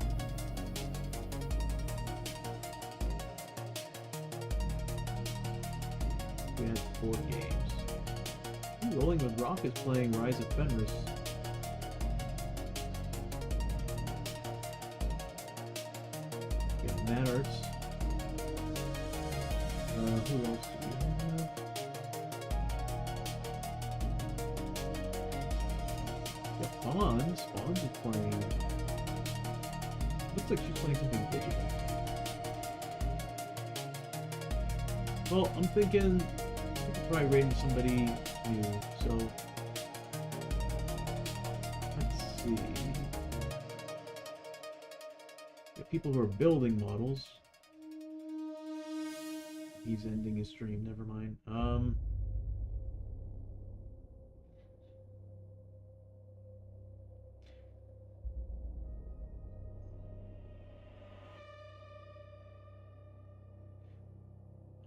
We had 4 games. Ooh, Rolling with Rock is playing Rise of Fenris. We have Mad Arts. Who else do we have? Yeah, Spawns is playing. Looks like she's playing something digital. Well, I'm thinking I could probably raid somebody new, so let's see. The people who are building models. He's ending his stream, never mind.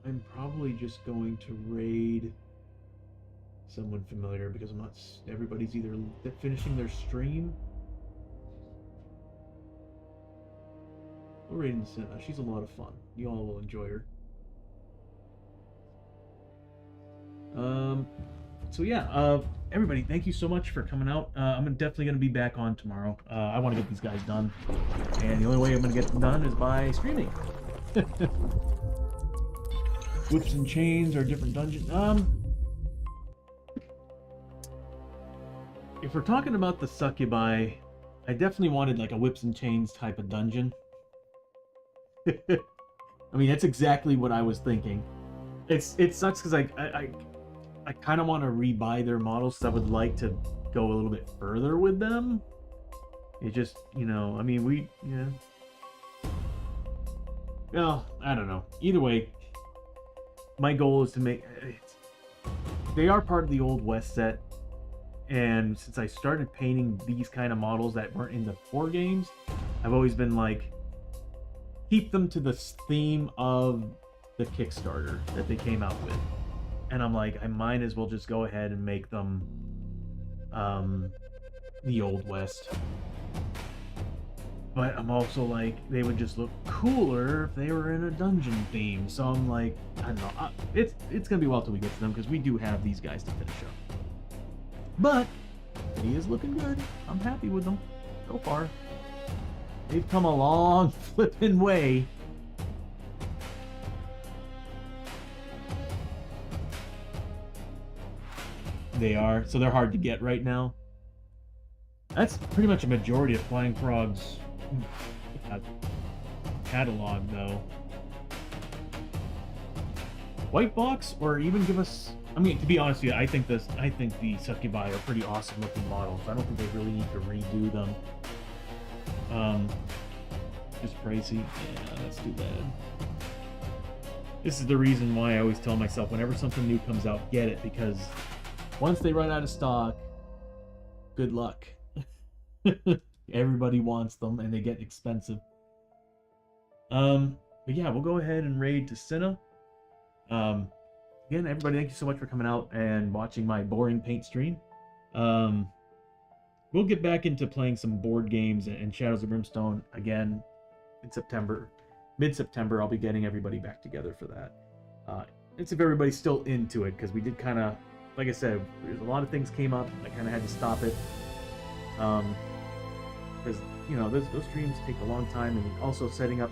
I'm probably just going to raid someone familiar because I'm not. Everybody's either finishing their stream. We're raiding Senna. She's a lot of fun. You all will enjoy her. So yeah, everybody, thank you so much for coming out. I'm definitely gonna be back on tomorrow. I want to get these guys done, and the only way I'm gonna get them done is by streaming. Whips and chains are different dungeons. If we're talking about the succubi, I definitely wanted like a whips and chains type of dungeon. I mean, that's exactly what I was thinking. It sucks because I kind of want to rebuy their models because I would like to go a little bit further with them. It just, you know, I mean, yeah. Well, I don't know. Either way, my goal is to make... They are part of the Old West set, and since I started painting these kind of models that weren't in the 4 games, I've always been like, keep them to the theme of the Kickstarter that they came out with. And I'm like, I might as well just go ahead and make them the Old West. But I'm also like, they would just look cooler if they were in a dungeon theme. So I'm like, I don't know. It's gonna be a while till we get to them because we do have these guys to finish up. But he is looking good. I'm happy with them so far. They've come a long flipping way. They are, so they're hard to get right now. That's pretty much a majority of Flying Frog's catalog, though. White box, or even give us... I mean, to be honest with you, I think the succubi are pretty awesome looking models. I don't think they really need to redo them. Just pricey. Yeah, that's too bad. This is the reason why I always tell myself whenever something new comes out, get it, because once they run out of stock, good luck. Everybody wants them and they get expensive. But yeah, we'll go ahead and raid to Senna. Again, everybody, thank you so much for coming out and watching my boring paint stream. We'll get back into playing some board games and Shadows of Brimstone again in September. Mid-September, I'll be getting everybody back together for that. It's if everybody's still into it, because we did kind of, like I said, there's a lot of things came up. I kind of had to stop it. Because, you know, those streams take a long time, and also setting up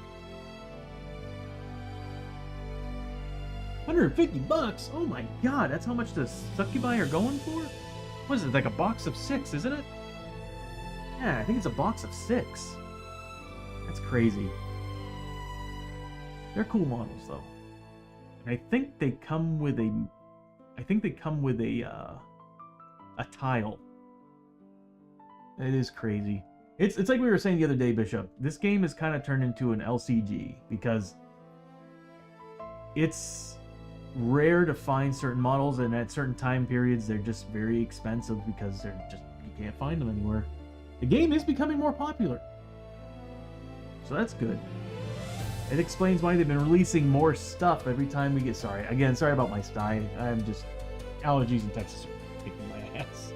$150. Oh my god, that's how much the succubi are going for? What is it, like a box of 6, isn't it? Yeah, I think it's a box of 6. That's crazy. They're cool models, though. And I think they come with a... a tile. It is crazy. It's like we were saying the other day, Bishop. This game has kind of turned into an LCG, because it's rare to find certain models, and at certain time periods they're just very expensive because they're just, you can't find them anywhere. The game is becoming more popular, so that's good. It explains why they've been releasing more stuff every time we get... Sorry about my style. I'm just... Allergies in Texas are kicking my ass.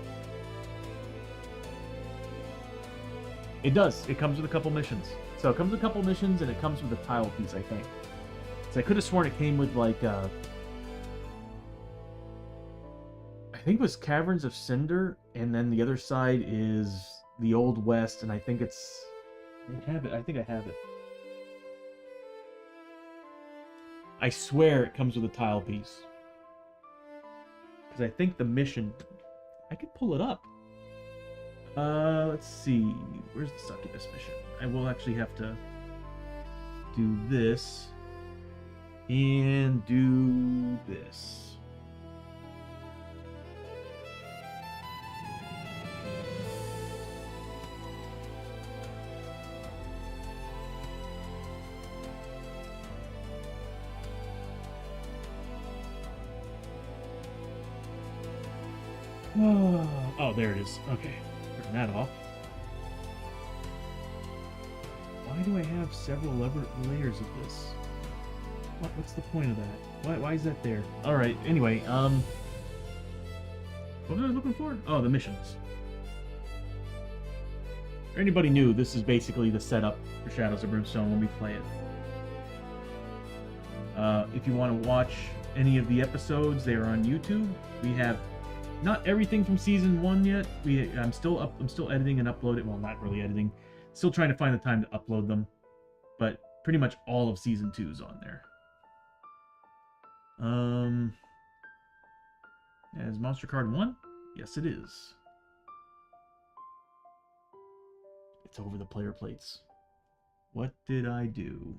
It does. It comes with a couple missions. So it comes with a couple missions, and it comes with a tile piece, I think. So I could have sworn it came with, like, I think it was Caverns of Cinder, and then the other side is the Old West, and I think it's... I think I have it. I swear it comes with a tile piece. Because I think the mission... I could pull it up. Let's see. Where's the succubus mission? I will actually have to do this. And do this. Oh, there it is. Okay. Turn that off. Why do I have several layers of this? What's the point of that? Why is that there? Alright, anyway, what was I looking for? Oh, the missions. For anybody new, this is basically the setup for Shadows of Brimstone when we play it. If you want to watch any of the episodes, they are on YouTube. We have not everything from season 1 yet. I'm still editing and upload it. Well, not really editing. Still trying to find the time to upload them. But pretty much all of season 2 is on there. Is Monster Card 1? Yes, it is. It's over the player plates. What did I do?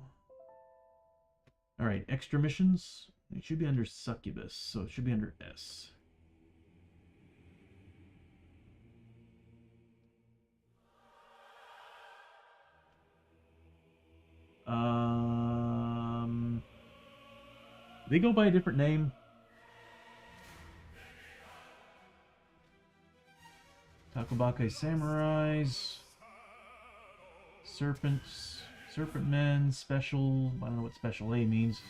Alright, extra missions. It should be under Succubus, so it should be under S. They go by a different name. Takobake Samurais. Serpents. Serpent Men. Special. I don't know what Special A means.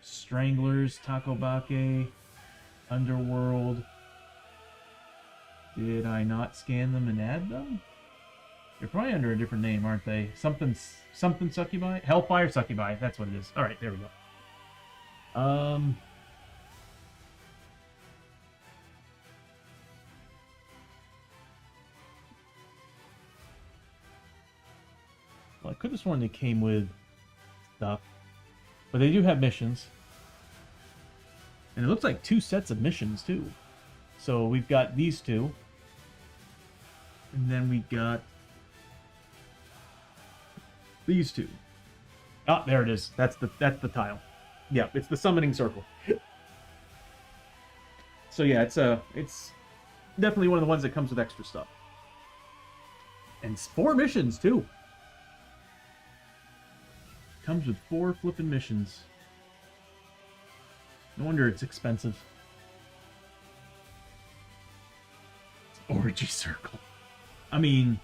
Stranglers. Takobake. Underworld. Did I not scan them and add them? They're probably under a different name, aren't they? Something Succubi? Hellfire Succubi. That's what it is. Alright, there we go. Well, I could have sworn they came with stuff. But they do have missions. And it looks like 2 sets of missions, too. So we've got these 2. And then we got these 2. Ah, there it is. That's the tile. Yeah, it's the summoning circle. So yeah, it's definitely one of the ones that comes with extra stuff. And 4 missions too. Comes with 4 flippin' missions. No wonder it's expensive. Orgy circle. I mean,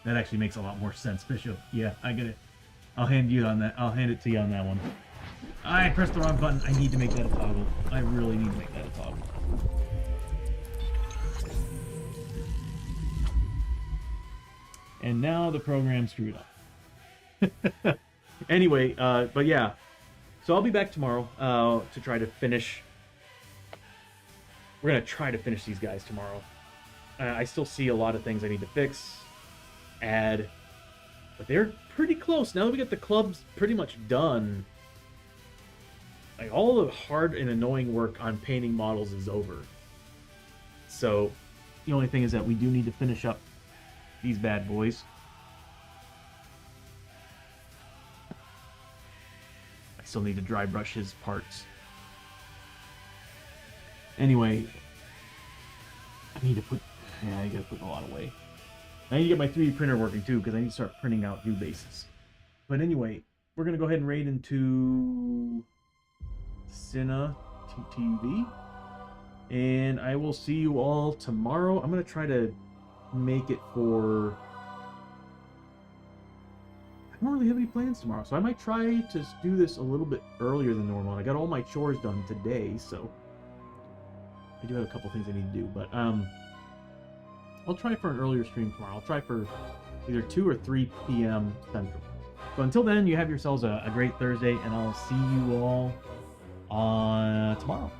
that actually makes a lot more sense, Bishop. Yeah, I get it. I'll hand you on that. I'll hand it to you on that one. I pressed the wrong button. I need to make that a toggle. I really need to make that a toggle. And now the program screwed up. Anyway, but yeah. So I'll be back tomorrow to try to finish. We're going to try to finish these guys tomorrow. I still see a lot of things I need to fix, add, but they're pretty close. Now that we got the clubs pretty much done, like all the hard and annoying work on painting models is over. So the only thing is that we do need to finish up these bad boys. I still need to dry brush his parts. Anyway, I need to put... Yeah, I gotta put a lot away. I need to get my 3D printer working too, because I need to start printing out new bases. But anyway, we're gonna go ahead and raid into Suno TV, and I will see you all tomorrow. I'm gonna try to make it for... I don't really have any plans tomorrow, so I might try to do this a little bit earlier than normal. I got all my chores done today, so I do have a couple things I need to do, but I'll try for an earlier stream tomorrow. I'll try for either 2 or 3 p.m. Central. So until then, you have yourselves a great Thursday, and I'll see you all tomorrow.